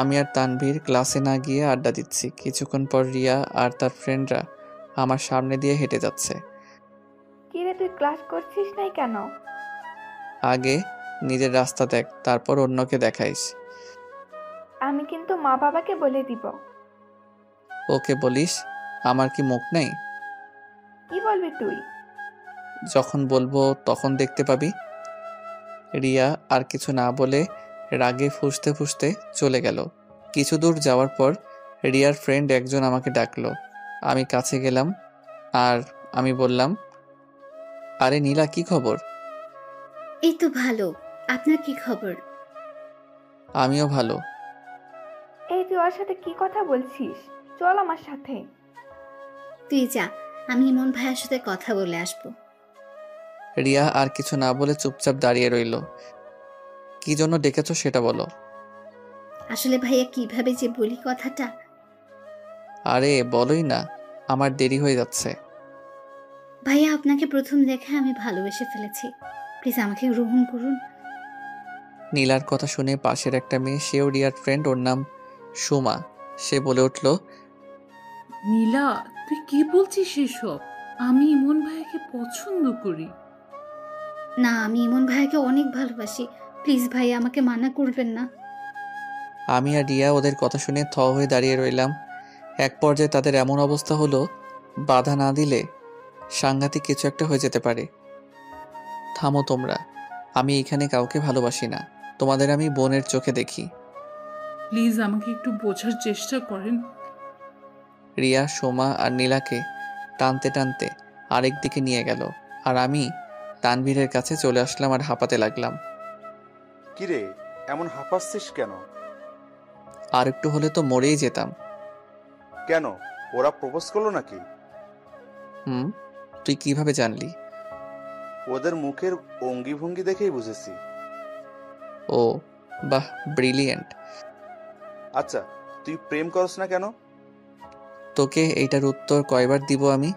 আমি আর তানভীর ক্লাসে না গিয়ে আড্ডা দিচ্ছি। কিছুক্ষণ পর রিয়া আর তার ফ্রেন্ডরা আমার সামনে দিয়ে হেঁটে যাচ্ছে। কিরে তুই ক্লাস করছিস নাই কেন? আগে নিজের রাস্তা দেখ, তারপর অন্যকে দেখাইস। আমি কিন্তু মা বাবাকে বলে দিব। ওকে বলিস? আমার কি মুখ নেই? কি বলবি তুই? যখন বলবো তখন দেখতে পাবি। রিয়া আর কিছু না বলে রাগে ফুঁসতে ফুঁসতে চলে গেল। কিছু দূর যাওয়ার পর রিয়ার ফ্রেন্ড একজন আমাকে ডাকলো। আমি কাছে গেলাম আর আমি বললাম, আরে নীলা, কি খবর? এই তো ভালো। আপনার কি খবর? আমিও ভালো। এই তুই ওর সাথে কি কথা বলছিস? চল আমার সাথে। তুই যা, আমি ইমন ভাইয়ের সাথে কথা বলে আসবো। রিয়া আর কিছু না বলে চুপচাপ দাঁড়িয়ে রইল। কি জন্য ডেকেছো সেটা বলো। আসলে ভাইয়া কিভাবে যে বলি কথাটা। আরে বলোই না, আমার দেরি হয়ে যাচ্ছে। ভাইয়া আপনাকে প্রথম দেখে আমি ভালোবেসে ফেলেছি। প্লিজ আমাকে গ্রহণ করুন। নীলার কথা শুনে পাশের একটা মেয়ে, সেও রিয়ার ফ্রেন্ড, ওর নাম সুমা, সে বলে উঠল, নীলা, তুই কি বলছিস এসব? আমি ইমন ভাইকে পছন্দ করি। না, আমি ইমন ভাইয়াকে অনেক ভালোবাসি। প্লিজ ভাইয়া আমাকে মানা করবেন না। আমি আর রিয়া ওদের কথা শুনে থ হয়ে দাঁড়িয়ে রইলাম। এক পর্যায়ে তাদের এমন অবস্থা হলো, বাধা না দিলে সাংঘাতিক কিছু একটা হয়ে যেতে পারে। থামো তোমরা, আমি এখানে কাউকে ভালোবাসি না, তোমাদের আমি বোনের চোখে দেখি। প্লিজ আমাকে একটু বোঝার চেষ্টা করেন। রিয়া সোমা আর নীলাকে টানতে টানতে আরেক দিকে নিয়ে গেল, আর আমি তানভীরের কাছে চলে আসলাম আর হাঁপাতে লাগলাম। কিরে, এমন হাঁপাচ্ছিস কেন? আর একটু হলে তো মরেই যেতাম। কেন, ওরা প্রপোজ করলো নাকি? হুম, তুই কিভাবে জানলি? ওদের মুখের অঙ্গি ভঙ্গি দেখেই বুঝেছি। ও বাহ, ব্রিলিয়েন্ট। আচ্ছা, তুই প্রেম করস না কেন? তোকে এইটার উত্তর কয়বার দিব আমি?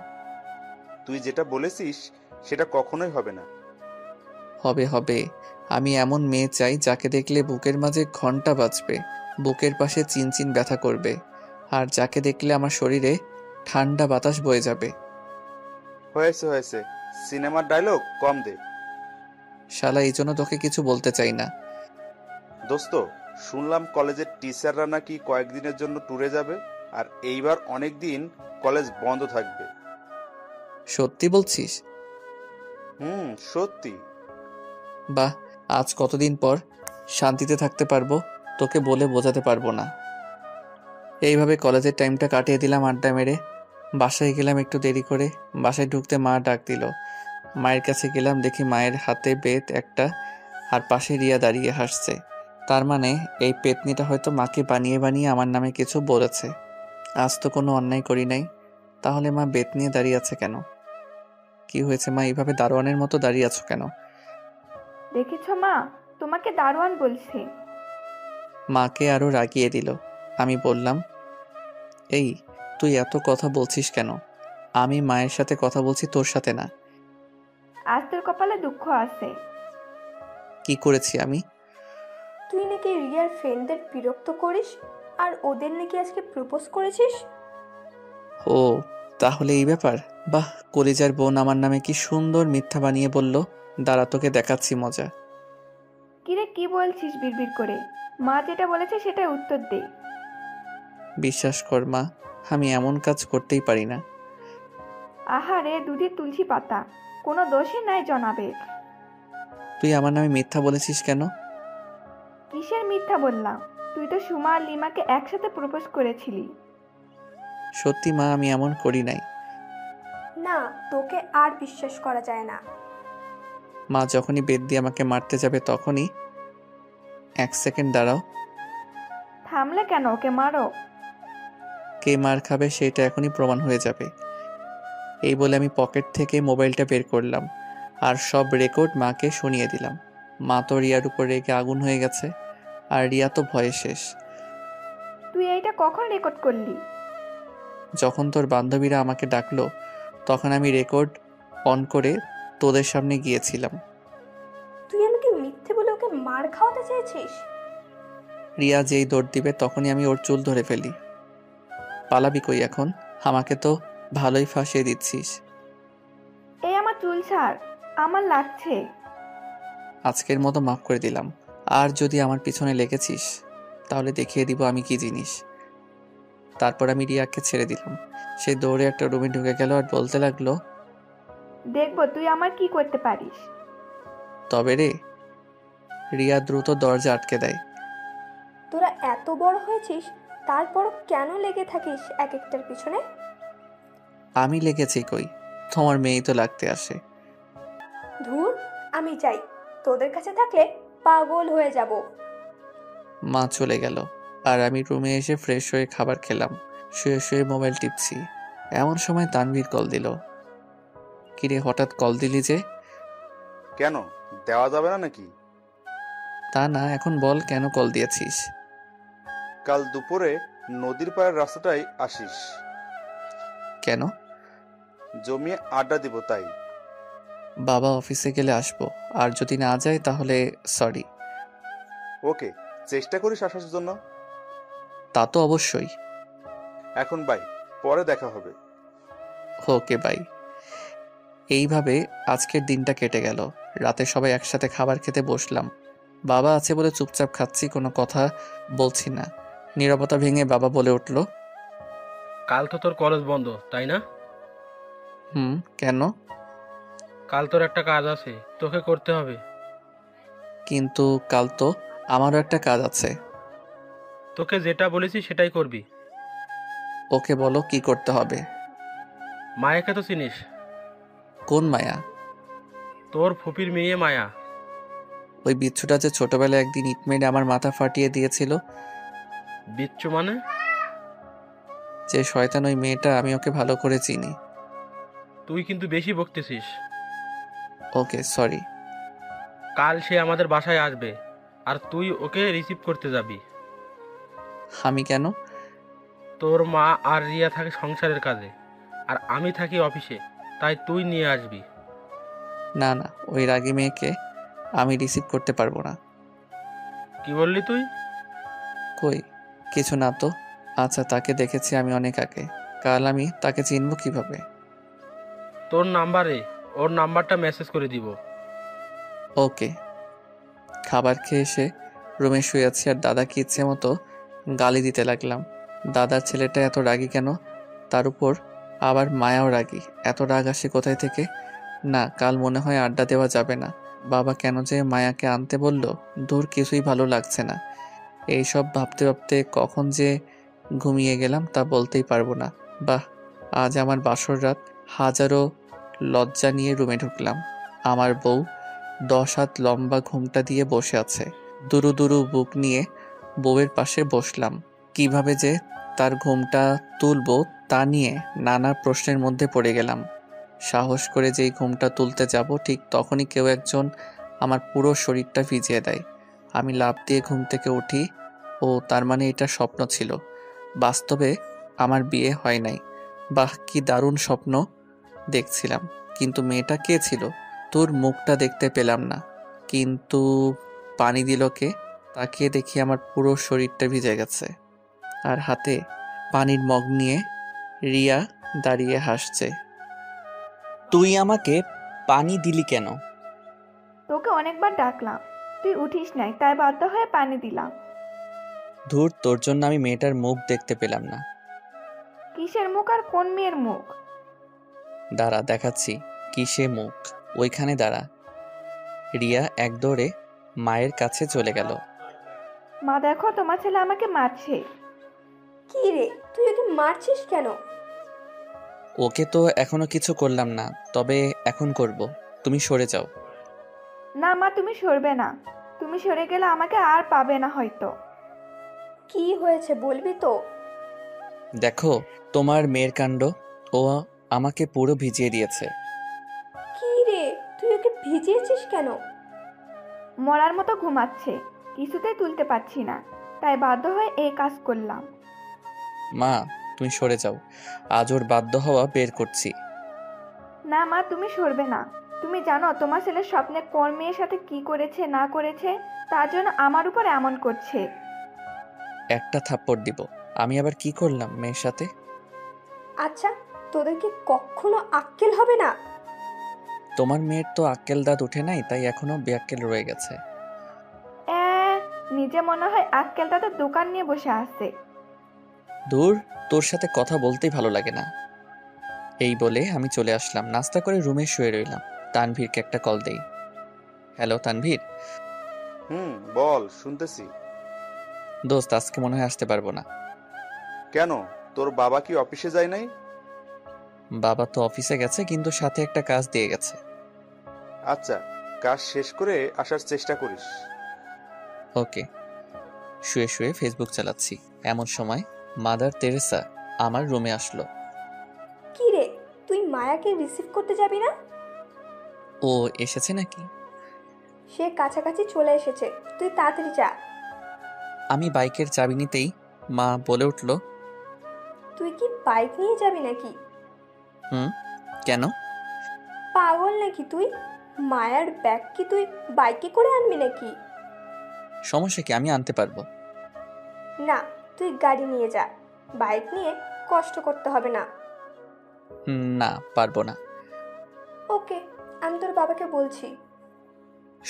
তুই যেটা বলেছিস সেটা কখনোই হবে না। হবে হবে, আমি এমন মেয়ে চাই যাকে দেখলে বুকের মাঝে ঘন্টা বাজবে, বুকের পাশে চিনচিন ব্যথা করবে, আর যাকে দেখলে আমার শরীরে ঠান্ডা বাতাস বয়ে যাবে। হয়েছে হয়েছে, সিনেমার ডায়লগ কম দে। শালা, এই জন্য তোকে কিছু বলতে চাই না। দোস্ত, শুনলাম কলেজের টিচাররা নাকি কয়েকদিনের জন্য ট্যুরে যাবে, আর এইবার অনেক দিন কলেজ বন্ধ থাকবে। সত্যি বলছিস? সত্যি। বাহ, আজ কতদিন পর শান্তিতে থাকতে পারবো, তোকে বলে বোঝাতে পারবো না। এইভাবে কলেজের টাইমটা কাটিয়ে দিলাম আড্ডা মেরে। বাসায় গেলাম একটু দেরি করে। বাসায় ঢুকতে মা ডাক দিল। মায়ের কাছে গেলাম, দেখি মায়ের হাতে বেত একটা, আর পাশে রিয়া দাঁড়িয়ে হাসছে। তার মানে এই পেতনিটা হয়তো মাকে বানিয়ে বানিয়ে আমার নামে কিছু বলেছে। আজ তো কোনো অন্যায় করি নাই, তাহলে মা বেত নিয়ে দাঁড়িয়ে আছে কেন? কি হয়েছে মা, এইভাবে দারোয়ানের মতো দাঁড়িয়ে আছো কেন? দেখেছ মা, তোমাকে দারোয়ান বলছে। মাকে আরো রাগিয়ে দিল। আমি বললাম, এই তুই এত কথা বলছিস কেন? আমি মায়ের সাথে কথা বলছি, তোর সাথে না। আজ তোর কপালে দুঃখ আছে। কি করেছি আমি? তুই নাকি রিয়ার ফ্রেন্ডদের বিরক্ত করিস, আর ওদের নাকি আজকে প্রপোজ করেছিস। ও, তাহলে এই ব্যাপার। বাহ, কলিজার বোন আমার নামে কি সুন্দর মিথ্যা বানিয়ে বলল। দাঁড়া, তোকে দেখাচ্ছি মজা। কিরে কি বলছিস বিড়বিড় করে? মা যেটা বলেছে সেটা উত্তর দে। বিশ্বাস কর মা, আমি এমন কাজ করতেই পারি না। আহারে দুধের তুলসী পাতা, কোনো দোষই নাই জনাবের। তুই আমার নামে মিথ্যা বলেছিস কেন? কিসের মিথ্যা বললাম? তুই তো সুমা আর লিমাকে একসাথে প্রপোজ করেছিলি। সত্যি মা, আমি এমন করি নাই। না, তোকে আর বিশ্বাস করা যায় না। মা যখনই বেত দিয়ে আমাকে মারতে যাবে তখনই। এক সেকেন্ড দাঁড়াও। থামলে কেন? ওকে মারো। কে মার খাবে সেটা এখনই প্রমাণ হয়ে যাবে। এই বলে আমি পকেট থেকে মোবাইলটা বের করলাম আর সব রেকর্ড মাকে শুনিয়ে দিলাম। মা তো রিয়ার উপর রেগে আগুন হয়ে গেছে, আর রিয়া তো ভয়ে শেষ। তুই এইটা কখন রেকর্ড করলি? যখন তোর বান্ধবীরা আমাকে ডাকলো তখন আমি রেকর্ড অন করে তোদের সামনে গিয়েছিলাম। তুই আমাকে মিথ্যে বলে ওকে মার খাওয়াতে চেয়েছিস? রিয়া যেই দৌড় দিবে তখনই আমি ওর চুল ধরে ফেলি। পালাবি কই এখন? আমাকে তো ভালোই ফাঁসিয়ে দিচ্ছিস। এই আমার চুল ছাড়, আমার লাগছে। আজকের মতো মাফ করে দিলাম। আর যদি আমার পিছনে লেগেছিস তাহলে দেখিয়ে দিব আমি কি জিনিস। তারপর আমি রিয়াকে ছেড়ে দিলাম। সে দৌড়ে একটা রুমে ঢুকে গেল আর বলতে লাগলো, দেখবো তুই আমার কি করতে পারিস। তবে রে। রিয়া দ্রুত দরজা আটকে দেয়। তোরা এত বড় হয়েছিস, তারপরও কেন লেগে থাকিস এক একটার পিছনে? আমি লেগেছি কই? তোমার মেয়েই তো লাগতে আসে। ধুর, আমি যাই, তোদের কাছে থাকলে পাগল হয়ে যাব। মা চলে গেল আর আমি রুমে এসে ফ্রেশ হয়ে খাবার খেলাম। শুয়ে শুয়ে মোবাইল টিপছি। এমন সময় তানভীর কল দিল। কিরে হঠাৎ কল দিলি যে? কেন, দেওয়া যাবে না নাকি? তা না, এখন বল কেন কল দিয়েছিস? কাল দুপুরে নদীর পাড়ের রাস্তাটাই আসিস। কেন? জমিয়ে আড্ডা দিব তাই। বাবা অফিসে গেলে আসবো, আর যদি না যায় তাহলে সরি। ওকে, চেষ্টা করিস আসার জন্য। তা তো অবশ্যই। এখন বাই, পরে দেখা হবে। Okay bye. এইভাবে আজকের দিনটা কেটে গেল। রাতে সবাই একসাথে খাবার খেতে বসলাম। বাবা আছে বলে চুপচাপ খাচ্ছি, কোনো কথা বলছি না। নীরবতা ভেঙে বাবা বলে উঠল, কাল তো তোর কলেজ বন্ধ, তাই না? কেন? কাল তোর একটা কাজ আছে, তোকে করতে হবে। কিন্তু কাল তো আমারও একটা কাজ আছে। তোকে যেটা বলেছি সেটাই করবি। ওকে বলো কি করতে হবে। মায়াকে তো চিনিস? কোন মায়া? তোর ফুপির মেয়ে মায়া। ওই বিচ্ছুটা যে ছোটবেলায় একদিন ইট মেরে আমার মাথা ফাটিয়ে দিয়েছিল। বিচ্ছু মানে? যে শয়তান ওই মেয়েটা, আমি ওকে ভালো করে চিনি। তুই কিন্তু বেশি বকতেছিস। ওকে সরি। কাল সে আমাদের বাসায় আসবে, আর তুই ওকে রিসিভ করতে যাবি। আমি কেন? তোর মা আর রিয়া থাকে সংসারের কাজে, আর আমি থাকি অফিসে, তাই তুই নিয়ে আসবি। না না, ওই রাগী মেয়েকে আমি রিসিভ করতে পারবো না। কি বললি তুই? কই কিছু না তো। আচ্ছা, তাকে দেখেছি আমি অনেক আগে। কাল আমি তাকে চিনব কিভাবে? তোর নাম্বারে ওর নাম্বারটা মেসেজ করে দিব। ওকে। খাবার খেয়ে এসে রুমে শুয়ে আছি আর দাদাকে ইচ্ছে মতো গালি দিতে লাগলাম। দাদার ছেলেটা এত রাগী কেন? তার উপর আবার মায়াও রাগী। এত রাগ আসে কোথায় থেকে? না, কাল মনে হয় আড্ডা দেওয়া যাবে না। বাবা কেন যে মায়াকে আনতে বলল, দূর কিছুই ভালো লাগছে না। এইসব ভাবতে ভাবতে কখন যে ঘুমিয়ে গেলাম তা বলতেই পারবো না। বাহ, আজ আমার বাসর রাত। হাজারো লজ্জা নিয়ে রুমে ঢুকলাম। আমার বউ 10 হাত লম্বা ঘুমটা দিয়ে বসে আছে। দুরু দুরু বুক নিয়ে বউয়ের পাশে বসলাম। কিভাবে যে তার ঘুমটা তুলবো তা নিয়ে নানা প্রশ্নের মধ্যে পড়ে গেলাম। সাহস করে যেই ঘুমটা তুলতে যাব, ঠিক তখনই কেউ একজন আমার পুরো শরীরটা ভিজিয়ে দেয়। আমি লাফ দিয়ে ঘুম থেকে উঠি। ও তার মানে এটা স্বপ্ন ছিল, বাস্তবে আমার বিয়ে হয় নাই। বাহ, কি দারুণ স্বপ্ন দেখছিলাম। কিন্তু মেয়েটা কে ছিল? তোর মুখটা দেখতে পেলাম না, কিন্তু পানি দিল কে? তাকিয়ে দেখি আমার পুরো শরীরটা ভিজে গেছে, আর হাতে পানির মগ নিয়ে রিয়া দাঁড়িয়ে হাসছে। তুই আমাকে পানি দিলি কেন? তোকে অনেকবার ডাকলাম, তুই উঠিস নাই, তাই বাধ্য হয়ে পানি দিলাম। ধুর, তোর জন্য আমি মেয়েটার মুখ দেখতে পেলাম না। কিসের মুখ আর কোন মেয়ের মুখ? দাঁড়া দেখাচ্ছি কিসে মুখ। ওইখানে দাঁড়া। রিয়া এক দৌড়ে মায়ের কাছে চলে গেল। মা দেখো, তোমার ছেলে আমাকে মারছে। কি রে, তুই ওকে মারছিস কেন? ওকে তো এখনো কিছু করলাম না, তবে এখন করব। তুমি সরে যাও। না মা, তুমি সরবে না। তুমি সরে গেলে আমাকে আর পাবে না হয়তো। কি হয়েছে বলবি তো? দেখো তোমার মেয়ের কাণ্ড। ও আমাকে পুরো ভিজিয়ে দিয়েছে। কি রে, তুই ওকে ভিজিয়েছিস কেন? মরার মতো ঘুমাচ্ছে, কিছুতেই তুলতে পারছি না, তাই বাধ্য হয়ে এই কাজ করলাম। মা তুমি সরে যাও, আজ ওর বাধ্য হওয়া বের করছি। না মা, তুমি সরবে না। তুমি জানো তোমার ছেলে স্বপ্নে কোন মেয়ের সাথে কি করেছে না করেছে, তার জন্য আমার উপর এমন করছে। একটা থাপ্পড় দিব। আমি আবার কি করলাম মেয়ের সাথে? আচ্ছা, তোদের কি কখনো আক্কেল হবে না? তোমার মেয়ের তো আক্কেল দাঁত উঠে নাই, তাই এখনো বেআক্কেল রয়ে গেছে। এ, নিজে মনে হয় আক্কেলটা তো দোকান নিয়ে বসে আছে। দূর, তোর সাথে কথা বলতেই ভালো লাগে না। এই বলে আমি চলে আসলাম। নাস্তা করে রুমে শুয়ে রইলাম। তানভীরকে একটা কল দেই। হ্যালো তানভীর। বল, শুনতেছি। দোস্ত, আজকে মনে হয় আসতে পারবো না। কেন, তোর বাবা কি অফিসে যায় নাই? বাবা তো অফিসে গেছে, কিন্তু সাথে একটা কাজ দিয়ে গেছে। আচ্ছা, কাজ শেষ করে আসার চেষ্টা করিস। ওকে। শুয়ে শুয়ে ফেসবুক চালাচ্ছি, এমন সময় মাদার তেরেসা আমার রুমে আসলো। কি রে, তুই মায়াকে রিসিভ করতে যাবি না? ও এসেছে নাকি? সে কাছাকাছি চলে এসেছে, তুই তাড়াতাড়ি যা। আমি বাইকের চাবি নিতেই মা বলে উঠল, তুই কি বাইক নিয়ে যাবি নাকি? কেন? পাগল নাকি তুই? মায়ার ব্যাগ কি তুই বাইকে করে আনবি নাকি? সমস্যা কি, আমি আনতে পারবো। না, তুই গাড়ি নিয়ে যা, বাইক নিয়ে কষ্ট করতে হবে না। না, পারবো না। ওকে, আমি তোর বাবাকে বলছি।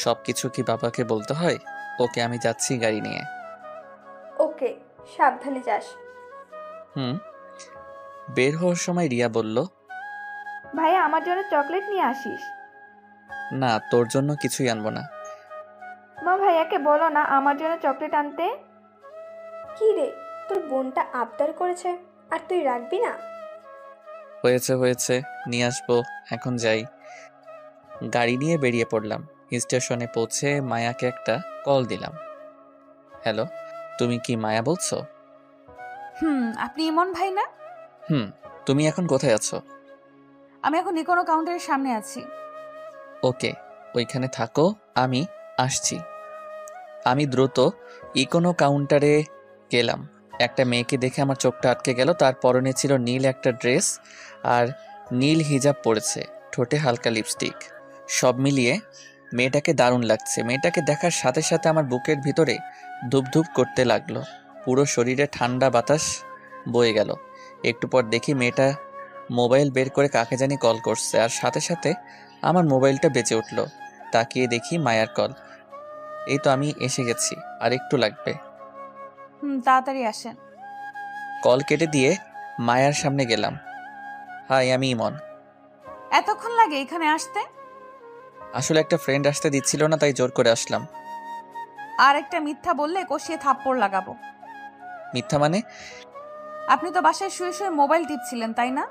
সবকিছু কি বাবাকে বলতে হয়? ওকে, আমি যাচ্ছি গাড়ি নিয়ে। ওকে, সাবধানে যাস। বের হওয়ার সময় রিয়া বলল, ভাইয়া আমার জন্য চকলেট নিয়ে আসিস। না, তোর জন্য কিছুই আনবো না। মা ভাইয়াকে বলো না আমার জন্য চকলেট আনতে। কি রে, তোর বোনটা আবদার করেছে আর তুই রাখবি না? হয়েছে হয়েছে, নিয়ে আসবো, এখন যাই। গাড়ি নিয়ে বেরিয়ে পড়লাম। স্টেশনে পৌঁছে মায়াকে একটা কল দিলাম। হ্যালো, তুমি কি মায়া বলছো? আপনি ইমন ভাই না? তুমি এখন কোথায় আছো? আমি এখন ইকোনো কাউন্টারের সামনে আছি। ওকে, ওইখানে থাকো, আমি আসছি। আমি দ্রুত ইকোনো কাউন্টারে গেলাম। একটা মেয়েকে দেখে আমার চোখটা আটকে গেল। তার পরনে ছিল নীল একটা ড্রেস আর নীল হিজাব পরেছে, ঠোঁটে হালকা লিপস্টিক। সব মিলিয়ে মেয়েটাকে দারুণ লাগছে। মেয়েটাকে দেখার সাথে সাথে আমার বুকের ভিতরে ধুপধুপ করতে লাগলো। পুরো শরীরে ঠান্ডা বাতাস বয়ে গেল। একটু পর দেখি মেয়েটা মোবাইল বের করে কাকে জানি কল করছে, আর সাথে সাথে আমার মোবাইলটা বেজে উঠল। তাকিয়ে দেখি মায়ার কল। এই তো আমি এসে গেছি, আর একটু লাগবে। তাড়াতাড়ি আসেন। কল কেটে দিয়ে মায়ার সামনে গেলাম। হাই, আমি ইমন। এতক্ষণ লাগে এখানে আসতে? আসলে একটা ফ্রেন্ড আসতে দিচ্ছিল না, তাই জোর করে আসলাম। আর একটা মিথ্যা বললে কষিয়ে থাপ্পড় লাগাবো। মিথ্যা মানে? আপনি তো বাসায় শুয়ে শুয়ে মোবাইল টিপছিলেন, তাই না?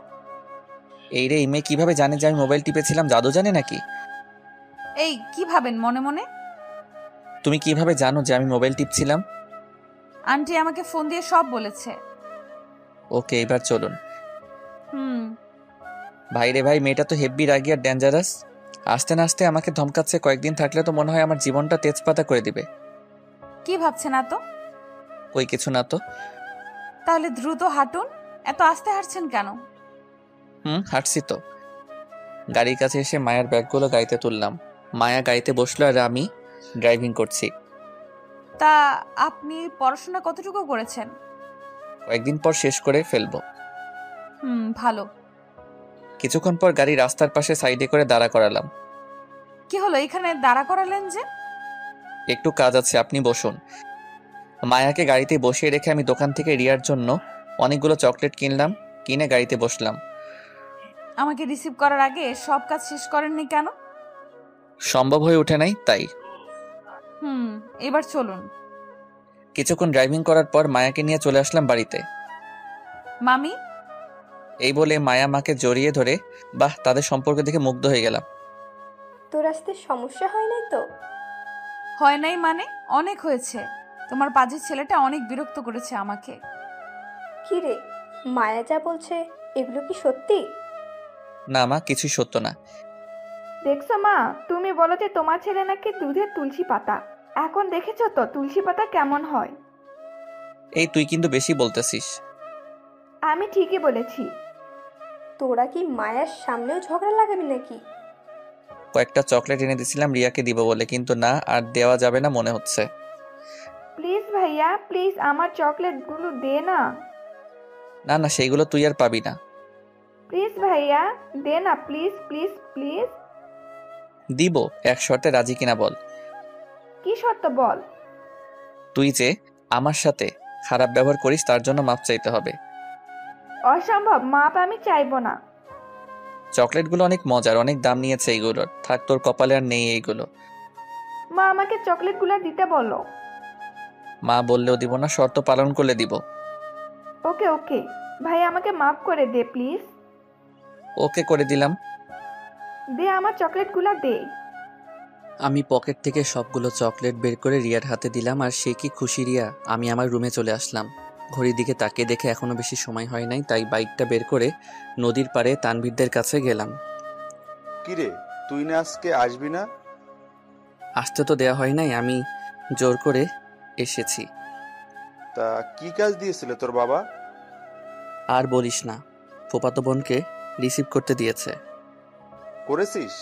এই রে, মেয়ে কিভাবে জানে যে আমি মোবাইল টিপেছিলাম? জাদু জানে নাকি? এই কি ভাবেন মনে মনে? তুমি কিভাবে জানো যে আমি মোবাইল টিপছিলাম? আন্টি আমাকে ফোন দিয়ে সব বলেছে। ওকে, এবার চলুন। ভাই রে ভাই, মেয়েটা তো হেব্বি রাগি আর ডেঞ্জারাস। আসতে না আসতে আমাকে ধমকাচ্ছে। কয়েকদিন থাকলে তো মনে হয় আমার জীবনটা তেজপাতা করে দিবে। কি ভাবছেন না তো? ওই কিছু না তো। তাহলে দ্রুত হাঁটুন। এত আস্তে হাঁটছেন কেন? হাঁটছি তো। গাড়ির কাছে এসে মায়ের ব্যাগগুলো গাড়িতে তুললাম। মায়া গাড়িতে বসলো আর আমি ড্রাইভিং করছি। তা আপনি পড়াশোনা কতটুকু করেছেন? কয়েকদিন পর শেষ করে ফেলবো। ভালো। কিছুক্ষণ পর গাড়ি রাস্তার পাশে সাইডে করে দাঁড়া করালাম। কি হলো, এখানে দাঁড়া করালেন যে? একটু কাজ আছে, আপনি বসুন। মায়াকে গাড়িতে বসিয়ে রেখে আমি দোকান থেকে রিয়ার জন্য অনেকগুলো চকলেট কিনলাম। কিনে গাড়িতে বসলাম। আমাকে রিসিভ করার আগে সব কাজ শেষ করেননি কেন? সম্ভব হয়ে ওঠে নাই, তাই। এবার চলুন। কিছুক্ষণ ড্রাইভিং করার পর মায়াকে নিয়ে চলে আসলাম বাড়িতে। মামি? এই বলে মায়া মাকে জড়িয়ে ধরে, বাহ, তাদের সম্পর্ক দেখে মুগ্ধ হয়ে গেলাম। তোর আসতে সমস্যা হয় নাই তো? হয় নাই মানে? অনেক হয়েছে। তোমার পাজির ছেলেটা অনেক বিরক্ত করেছে আমাকে। কি রে, মায়া যা বলছে এগুলো কি সত্যি? না মা, কিছুই সত্য না। দেখছো মা, তুমি বলো যে তোমার ছেলে নাকি দুধের তুলসী পাতা। এখন দেখেছো তো তুলসী পাতা কেমন হয়। এই তুই কিন্তু বেশি বলতেছিস। আমি ঠিকই বলেছি। তোরা কি মায়ার সামনেও ঝগড়া লাগাবি নাকি? কয়েকটা চকলেট এনে দিছিলাম রিয়াকে দিব বলে, কিন্তু না, আর দেওয়া যাবে না মনে হচ্ছে। প্লিজ ভাইয়া, প্লিজ আমার চকলেটগুলো দে না। না না, সেইগুলো তুই আর পাবি না। প্লিজ ভাইয়া, দে না, প্লিজ প্লিজ প্লিজ। দিব, এক শর্তে রাজি কিনা বল। কি শর্ত বল? তুই যে আমার সাথে খারাপ ব্যবহার করিস তার জন্য মাপ চাইতে হবে। অসম্ভব, মাপ আমি চাইবো না। চকলেটগুলো অনেক মজার, অনেক দাম নিয়েছে এইগুলোর। থাক, তোর কপালে আর নেই এইগুলো। মা আমাকে চকলেটগুলো দিতে বলো। মা বললেও দিব না, শর্ত পালন করলে দিব। ওকে ওকে, ভাই আমাকে মাফ করে দে প্লিজ। ওকে করে দিলাম। দে আমার চকলেটগুলো দে। আমি পকেট থেকে সবগুলো চকলেট বের করে রিয়ার হাতে দিলাম, আর সে কি খুশি রিয়া। আমি আমার রুমে চলে আসলাম। ঘড়ির দিকে তাকিয়ে দেখে এখনো বেশি সময় হয় নাই, তাই বাইকটা বের করে নদীর পাড়ে তানভীরদের কাছে গেলাম। কিরে, তুই না আজকে আসবি না? আসতে তো দেওয়া হয় নাই, আমি জোর করে এসেছি। তা কি কাজ দিয়েছিল তোর বাবা? আর বলিস না, ফুফাতো বোনকে রিসিভ করতে দিয়েছে। করেছিস?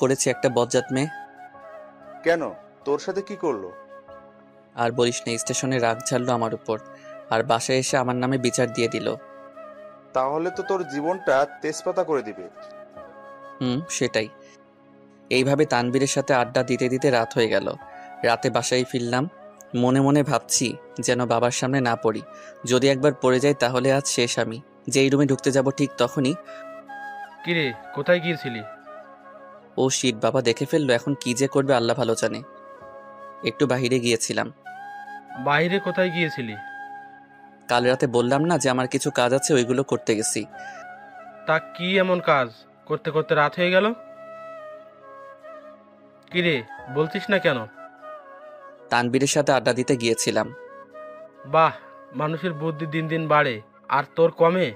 করেছি, একটা বজ্জাত মেয়ে। কেন, তোর সাথে কি করলো? আর বলিস না, স্টেশনে রাগ ঝাড়লো আমার উপর, আর বাসায় এসে আমার নামে বিচার দিয়ে দিল। তাহলে তো তোর জীবনটা তেজপাতা করে দিবে। সেটাই। এইভাবে তানবীরের সাথে আড্ডা দিতে দিতে রাত হয়ে গেল। রাতে বাসায় ফিরলাম, মনে মনে ভাবছি যেন বাবার সামনে না পড়ি। যদি একবার পড়ে যাই তাহলে আজ শেষ। আমি যেই রুমে ঢুকতে যাব ঠিক তখনই কিরে, কোথায় গিয়েছিলি? ও শিট, বাবা দেখে ফেললো। এখন কি যে করবে আল্লাহ ভালো জানে। একটু বাইরে গিয়েছিলাম। বাইরে কোথায় গিয়েছিলি? কাল রাতে বললাম না যে আমার কিছু কাজ আছে, ওইগুলো করতে গেছি। তা কি এমন কাজ করতে করতে রাত হয়ে গেল? কিরে, বলছিস না কেন? তানবীরের সাথে আড্ডা দিতে গিয়েছিলাম। বাহ, মানুষের বুদ্ধি দিন দিন বাড়ে, আর তোর কমে?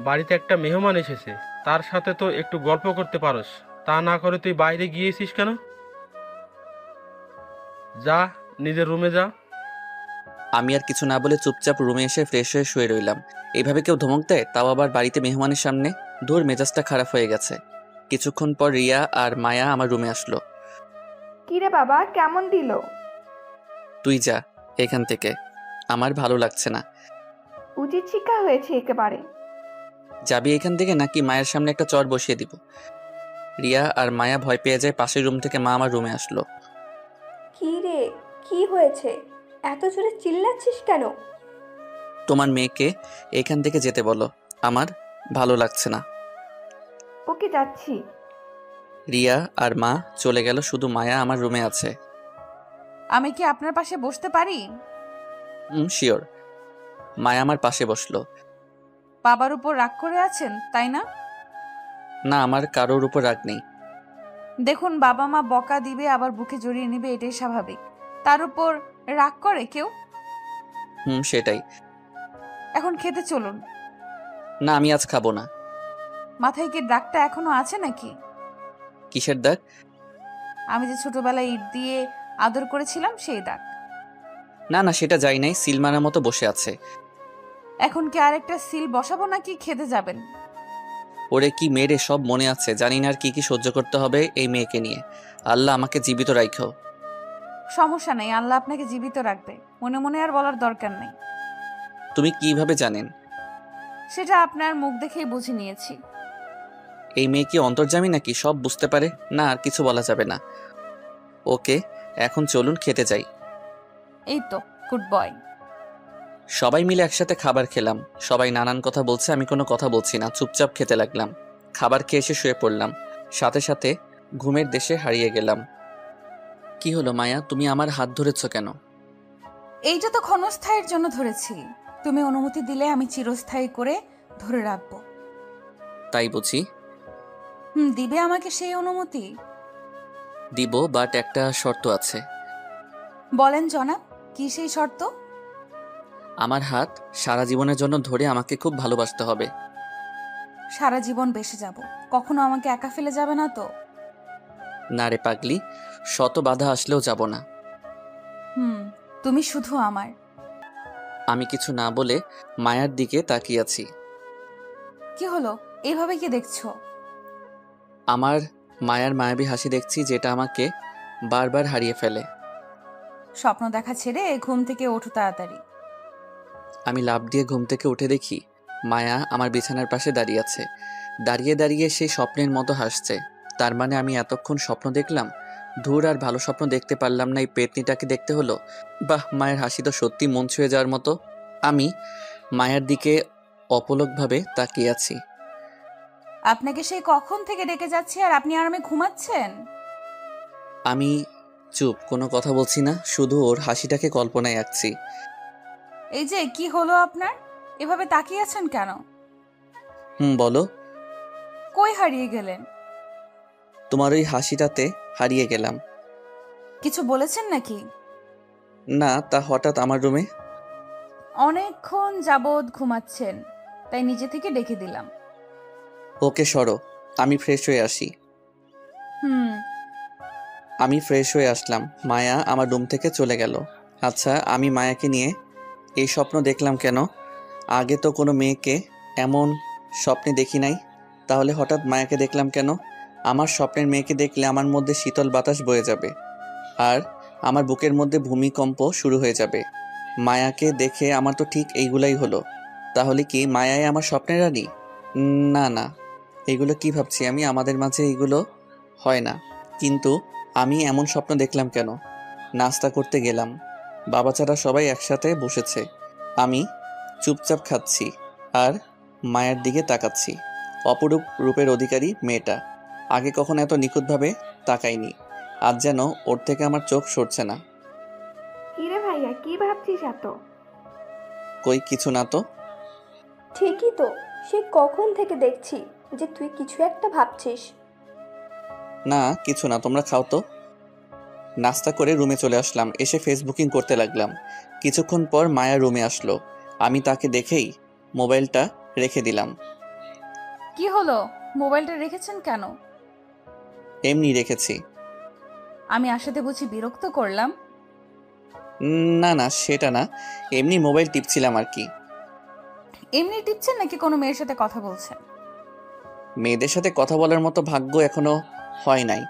বাড়িতে একটা মেহমান এসেছে, তার সাথে তো একটু গল্প করতে পারোস, তা না করে তুই বাইরে গিয়েছিস কেন? যা, নিজের রুমে যা। আমি আর কিছু না বলে চুপচাপ রুমে এসে ফ্রেশ হয়ে শুয়ে রইলাম। এইভাবে কেউ ধমক দেয়, তাও আবার বাড়িতে মেহমানের সামনে? ধুর, মেজাজটা খারাপ হয়ে গেছে। কিছুক্ষণ পর রিয়া আর মায়া আমার রুমে আসলো। কিরে বাবা, কেমন দিল? তুই যা এখান থেকে, আমার ভালো লাগছে না। উচিত শিক্ষা হয়েছে একেবারে। যাবি এখান থেকে নাকি মায়ের সামনে একটা চর বসিয়ে দিব? রিয়া আর মায়া ভয় পেয়ে যায়। পাশের রুম থেকে মা আমার রুমে আসলো। কি রে, কি হয়েছে? এত জোরে চিল্লাচ্ছিস কেন? তোমার মেয়েকে এখান থেকে যেতে বলো, আমার ভালো লাগছে না। ওকে, যাচ্ছি। রিয়া আর মা চলে গেল, শুধু মায়া আমার রুমে আছে। আমি কি আপনার পাশে বসতে পারি? শিওর। মায়া আমার পাশে বসলো। বাবার উপর রাগ করে আছেন তাই না? না, আমার কারোর উপর রাগ নেই। দেখুন, বাবা মা বকা দিবে আবার বুকে জড়িয়ে নিবে, এটাই স্বাভাবিক। তার উপর রাগ করে কেউ? সেটাই। এখন খেতে চলুন। না, আমি আজ খাবো না। মাথায় কি দাগটা এখনো আছে নাকি? কিসের দাগ? আমি যে ছোটবেলায় ইট দিয়ে আদর করেছিলাম সেই দাগ। না না, সেটা যাই নাই, সিল মারার মতো বসে আছে। এখন কি আরেকটা সিল বসাবো নাকি খেতে যাবেন? ওরে কি মেরে, সব মনে আছে। জানি না আর কি কি সহ্য করতে হবে এই মেয়েকে নিয়ে। আল্লাহ আমাকে জীবিত রাখো। সমস্যা নেই, আল্লাহ আপনাকে জীবিত রাখবে। মনে মনে আর বলার দরকার নেই। তুমি কিভাবে জানেন? সেটা আপনার মুখ দেখেই বুঝে নিয়েছি। এই মেয়ে কি অন্তর্যামী নাকি? সব বুঝতে পারে না, আর কিছু বলা যাবে না। ওকে, এখন চলুন খেতে যাই। এই তো, গুড বয়। সবাই মিলে একসাথে খাবার খেলাম। সবাই নানান কথা বলছে, আমি কোনো কথা বলছি না, চুপচাপ খেতে লাগলাম। খাবার খেয়ে এসে শুয়ে পড়লাম। সাথে সাথে ঘুমের দেশে হারিয়ে গেলাম। কি হলো মায়া, তুমি আমার হাত ধরেছ কেন? এইটা তো ক্ষণস্থায়ীর জন্য ধরেছি। তুমি অনুমতি দিলে আমি চিরস্থায়ী করে ধরে রাখবো। তাই বুঝি? দিবে আমাকে সেই অনুমতি? দিব, বাট একটা শর্ত আছে। বলেন জনাব, কি সেই শর্ত? আমার হাত সারা জীবনের জন্য ধরে আমাকে খুব ভালোবাসতে হবে। সারা জীবন বেঁচে যাব, কখনো আমাকে একা ফেলে যাবে না তো? না রে পাগলি, শত বাধা আসলেও যাব না। তুমি শুধু আমার। আমি কিছু না বলে মায়ার দিকে তাকিয়ে আছি। কি হলো, এইভাবে কি দেখছো? আমার মায়ার মায়াবী হাসি দেখছি, যেটা আমাকে বারবার হারিয়ে ফেলে। স্বপ্ন দেখা ছেড়ে ঘুম থেকে ওঠো তাড়াতাড়ি। আমি লাফ দিয়ে ঘুম থেকে উঠে দেখি মায়া আমার বিছানার পাশে দাঁড়িয়ে আছে। দাঁড়িয়ে দাঁড়িয়ে সেই স্বপ্নের মতো হাসছে। তার মানে আমি এতক্ষণ স্বপ্ন দেখলাম? ধুর, আর ভালো স্বপ্ন দেখতে পারলাম না, এই পেতনিটাকে দেখতে হলো। বাহ, মায়ের হাসি তো সত্যি মন ছুঁয়ে যাওয়ার মতো। আমি মায়ার দিকে অপলকভাবে তাকিয়ে আছি। আপনাকে সেই কখন থেকে ডেকে যাচ্ছি আর আপনি আরামে ঘুমাচ্ছেন? আমি চুপ, কোনো কথা বলছি না, শুধু ওর হাসিটাকে কল্পনায় আঁকছি। এই যে কি হলো আপনার? এভাবে তাকিয়ে আছেন কেন? বলো। কই হারিয়ে গেলেন? তোমার ওই হাসিটাতে হারিয়ে গেলাম। কিছু বলেছেন নাকি? না, তা হঠাৎ আমার রুমে। অনেকক্ষণ যাবৎ ঘুমাচ্ছেন, তাই নিজে থেকে ডেকে দিলাম। ওকে সরো, আমি ফ্রেশ হয়ে আসি। হুম। আমি ফ্রেশ হয়ে আসলাম। মায়া আমার রুম থেকে চলে গেল। আচ্ছা, আমি মায়াকে নিয়ে এই স্বপ্ন দেখলাম কেন? আগে তো কোনো মেয়েকে এমন স্বপ্নে দেখি নাই। তাহলে হঠাৎ মায়াকে দেখলাম কেন? আমার স্বপ্নের মেয়েকে দেখলে আমার মধ্যে শীতল বাতাস বয়ে যাবে, আর আমার বুকের মধ্যে ভূমিকম্প শুরু হয়ে যাবে। মায়াকে দেখে আমার তো ঠিক এইগুলাই হলো। তাহলে কি মায়াই আমার স্বপ্নের রানী? না না, এগুলো কি ভাবছি আমি? আমাদের মাঝে এগুলো হয় না। কিন্তু আমি এমন স্বপ্ন দেখলাম কেন? নাস্তা করতে গেলাম, বাবা ছাড়া সবাই একসাথে বসেছে। আমি চুপচাপ খাচ্ছি আর মায়ের দিকে তাকাচ্ছি। অপরূপ রূপের অধিকারী মেয়েটা। আগে কখনো এত নিখুঁতভাবে তাকাইনি। আজ যেন ওর থেকে আমার চোখ সরছে না। কিরে ভাইয়া, কি ভাবছিস এত? কই কিছু না তো। ঠিকই তো, সে কখন থেকে দেখছি যে তুই কিছু একটা ভাবছিস। না কিছু না, তোমরা খাও তো। নাস্তা করে রুমে চলে আসলাম। এসে ফেসবুকিং করতে লাগলাম। কিছুক্ষণ পর মায়া রুমে আসলো। আমি তাকে দেখেই মোবাইলটা রেখে দিলাম। কি হলো, মোবাইলটা রেখেছেন কেন? এমনি রেখেছি। আমি আসাতে বুঝি বিরক্ত করলাম? না না, সেটা না, এমনি মোবাইল টিপছিলাম আর কি। এমনি টিপছেন নাকি কোনো মেয়ের সাথে কথা বলছেন? মেয়েদের সাথে কথা বলার মতো ভাগ্য এখনো হয় নাই।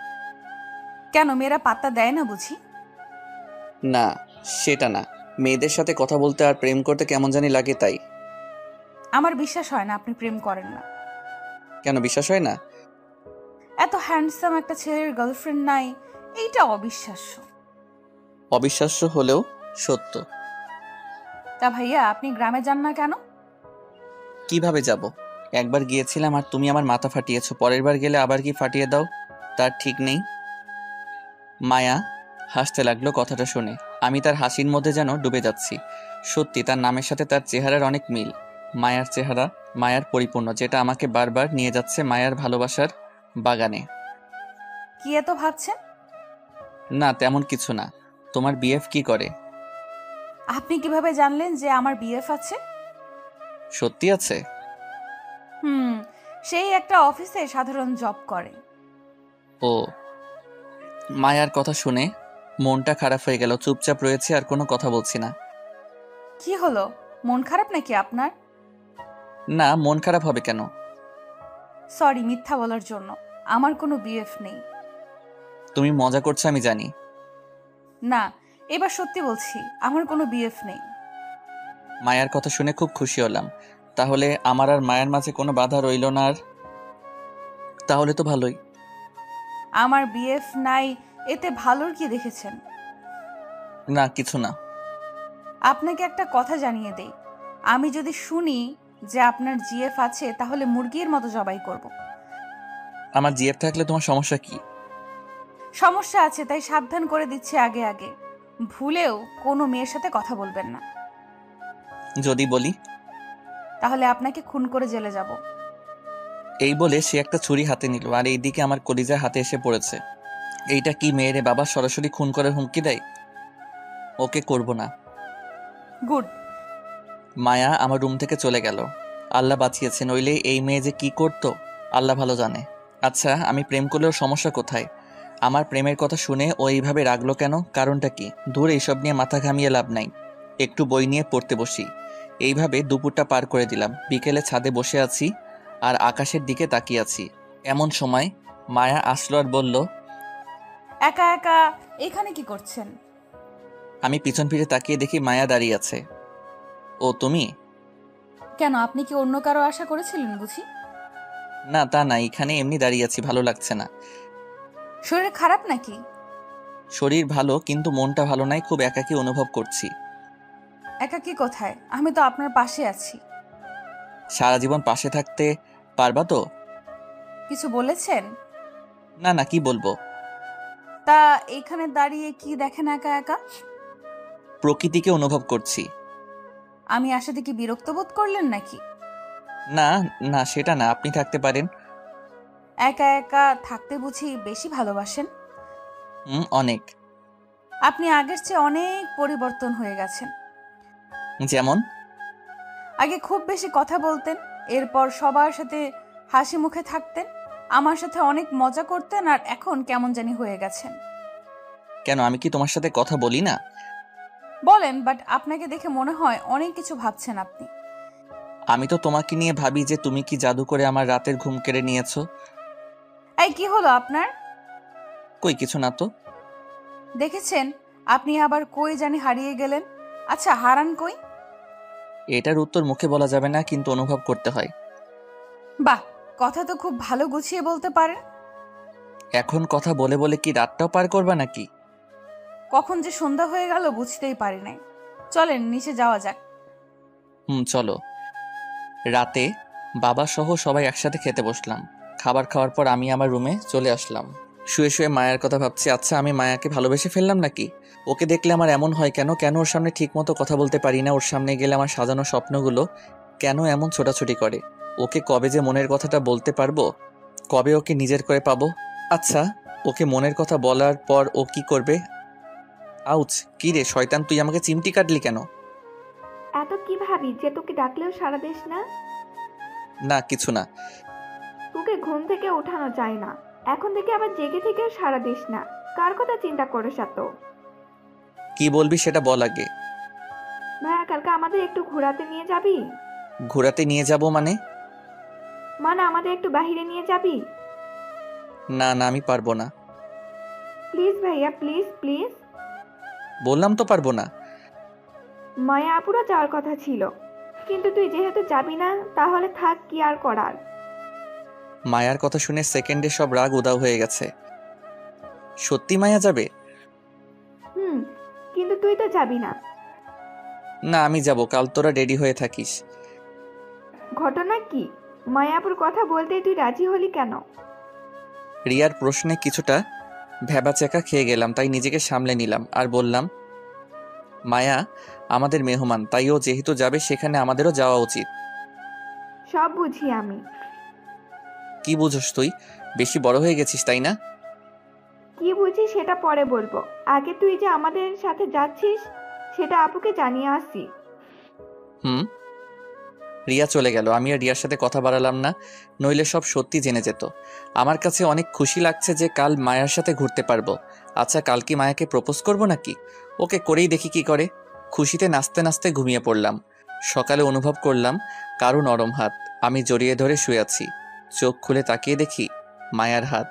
কেন, মেয়েরা পাত্তা দেয় না বুঝি? না, সেটা না, মেয়েদের সাথে কথা বলতে আর প্রেম করতে কেমন জানি লাগে তাই। আমার বিশ্বাস হয় না আপনি প্রেম করেন না। কেন বিশ্বাস হয় না? এত হ্যান্ডসাম একটা ছেলের গার্লফ্রেন্ড নাই, এইটা অবিশ্বাস্য। অবিশ্বাস্য হলেও সত্য। তা ভাইয়া, আপনি গ্রামে যান না কেন? কিভাবে যাব? একবার গিয়েছিলাম আর তুমি আমার মাথা ফাটিয়েছো, পরের বার গেলে আবার কি ফাটিয়ে দাও, তার ঠিক নেই। মায়া হাসতে লাগলো কথাটা শুনে। আমি তার হাসির মধ্যে যেন ডুবে যাচ্ছি। সত্যি তার নামের সাথে তার চেহারার অনেক মিল। মায়ার চেহারা মায়ার পরিপূর্ণ, যেটা আমাকে বারবার নিয়ে যাচ্ছে মায়ার ভালোবাসার বাগানে। কি এত ভাবছেন? না তেমন কিছু না। তোমার বিএফ কি করে? আপনি কিভাবে জানলেন যে আমার বিএফ আছে? সত্যি আছে? সেই একটা অফিসে সাধারণ জব করে। ও। মায়ার কথা শুনে মনটা খারাপ হয়ে গেল। চুপচাপ রয়েছে, আর কোনো কথা বলছি না। কি হলো, মন খারাপ নাকি আপনার? না, মন খারাপ হবে কেন? সরি মিথ্যা বলার জন্য, আমার কোনো বিএফ নেই। তুমি মজা করছো আমি জানি। না, এবার সত্যি বলছি, আমার কোনো বিএফ নেই। মায়ার কথা শুনে খুব খুশি হলাম। তাহলে আমার আর মায়ের মাঝে কোনো বাধা রইল না আর। তাহলে তো ভালোই। আমার বিএফ নাই, এতে ভালোর কি দেখেছেন? না কিছু না। আপনাকে একটা কথা জানিয়ে দেই, আমি যদি শুনি যে আপনার জিএফ আছে তাহলে মুরগির মতো জবাই করব। আমার জিএফ থাকলে তোমার সমস্যা কি? সমস্যা আছে, তাই সাবধান করে দিচ্ছি আগে আগে, ভুলেও কোনো মেয়ের সাথে কথা বলবেন না। যদি বলি? তাহলে আপনাকে খুন করে জেলে যাব। এই বলে সে একটা ছুরি হাতে নিল, আর এইদিকে আমার কলিজা হাতে এসে পড়েছে। এইটা কি মেয়েরে বাবা, সরাসরি খুন করার হুমকি দেয়? ওকে করব না। গুড। মায়া আমার রুম থেকে চলে গেল। আল্লাহ বাঁচিয়েছে, নইলে এই মেয়ে যে কি করতো আল্লাহ ভালো জানে। আচ্ছা, আমি প্রেম করলেও সমস্যা কোথায়? আমার প্রেমের কথা শুনে ও এইভাবে রাগলো কেন? কারণটা কি? দূর, এইসব নিয়ে মাথা ঘামিয়ে লাভ নাই। একটু বই নিয়ে পড়তে বসি। এইভাবে দুপুরটা পার করে দিলাম। বিকেলে ছাদে বসে আছি আর আকাশের দিকে তাকিয়ে আছি। এমন সময় মায়া আসলো আর বলল, একা একা এখানে কি করছেন? আমি পিছন ফিরে তাকিয়ে দেখি মায়া দাঁড়িয়ে আছে। ও তুমি? কেন, আপনি কি অন্য কারো আশা করেছিলেন বুঝি? না তা না, এখানে এমনি দাঁড়িয়ে আছি, ভালো লাগছে না। শরীর খারাপ নাকি? শরীর ভালো, কিন্তু মনটা ভালো নাই, খুব একাকী অনুভব করছি। একাকী কোথায়? আমি তো আপনার পাশে আছি। সারা জীবন পাশে থাকতে পারবা তো? কিছু বলেছেন? না না, কি বলবো। তা এইখানে দাঁড়িয়ে কি দেখেন একা একা? প্রকৃতিকে অনুভব করছি। আমি আসাতে কি বিরক্ত বোধ করলেন নাকি? না না, সেটা না, আপনি থাকতে পারেন। একা একা থাকতে বুঝি বেশি ভালোবাসেন? অনেক। আপনি আগের চেয়ে অনেক পরিবর্তন হয়ে গেছেন। যেমন? আগে খুব বেশি কথা বলতেন, এরপর সবার সাথে হাসি মুখে থাকতেন, আমার সাথে অনেক মজা করতেন, আর এখন কেমন জানি হয়ে গেছেন। কেন, আমি কি তোমার সাথে কথা বলি না? বলেন, বাট আপনাকে দেখে মনে হয় অনেক কিছু ভাবছেন আপনি। আমি তো তোমাকে নিয়ে ভাবি যে তুমি কি জাদু করে আমার রাতের ঘুম কেড়ে নিয়েছো। এই কি হলো আপনার? কই কিছু না তো। দেখেছেন, আপনি আবার কই জানি হারিয়ে গেলেন। আচ্ছা, হারান কই? এটার উত্তর মুখে বলা যাবে না, কিন্তু অনুভব করতে হয়। বাহ, কথা তো খুব ভালো গুছিয়ে বলতে পারেন। এখন কথা বলে বলে কি রাতটাও পার করবা নাকি? কখন যে সন্ধ্যা হয়ে গেল বুঝতেই পারি নাই। চলেন নিচে যাওয়া যাক। চলো। রাতে বাবা সহ সবাই একসাথে খেতে বসলাম। খাবার খাওয়ার পর আমি আমার রুমে চলে আসলাম। শুয়ে শুয়ে মায়ের কথা ভাবছি। আচ্ছা, আমি মায়াকে ভালোবেসে ফেললাম নাকি? ওকে দেখলে আমার এমন হয় কেন? কেন ওর সামনে ঠিক মতো কথা বলতে পারি না? ওর সামনে গেলে আমার সাজানো স্বপ্নগুলো কেন এমন ছোটাছুটি করে? ওকে কবে যে মনের কথাটা বলতে পারবো? কবে ওকে নিজের করে পাবো? আচ্ছা, ওকে মনের কথা বলার পর ও কি করবে? আউচ! কি রে শয়তান, তুই আমাকে চিমটি কাটলি কেন? এত কি ভাবি যে তোকে ডাকলেও সাড়া দিস না? না কিছু না। তোকে ঘুম থেকে ওঠানো যায় না, এখন থেকে আবার জেগে থেকেও সাড়া দিস না। কার কথা চিন্তা করিস এত? কি বলবি সেটা বল আগে। ভাইয়া, কালকে আমাদের একটু ঘোরাতে নিয়ে যাবি? ঘোরাতে নিয়ে যাব মানে? মানে আমাদের একটু বাহিরে নিয়ে যাবি? না না, আমি পারবো না। প্লিজ ভাইয়া, প্লিজ প্লিজ। বললাম তো পারবো না। মায়া আপুরা যাওয়ার কথা ছিল, কিন্তু তুই যেহেতু যাবি না তাহলে থাক, কি আর করার। মায়ার কথা শুনে সেকেন্ডে সব রাগ উধাও হয়ে গেছে। সত্যি মায়া যাবে? কিন্তু তুই তো যাবি না। না, আমি যাব, কাল তোরা রেডি হয়ে থাকিস। ঘটনা কি? মায়াপুর কথা বলতেই তুই রাজি হলি কেন? রিয়ার প্রশ্নে কিছুটা ভ্যাবাচ্যাকা খেয়ে গেলাম, তাই নিজেকে সামলে নিলাম আর বললাম, মায়া আমাদের মেহমান, তাই ও যেহেতু যাবে সেখানে আমাদেরও যাওয়া উচিত। সব বুঝি আমি। কি বুঝোস তুই? বেশি বড় হয়ে গেছিস তাই না? কি বুঝি সেটা পরে বলবো, আগে তুই যে আমাদের সাথে যাচ্ছিস সেটা আপুকে জানিয়ে আসি। রিয়া চলে গেল। আমি আর রিয়ার সাথে কথা বাড়ালাম না, নইলে সব সত্যি জেনে যেত। আমার কাছে অনেক খুশি লাগছে যে কাল মায়ার সাথে ঘুরতে পারবো। আচ্ছা, কাল কি মায়াকে প্রপোজ করব নাকি? ওকে করেই দেখি কি করে। খুশিতে নাচতে নাচতে ঘুমিয়ে পড়লাম। সকালে অনুভব করলাম কারো নরম হাত, আমি জড়িয়ে ধরে শুয়ে আছি। চোখ খুলে তাকিয়ে দেখি মায়ার হাত।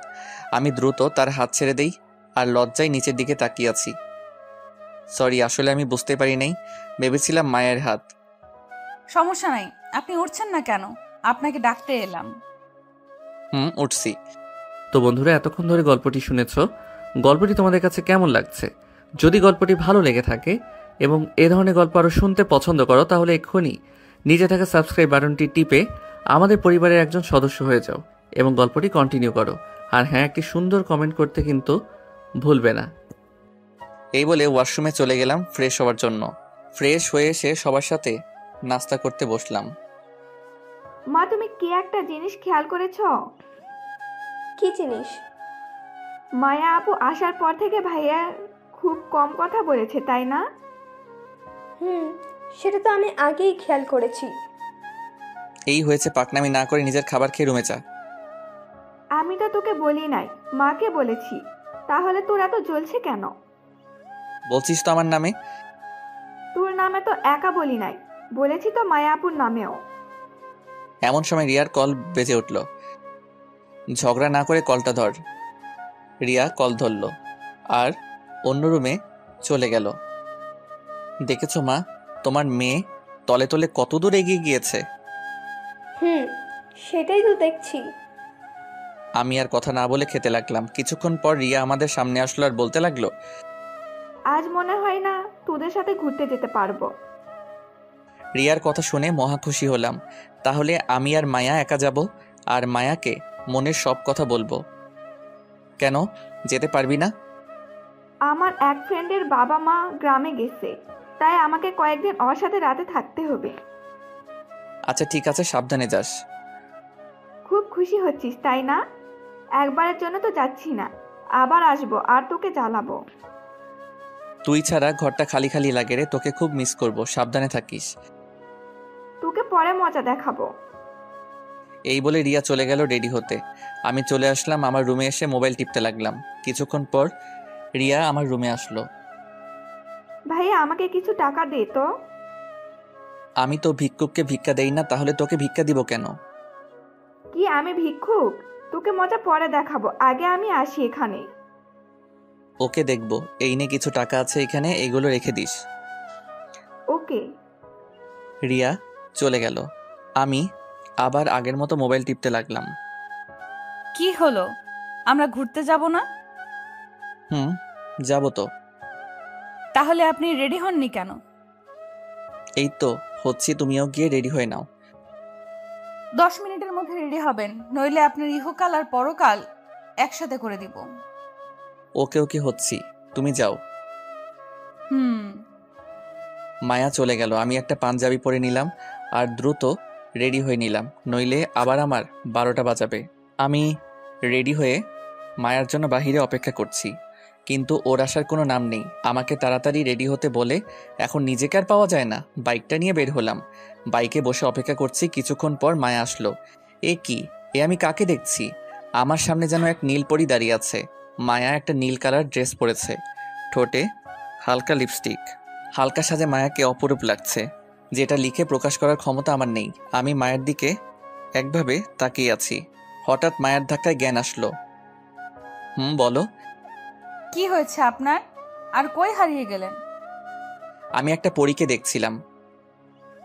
আমি দ্রুত তার হাত ছেড়ে দেই আর লজ্জায় নিচের দিকে তাকিয়ে আছি। সরি, আসলে আমি বুঝতে পারি নাই, ভেবেছিলাম মায়ের হাত। সমস্যা নাই, আপনি উঠছেন না কেন? আপনাকে ডাকতে এলাম। উঠছি। তো বন্ধুরা, এতক্ষণ ধরে গল্পটি শুনেছ। গল্পটি তোমাদের কাছে কেমন লাগছে? যদি গল্পটি ভালো লেগে থাকে এবং এ ধরনের গল্প আরও শুনতে পছন্দ করো, তাহলে এক্ষুনি নিচে থাকা সাবস্ক্রাইব বাটনটি টিপে আমাদের পরিবারের একজন সদস্য হয়ে যাও এবং গল্পটি কন্টিনিউ করো। আর হ্যাঁ, একটি সুন্দর কমেন্ট করতে কিন্তু ভুলবে না। এই বলে ওয়াশরুমে চলে গেলাম ফ্রেশ হওয়ার জন্য। ফ্রেশ হয়ে এসে সবার সাথে নাস্তা করতে বসলাম। মা, তুমি কি একটা জিনিস খেয়াল করেছো? কি জিনিস? মায়া আপু আসার পর থেকে ভাইয়া খুব কম কথা বলেছে, তাই না? সেটা তো আমি আগেই খেয়াল করেছি। এই হয়েছে, পাকনামি না করে নিজের খাবার খেয়ে রুমে যা। আমি তো তোকে বলি নাই, মাকে বলেছি। তাহলে তোর এত জ্বলছে কেন? বলছিস তো আমার নামে। তোর নামে তো একা বলি নাই, বলেছি তো মায়া আপুর নামেও। এমন সময় রিয়ার কল বেজে উঠল। ঝগড়া না করে কলটা ধর। রিয়া কল ধরল আর অন্য রুমে চলে গেল। দেখেছো মা, তোমার মেয়ে তলে তলে কত দূর এগিয়ে গিয়েছে। সেটাই তো দেখছি। আমি আর কথা না বলে খেতে লাগলাম। কিছুক্ষণ পর রিয়া আমাদের সামনে আসলো আর বলতে লাগলো, আজ মনে হয় না তোদের সাথে ঘুরতে যেতে পারবো। রিয়ার কথা শুনে মহা খুশি হলাম। তাহলে আমি আর মায়া একা যাব, আর মায়াকে মনের সব কথা বলবো। কেন যেতে পারবি না? আমার এক ফ্রেন্ডের বাবা মা গ্রামে গেছে, তাই আমাকে কয়েকদিন ওর সাথে রাতে থাকতে হবে। আচ্ছা ঠিক আছে, সাবধানে যাস। খুব খুশি হচ্ছিস তাই না? একবারের জন্য তো যাচ্ছি না, আবার আসবো আর তোকে জ্বালাবো। তুই ছাড়া ঘরটা খালি খালি লাগে রে, তোকে খুব মিস করব, সাবধানে থাকিস। তোকে পরে মজা দেখাবো। এই বলে রিয়া চলে গেল রেডি হতে। আমি চলে আসলাম আমার রুমে, এসে মোবাইল টিপতে লাগলাম। কিছুক্ষণ পর রিয়া আমার রুমে আসলো। ভাইয়া আমাকে কিছু টাকা দে তো। আমি তো ভিক্ষুককে ভিক্ষা দেই না, তাহলে তোকে ভিক্ষা দিব কেন? কি আমি ভিক্ষুক? তোকে মজা পরে দেখাবো, আগে আমি আসি এখানে। ওকে দেখবো। এই নে কিছু টাকা আছে এখানে, এইগুলো রেখে দিস। ওকে। রিয়া চলে গেল। আমি আবার আগের মতো মোবাইল টিপতে লাগলাম। কি হলো, আমরা ঘুরতে যাব না? যাবো তো। তাহলে আপনি রেডি হননি কেন? এই তো হচ্ছি, তুমিও গিয়ে রেডি হয়ে নাও। 10 মিনিটের মধ্যে রেডি হবেন, নইলে আপনার ইহকাল আর পরকাল একসাথে করে দিব। ওকে ওকে হচ্ছি, তুমি যাও। হুম। মায়া চলে গেল। আমি একটা পাঞ্জাবি পরে নিলাম আর দ্রুত রেডি হয়ে নিলাম, নইলে আবার আমার 12টা বাজাবে। আমি রেডি হয়ে মায়ার জন্য বাহিরে অপেক্ষা করছি, কিন্তু ওর আসার কোনো নাম নেই। আমাকে তাড়াতাড়ি রেডি হতে বলে এখন নিজেকে আর পাওয়া যায় না। বাইকটা নিয়ে বের হলাম, বাইকে বসে অপেক্ষা করছি। কিছুক্ষণ পর মায়া আসলো। এ কি, এ আমি কাকে দেখছি? আমার সামনে যেন এক নীল পরী দাঁড়িয়ে আছে। মায়া একটা নীল কালার ড্রেস পরেছে, ঠোঁটে হালকা লিপস্টিক। হালকা সাজে মায়াকে অপরূপ লাগছে, যেটা লিখে প্রকাশ করার ক্ষমতা আমার নেই। আমি মায়ের দিকে একভাবে তাকিয়ে আছি। হঠাৎ মায়ের ধাক্কায় জ্ঞান আসলো। বলো। কি হয়েছে আপনার? আর কই হারিয়ে গেলেন? আমি একটা পরীকে দেখছিলাম।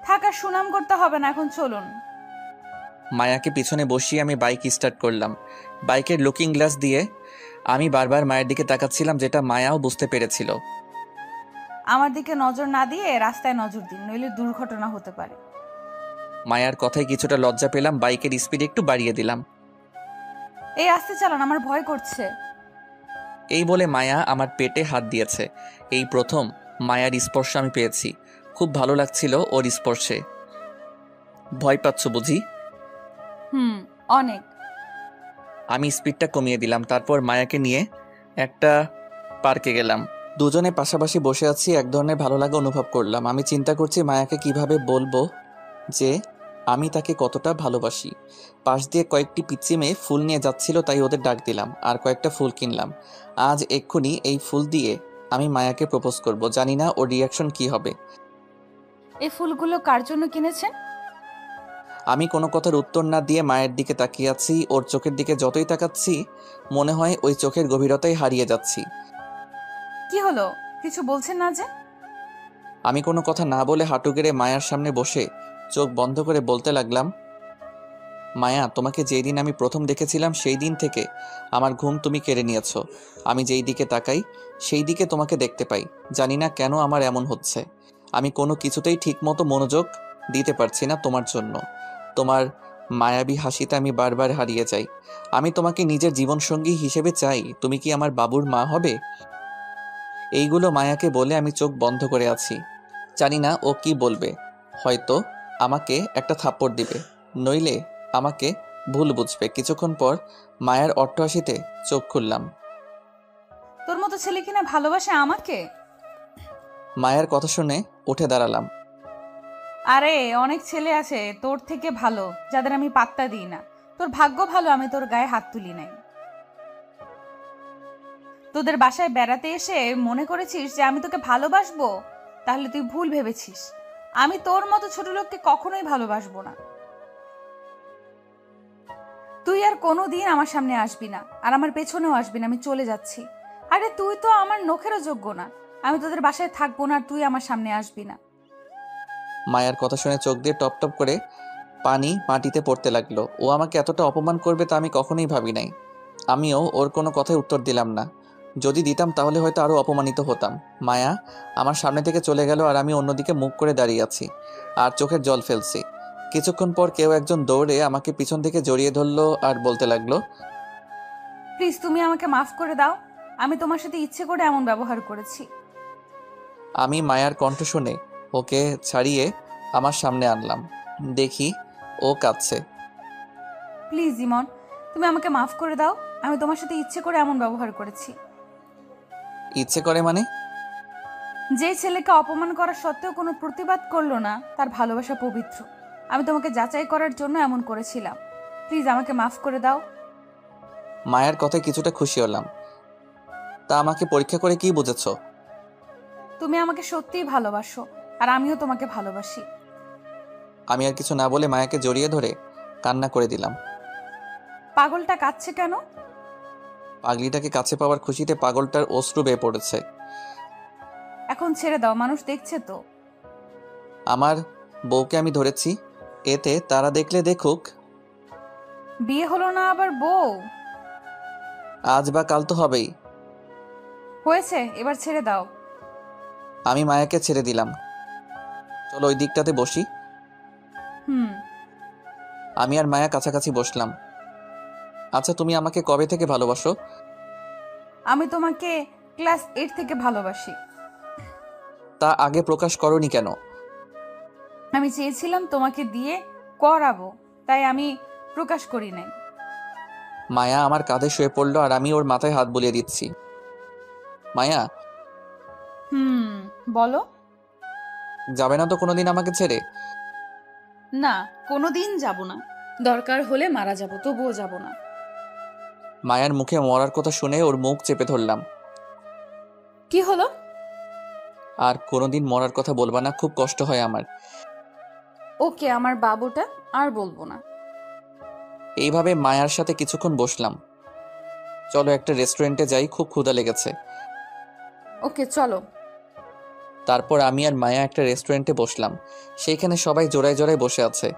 থাকা সুনাম করতে হবে না, এখন চলুন। মায়াকে পিছনে বসিয়ে আমি বাইক স্টার্ট করলাম। বাইকের লুকিং গ্লাস দিয়ে আমি বারবার মায়ের দিকে তাকাচ্ছিলাম, যেটা মায়াও বুঝতে পেরেছিল। আমার দিকে নজর না দিয়ে রাস্তায় নজর দিন, নইলে দুর্ঘটনা হতে পারে। মায়ার কথায় কিছুটা লজ্জা পেলাম, বাইকের স্পিড একটু বাড়িয়ে দিলাম। এই আস্তে চালান, আমার ভয় করছে। এই বলে মায়া আমার পেটে হাত দিয়েছে। এই প্রথম মায়ার স্পর্শ আমি পেয়েছি, খুব ভালো লাগছিল ওর স্পর্শে। ভয় পাচ্ছ বুঝি? অনেক। আমি স্পিডটা কমিয়ে দিলাম, তারপর মায়াকে নিয়ে একটা পার্কে গেলাম। দুজনে পাশাপাশি বসে আছি, এক ধরনের ভালো লাগা অনুভব করলাম। আমি চিন্তা করছি মায়াকে কিভাবে বলবো যে আমি তাকে কতটা ভালোবাসি। পাশ দিয়ে কয়েকটি পিচ্চি মেয়ে ফুল নিয়ে যাচ্ছিল, তাই ওদের ডাক দিলাম আর কয়েকটা ফুল কিনলাম। আজ এক্ষুনি এই ফুল দিয়ে আমি মায়াকে প্রপোজ করব। জানি না ওর রিয়াকশন কি হবে। এই ফুলগুলো কার জন্য কিনেছেন? আমি কোনো কথার উত্তর না দিয়ে মায়ের দিকে তাকিয়ে আছি। ওর চোখের দিকে যতই তাকাচ্ছি মনে হয় ওই চোখের গভীরতায় হারিয়ে যাচ্ছি। কি হলো, কিছু বলছেন না যে? আমি কোনো কথা না বলে হাঁটু গেড়ে মায়ার সামনে বসে চোখ বন্ধ করে বলতে লাগলাম, মায়া, তোমাকে যেই দিন আমি প্রথম দেখেছিলাম সেই দিন থেকে আমার ঘুম তুমি কেড়ে নিয়েছো। আমি যেই দিকে তাকাই সেই দিকে তোমাকে দেখতে পাই। জানি না কেন আমার এমন হচ্ছে। আমি কোনো কিছুতেই ঠিকমতো মনোযোগ দিতে পারছি না তোমার জন্য। তোমার মায়াবী হাসিতে আমি বারবার হারিয়ে যাই। আমি তোমাকে নিজের জীবনসঙ্গী হিসেবে চাই। তুমি কি আমার বাবুর মা হবে? এইগুলো মায়াকে বলে আমি চোখ বন্ধ করে আছি। জানি না ও কি বলবে। হয়তো আমাকে একটা থাপ্পড় দিবে, নইলে আমাকে ভুল বুঝবে। কিছুক্ষণ পর মায়ের অট্টহাসিতে চোখ খুললাম। তোর মতো ছেলে কিনা ভালোবাসে আমাকে? মায়ের কথা শুনে উঠে দাঁড়ালাম। আরে অনেক ছেলে আছে তোর থেকে ভালো, যাদের আমি পাত্তা দিই না। তোর ভাগ্য ভালো আমি তোর গায়ে হাত তুলি নাই। তোদের বাসায় বেড়াতে এসে মনে করেছিস যে আমি তোকে ভালোবাসবো? তাহলে তুই ভুল ভেবেছিস। আমি তোর মতো ছোট লোককে কখনোই ভালোবাসবো না। তুই আর কোনোদিন আমার সামনে আসবি না, আর আমার পেছনেও আসবি না, আমি চলে যাচ্ছি। আরে তুই তো আমার নখেরও যোগ্য না, আমি তোদের বাসায় থাকবো না, আর তুই আমার সামনে আসবি না। মায়ার কথা শুনে চোখ দিয়ে টপ টপ করে পানি মাটিতে পড়তে লাগলো। ও আমাকে এতটা অপমান করবে তা আমি কখনোই ভাবি নাই। আমিও ওর কোনো কথায় উত্তর দিলাম না। যদি দিতাম তাহলে হয়তো আরও অপমানিত হতাম। মায়া আমার সামনে থেকে চলে গেল আর আমি অন্যদিকে মুখ করে দাঁড়িয়ে আছি আর চোখের জল ফেলছি। কিছুক্ষণ পর কেউ একজন দৌড়ে আমাকে পিছন থেকে জড়িয়ে ধরলো আর বলতে লাগলো, প্লিজ তুমি আমাকে মাফ করে দাও, আমি তোমার সাথে ইচ্ছে করে এমন ব্যবহার করেছি। আমি মায়ার কণ্ঠ শুনে ওকে ছাড়িয়ে আমার সামনে আনলাম। দেখি ও কাঁদছে। প্লিজ ইমন, তুমি আমাকে মাফ করে দাও, আমি তোমার সাথে ইচ্ছে করে এমন ব্যবহার করেছি। ইচ্ছে করে মানে? যে ছেলেকে অপমান করা সত্ত্বেও কোনো প্রতিবাদ করলো না, তার ভালোবাসা পবিত্র। আমি তোমাকে যাচাই করার জন্য এমন করেছিলাম, প্লিজ আমাকে মাফ করে দাও। মায়ের কথায় কিছুটা খুশি হলাম। তা আমাকে পরীক্ষা করে কি বুঝেছো? তুমি আমাকে সত্যিই ভালোবাসো, আর আমিও তোমাকে ভালোবাসি। আমি আর কিছু না বলে মায়াকে জড়িয়ে ধরে কান্না করে দিলাম। পাগলটা কাঁদছে কেন? পাগলিটাকে কাছে পাওয়ার খুশিতে পাগলটার অশ্রু বেয়ে পড়েছে। এখন ছেড়ে দাও, মানুষ দেখছে তো। আমার বউকে আমি ধরেছি, এতে তারা দেখলে দেখুক। বিয়ে হলো না আবার বউ? আজ বা কাল তো হবেই। হয়েছে, এবার ছেড়ে দাও। আমি মায়াকে ছেড়ে দিলাম। চলো ওই দিকটাতে বসি। হুম। আমি আর মায়া কাছাকাছি বসলাম। আচ্ছা, তুমি আমাকে কবে থেকে ভালোবাসো? আমি তোমাকে ক্লাস 8 থেকে ভালোবাসি। তা আগে প্রকাশ করনি কেন? আমি চেয়েছিলাম তোমাকে দিয়ে করাবো, তাই আমি প্রকাশ করি নাই। মায়া আমার কাঁধে শুয়ে পড়লো আর আমি ওর মাথায় হাত বুলিয়ে দিচ্ছি। মায়া, বলো। যাবে না তো কোনোদিন আমাকে ছেড়ে? না, কোনোদিন যাব না, দরকার হলে মারা যাব, তবুও যাব না। মায়ার মুখে মরার কথা শুনে ওর মুখ চেপে ধরলাম। কি হলো? আর কোনোদিন মরার কথা বলবা না, খুব কষ্ট হয় আমার। ওকে, আমার বাবুটা আর বলবো না। এইভাবে মায়ার সাথে কিছুক্ষণ বসলাম। চলো একটা রেস্টুরেন্টে যাই, খুব ক্ষুধা লেগেছে। ওকে চলো। তারপর আমি আর মায়া একটা রেস্টুরেন্টে বসলাম। সেইখানে সবাই জোড়ায় জোড়ায় বসে আছে।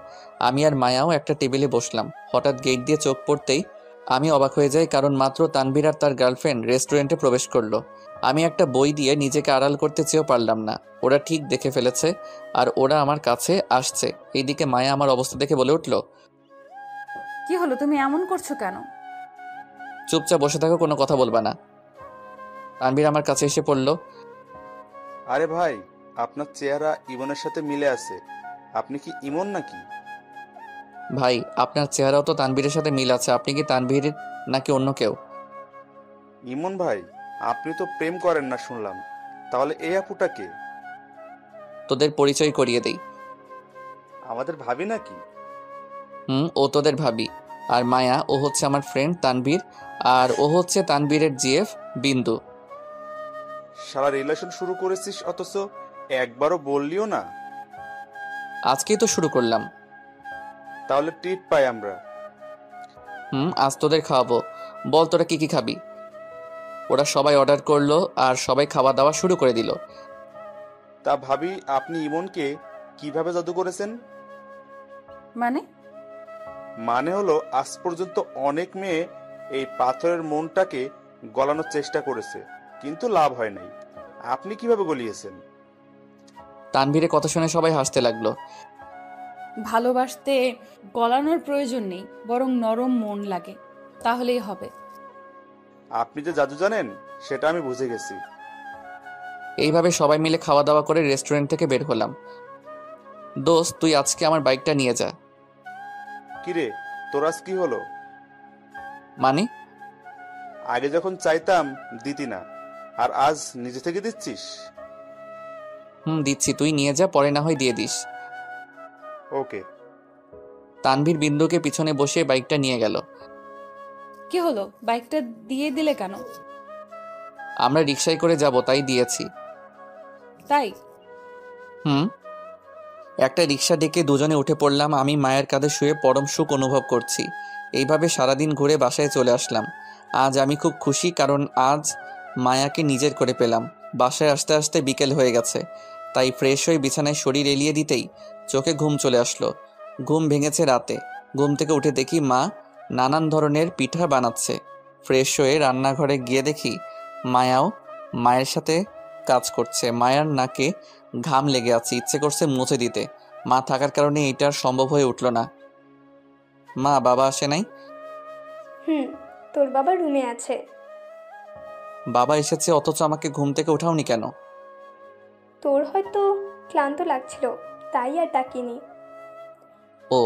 আমি আর মায়াও একটা টেবিলে বসলাম। হঠাৎ গেট দিয়ে চোখ পড়তেই আমি অবাক হয়ে যাই, কারণ মাত্র তানভীর আর তার গার্লফ্রেন্ড রেস্টুরেন্টে প্রবেশ করলো। আমি একটা বই দিয়ে নিজেকে আড়াল করতে চেয়েও পারলাম না। ওরা ঠিক দেখে ফেলেছে আর ওরা আমার কাছে আসছে। এইদিকে মায়া আমার অবস্থা দেখে বলে উঠল, কি হলো, তুমি এমন করছো কেন? চুপচাপ বসে থাকো, কোনো কথা বলবা না। তানভীর আমার কাছে এসে পড়ল। আরে ভাই, আপনার চেহারা ইমনের সাথে মিলে আছে, আপনি কি ইমন নাকি? ভাই, আপনার চেহারাও তো তানভীরের সাথে মিল আছে। আপনি কি তানভীর নাকি অন্য কেউ? ইমন ভাই, আপনি তো প্রেম করেন না শুনলাম, তাহলে এই আপুটা কে? তোদের পরিচয় করিয়ে দেই। আমাদের ভাবি নাকি? ও তোদের ভাবি। আর মায়া, ও হচ্ছে আমার ফ্রেন্ড তানভীর, আর ও হচ্ছে তানভীরের জিএফ বিন্দু। সারা রিলেশন শুরু করেছিস অথচ একবারও বললিও না। আজকেই তো শুরু করলাম। তাহলে ট্রিট পাই আমরা। আজ তোদের খাওয়াবো। বল তোরা কি কি খাবি? ওরা সবাই অর্ডার করলো আর সবাই খাওয়া দাওয়া শুরু করে দিল। তা ভাবি, আপনি ইমনকে কিভাবে জাদু করেছেন? মানে হলো, আজ পর্যন্ত অনেক মেয়ে এই পাথরের মনটাকে গলানোর চেষ্টা করেছে, কিন্তু লাভ হয় নাই। আপনি কিভাবে গলিয়েছেন? তানভীরের কথা শুনে সবাই হাসতে লাগলো। ভালোবাসতে গলানোর প্রয়োজন নেই, বরং নরম মন লাগে, তাহলেই হবে। আপনি যে জাদু জানেন সেটা আমি বুঝে গেছি। এইভাবে সবাই মিলে খাওয়া দাওয়া করে রেস্টুরেন্ট থেকে বের হলাম। দোস্ত, তুই আজকে আমার বাইকটা নিয়ে যা। কিরে, তোর আজ কি হলো? মানে? আগে যখন চাইতাম দিতি না, আর আজ নিজে থেকে দিচ্ছিস? দিচ্ছি, তুই নিয়ে যা, পরে না হয় দিয়ে দিস। ওকে। তানভীর বিন্দুকে পিছনে বসে বাইকটা নিয়ে গেল। কি হলো, বাইকটা দিয়ে দিলে কেন? আমরা রিকশায় করে যাব, তাই দিয়েছি। তাই? একটা রিকশা ডেকে দুজনে উঠে পড়লাম। আমি মায়ের কাঁধে শুয়ে পরম সুখ অনুভব করছি। এইভাবে সারাদিন ঘুরে বাসায় চলে আসলাম। আজ আমি খুব খুশি, কারণ আজ মায়াকে নিজের করে পেলাম। বাসায় আসতে আসতে বিকেল হয়ে গেছে, তাই ফ্রেশ হয়ে বিছানায় শরীর এলিয়ে দিতেই চোখে ঘুম চলে আসলো। ঘুম ভেঙেছে রাতে। ঘুম থেকে উঠে দেখি মা নানান ধরনের পিঠা বানাচ্ছে। ফ্রেশ হয়ে রান্নাঘরে গিয়ে দেখি মায়াও মায়ের সাথে কাজ করছে। মায়ার নাকে ঘাম লেগে আছে, ইচ্ছে করছে মুছে দিতে। মা থাকার কারণে এটা আর সম্ভব হয়ে উঠল না। মা, বাবা আসে নাই? তোর বাবা রুমে আছে। বাবা এসেছে অথচ আমাকে ঘুম থেকে উঠাওনি কেন? তোর হয়তো ক্লান্ত লাগছিল, তাই আর ডাকিনি। ও,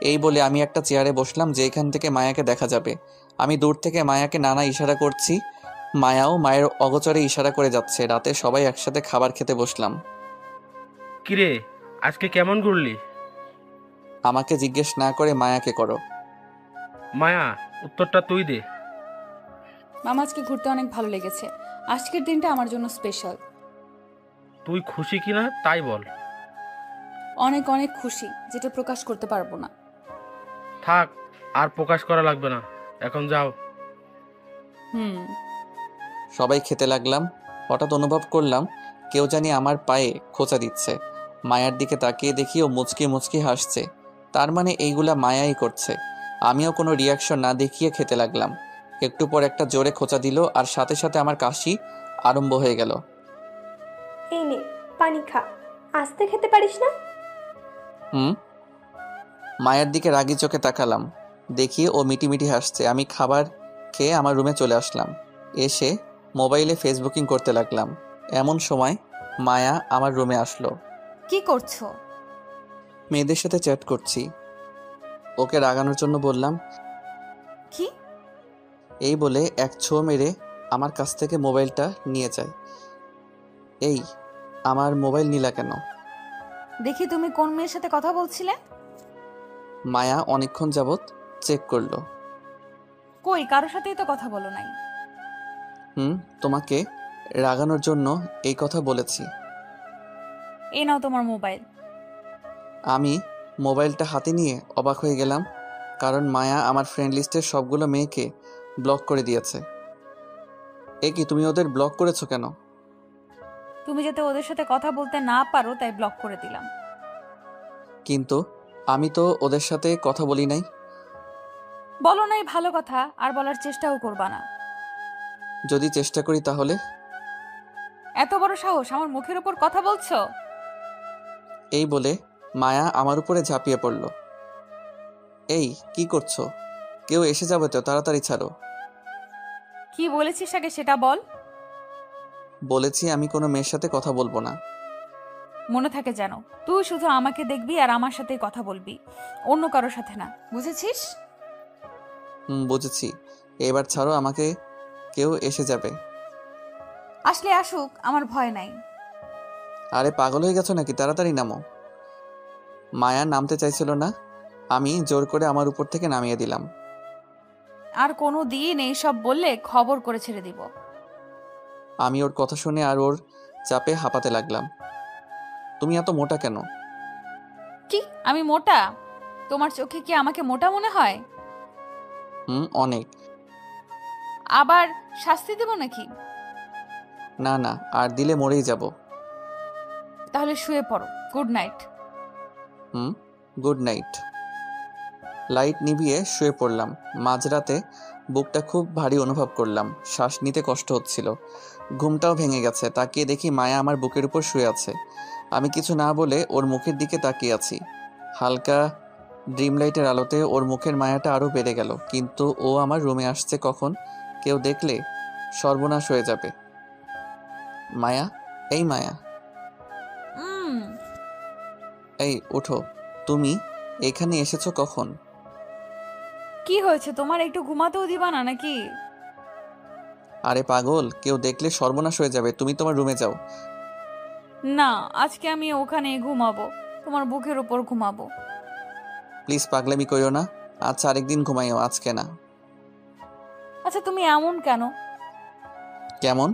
এই বলে আমি একটা চেয়ারে বসলাম যেখান থেকে মায়াকে দেখা যাবে। আমি দূর থেকে মায়াকে নানা ইশারা করছি, মায়াও মায়ের অগোচরে ইশারা করে যাচ্ছে। রাতে সবাই একসাথে খাবার খেতে বসলাম। কিরে, আজকে কেমন ঘুরলি? আমাকে জিজ্ঞেস না করে মায়াকে করো। মায়া, উত্তরটা তুই দে। মামা, আজকে ঘুরতে অনেক ভালো লেগেছে। আজকের দিনটা আমার জন্য স্পেশাল। তুই খুশি কিনা তাই বল। অনেক অনেক খুশি, যেটা প্রকাশ করতে পারবো না। থাক, আর প্রকাশ করা লাগবে না, এখন যাও। সবাই খেতে লাগলাম। হঠাৎ অনুভব করলাম কেউ জানি আমার পায়ে খোঁচা দিচ্ছে। মায়ার দিকে তাকিয়ে দেখি ও মুচকি মুচকি হাসছে। তার মানে এইগুলা মায়াই করছে। আমিও কোনো রিয়াকশন না দেখিয়ে খেতে লাগলাম। একটু পর একটা জোরে খোঁচা দিল, আর সাথে সাথে আমার কাশি আরম্ভ হয়ে গেল। এই নে পানি খা, আস্তে খেতে পারিস না? মায়ের দিকে রাগি চোখে তাকালাম, দেখি ও মিটিমিটি হাসছে। আমি খাবার খেয়ে আমার রুমে চলে আসলাম। এসে মোবাইলে ফেসবুকিং করতে লাগলাম। এমন সময় মায়া আমার রুমে আসলো। কি করছো? মেয়েদের সাথে চ্যাট করছি। ওকে রাগানোর জন্য বললাম। কি? এই বলে এক ছো মেরে আমার কাছ থেকে মোবাইলটা নিয়ে যায়। এই, আমার মোবাইল নিলা কেন? দেখি তুমি কোন মেয়ের সাথে কথা বলছিলে। মায়া অনেকক্ষণ যাবত চেক করলো। কই, কারোর সাথেই তো কথা বলো নাই। তোমাকে রাগানোর জন্য এই কথা বলেছি। এই নাও তোমার মোবাইল। আমি মোবাইলটা হাতে নিয়ে অবাক হয়ে গেলাম, কারণ মায়া আমার ফ্রেন্ড লিস্টের সবগুলো মেয়েকে ব্লক করে দিয়েছে। এ কি, তুমি ওদের ব্লক করেছো কেন? তুমি যাতে ওদের সাথে কথা বলতে না পারো তাই ব্লক করে দিলাম। কিন্তু আমি তো ওদের সাথে কথা বলি নাই। বলো নাই ভালো কথা, আর বলার চেষ্টাও করবা না। যদি চেষ্টা করি তাহলে? এত বড় সাহস, আমার মুখের উপর কথা বলছো? এই বলে মায়া আমার উপরে ঝাঁপিয়ে পড়ল। এই, কি করছো? কেউ এসে যাবে তো, তাড়াতাড়ি ছাড়ো। কি বলেছিস আগে সেটা বল। বলেছি আমি কোনো মেয়ের সাথে কথা বলবো না। মনে থাকে যেন, তুই শুধু আমাকে দেখবি আর আমার সাথেই কথা বলবি, অন্য কারোর সাথে না, বুঝেছিস? বুঝেছি। এবার ছাড়ো আমাকে, কেউ এসে যাবে। আসলে আসুক, আমার ভয় নাই। আরে পাগল হয়ে গেছো নাকি? তাড়াতাড়ি নামো। মায়া নামতে চাইছিল না, আমি জোর করে আমার উপর থেকে নামিয়ে দিলাম। আর কোনো দিন এইসব বললে খবর করে ছেড়ে দিব। আমি ওর কথা শুনে আর ওর চাপে হাঁপাতে লাগলাম। তুমি এত মোটা কেন? কি, আমি মোটা? তোমার চোখে কি আমাকে মোটা মনে হয়? অনেক। আবার শাস্তি দেব নাকি? না না, আর দিলে মরেই যাব। তাহলে শুয়ে পড়ো। Good night. Good night. Light নিভিয়ে শুয়ে পড়লাম। মাঝরাতে বুকটা খুব ভারী অনুভব করলাম, শ্বাস নিতে কষ্ট হচ্ছিল। ঘুমটাও ভেঙে গেছে। তাকিয়ে দেখি মায়া আমার বুকের উপর শুয়ে আছে। আমি কিছু না বলে ওর মুখের দিকে তাকিয়ে আছি। হালকা ড্রিম লাইটের আলোতে ওর মুখের মায়াটা আরও বেড়ে গেল। কিন্তু ও আমার রুমে আসছে কখন? কেউ দেখলে সর্বনাশ হয়ে যাবে। মায়া, এই মায়া, এই ওঠো। তুমি এখানে এসেছো কখন? কি হয়েছে তোমার? একটু ঘুমাতেও দিবা না নাকি? আরে পাগল, কেউ দেখলে সর্বনাশ হয়ে যাবে। তুমি তোমার রুমে যাও। না, আজকে আমি ওখানে ঘুমাবো, তোমার বুকের উপর ঘুমাবো। প্লিজ পাগলামি করিও না। আচ্ছা আরেকদিন ঘুমাইও, আজকে না। আচ্ছা তুমি এমন কেন? কেমন?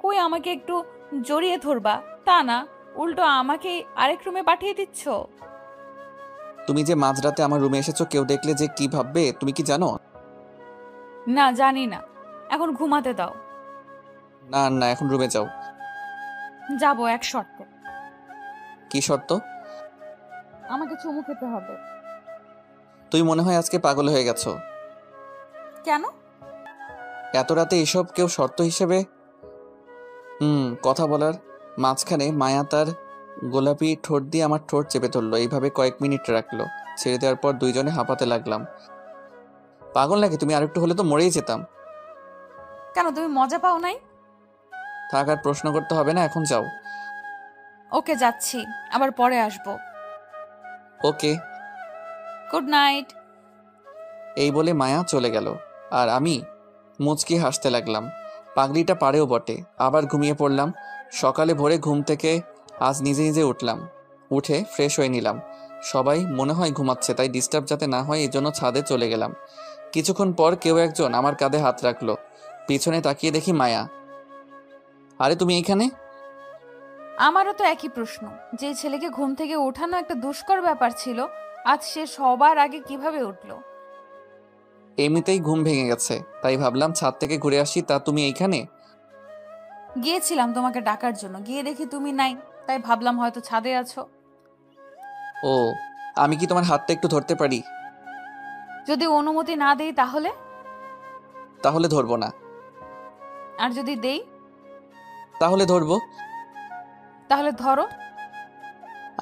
কই আমাকে একটু জড়িয়ে ধরবা তা না, উল্টো আমাকে আরেক রুমে পাঠিয়ে দিচ্ছ। তুমি যে মাঝরাতে আমার রুমে এসেছো, কেউ দেখলে যে কি ভাববে তুমি কি জানো? না, জানি না। এখন ঘুমাতে দাও। না না, এখন রুমে যাও। যাবো এক শর্তে। কি শর্ত? আমাকে চুমু খেতে হবে। তুই মনে হয় আজকে পাগল হয়ে গেছো। কেন? এত রাতে এসব কেউ শর্ত হিসেবে? কথা বলার মাঝখানে মায়া তার গোলাপি ঠোঁট দিয়ে আমার ঠোঁট চেপে ধরলো, এইভাবে কয়েক মিনিট রাখলো। ছেড়ে দেওয়ার পর দুইজনে হাঁপাতে লাগলাম। পাগল নাকি তুমি? আরেকটু হলে তো মরেই যেতাম। কেন, তুমি মজা পাও নাই? থাক, আর প্রশ্ন করতে হবে না, এখন যাও। ওকে, যাচ্ছি, আবার পরে আসবো। ওকে। Good night. এই বলে মায়া চলে গেল, আর আমি মুচকি হাসতে লাগলাম। পাগলিটা পারেও বটে। আবার ঘুমিয়ে পড়লাম। সকালে ভোরে ঘুম থেকে আজ নিজে নিজে উঠলাম। উঠে ফ্রেশ হয়ে নিলাম। সবাই মনে হয় ঘুমাচ্ছে, তাই ডিস্টার্ব যাতে না হয় এই জন্য ছাদে চলে গেলাম। কিছুক্ষণ পর কেউ একজন আমার কাঁধে হাত রাখলো। পিছনে তাকিয়ে দেখি মায়া। আরে তুমি এইখানে? আমারও তো একই প্রশ্ন। যে ছেলেকে ঘুম থেকে ওঠানো একটা দুষ্কর ব্যাপার ছিল, আজ সে সবার আগে কিভাবে উঠলো? এমনিতেই ঘুম ভেঙে গেছে, তাই ভাবলাম ছাদ থেকে ঘুরে আসি। তা তুমি এইখানে? গিয়েছিলাম তোমাকে ডাকার জন্য, গিয়ে দেখি তুমি নাই, তাই ভাবলাম হয়তো ছাদে আছো। ও, আমি কি তোমার হাতটা একটু ধরতে পারি? যদি অনুমতি না দেই তাহলে? তাহলে ধরবো না। আর যদি দেই? তাহলে ধরবো। তাহলে ধরো।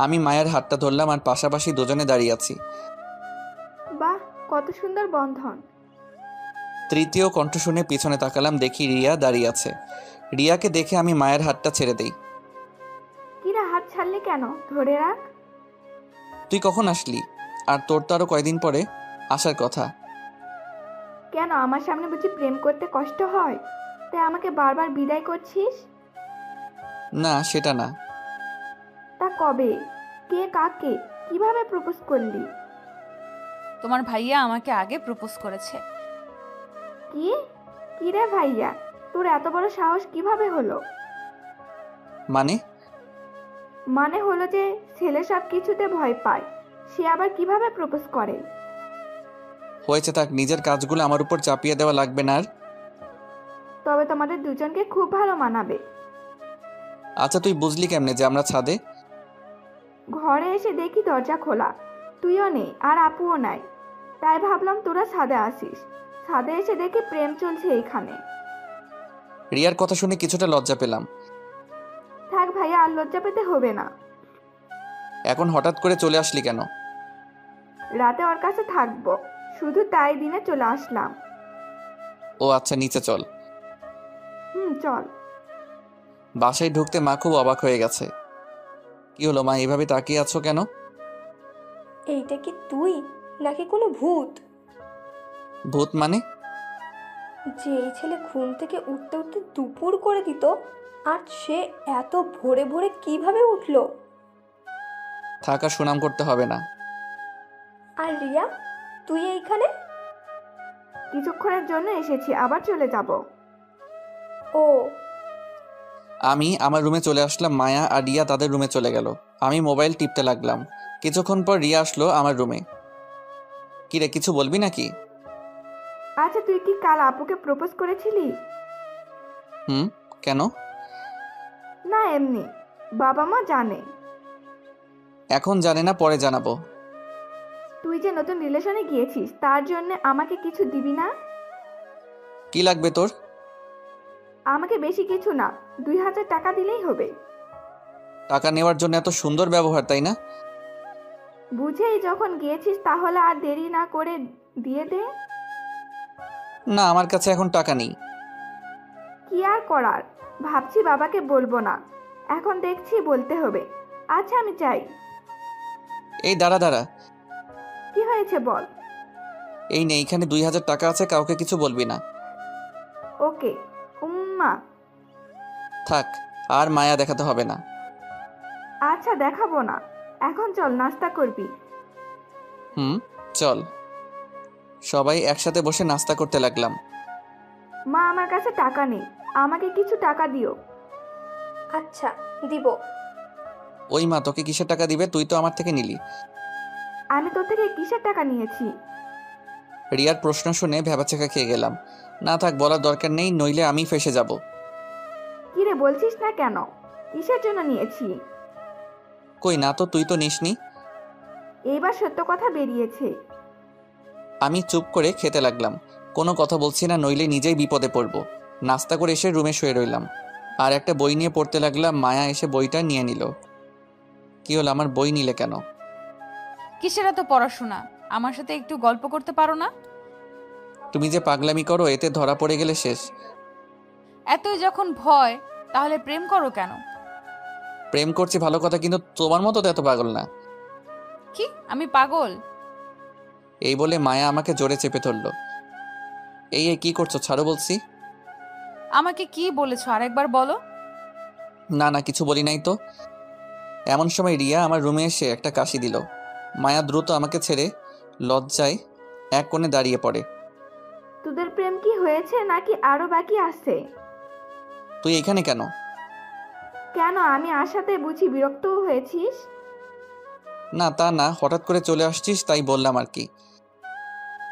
আমি মায়ের হাতটা ধরলাম, আর পাশাপাশি দুজনে দাঁড়িয়ে আছি। বাহ, কত সুন্দর বন্ধন। তৃতীয় কণ্ঠ শুনে পিছনে তাকালাম, দেখি রিয়া দাঁড়িয়ে আছে। রিয়াকে দেখে আমি মায়ের হাতটা ছেড়ে দেই। কিরা, হাত ছাড়লি কেন? ধরে রাখ। তুই কখন আসলি? আর তোর তো আরো কয়দিন পরে আসার কথা। কেন, আমার সামনে বুঝি প্রেম করতে কষ্ট হয়, তাই আমাকে বারবার বিদায় করছিস? না, সেটা না। তা কবে, কে, কাকে, কিভাবে প্রপোজ করলি? তোমার ভাইয়া আমাকে আগে প্রপোজ করেছে। কি? কি রে ভাইয়া, তোর এত বড় সাহস কিভাবে হলো? মানে? মানে হলো যে ছেলে সব কিছুতে ভয় পায়, সে আবার কিভাবে প্রপোজ করে? হয়েছে থাক, নিজের কাজগুলো আমার উপর চাপিয়ে দেওয়া লাগবে না আর। তবে তোমাদের দুজনকে খুব ভালো মানাবে। আচ্ছা, তুই বুঝলি কেমনে যে আমরা ছাদে? ঘরে এসে দেখি দরজা খোলা, তুইও নেই আর আপুও নাই, তাই ভাবলাম তোরা ছাদে আসিস। ছাদে এসে দেখি প্রেম চলছে এইখানে। রিয়ার কথা শুনে কিছুটা লজ্জা পেলাম। থাক ভাইয়া, আর লজ্জা পেতে হবে না। এখন হঠাৎ করে চলে আসলি কেন? রাতে ওর কাছে থাকবো, শুধু তাই দিনে চলে আসলাম। ও আচ্ছা, নিচে চল। চল। বাসায় ঢুকতে মা খুব অবাক হয়ে গেছে। কি হলো মা, এভাবে তাকিয়ে আছো কেন? এইটা কি তুই নাকি কোনো ভূত? ভূত মানে? যে এই ছেলে ঘুম থেকে উঠতে উঠতে দুপুর করে দিত, আর সে এত ভোরে ভোরে কিভাবে উঠলো? থাকা সুনাম করতে হবে না। আর রিয়া, তুই এইখানে? কিছুক্ষণের জন্য এসেছি, আবার চলে যাব। ও, আমি আমার রুমে চলে আসলাম। মায়া আর রিয়া তাদের রুমে চলে গেল। আমি মোবাইল টিপতে লাগলাম। কিছুক্ষণ পর রিয়া আসলো আমার রুমে। কি রে, কিছু বলবি নাকি? আচ্ছা, তুই কি কাল আপুকে প্রপোজ করেছিলি? কেন? না, এমনি। বাবা মা জানে? এখন জানে না, পরে জানাবো। তুই যে নতুন রিলেশনে গিয়েছিস, তার জন্য আমাকে কিছু দিবি না? কি লাগবে তোর? আমাকে বেশি কিছু না, 2000 টাকা দিলেই হবে। টাকা নেওয়ার জন্য এত সুন্দর ব্যবহার, তাই না? বুঝেই যখন গিয়েছিস, তাহলে আর দেরি না করে দিয়ে দে। না, আমার কাছে এখন টাকা নেই। কি আর করার, ভাবছি বাবাকে বলবো না, এখন দেখছি বলতে হবে। আচ্ছা, আমি যাই। এই দাঁড়া দাঁড়া। কি হয়েছে বল। এই নে, এইখানে 2000 টাকা আছে, কাউকে কিছু বলবি না। ওকে। উম্মা। থাক, আর মায়া দেখাতে হবে না। আচ্ছা, দেখাবো না। এখন চল, নাস্তা করবি। চল। সবাই একসাথে বসে নাস্তা করতে লাগলাম। মা, আমার কাছে টাকা নেই, আমাকে কিছু টাকা দিও। আচ্ছা দিব। ওই মা তোকে কিসের টাকা দিবে? তুই তো আমার থেকে নিলি। আমি তোর থেকে কিসের টাকা নিয়েছি? রিয়ার প্রশ্ন শুনে ভ্যাবাচাকা খেয়ে গেলাম। না থাক, বলার দরকার নেই, নইলে আমি ফেসে যাব। কিরে বলছিস না কেন? কিসের জন্য নিয়েছি? কই না তো, তুই তো নিসনি। এইবার সত্য কথা বেরিয়েছে। আমি চুপ করে খেতে লাগলাম, কোনো কথা বলছি না, নইলে নিজেই বিপদে পড়ব। নাস্তা করে এসে রুমে শুয়ে রইলাম আর একটা বই নিয়ে পড়তে লাগলাম। মায়া এসে বইটা নিয়ে নিল। কি হলো, আমার বই নিলে কেন? কিসের এত পড়াশোনা? আমার সাথে একটু গল্প করতে পারো না? তুমি যে পাগলামি করো, এতে ধরা পড়ে গেলে শেষ। এতই যখন ভয়, তাহলে প্রেম করো কেন? প্রেম করছি ভালো কথা, কিন্তু তোমার মতো তো এত পাগল না। কি আমি পাগল? এই বলে মায়া আমাকে জোরে চেপে ধরল। এই কি করছো, ছাড়ো বলছি। আমাকে কি বলেছো আরেকবার বলো। না না, কিছু বলি নাই তো। এমন সময় রিয়া আমার রুমে এসে একটা কাশি দিল। মায়া দ্রুত আমাকে ছেড়ে লজ্জায় এক কোণে দাঁড়িয়ে পড়ে। তোদের প্রেম কি হয়েছে নাকি আরো বাকি আছে? তুই এখানে কেন? কেন, আমি আসাতে বুঝি বিরক্ত হয়েছিস? না তা না, হঠাৎ করে চলে আসছিস তাই বললাম আর কি।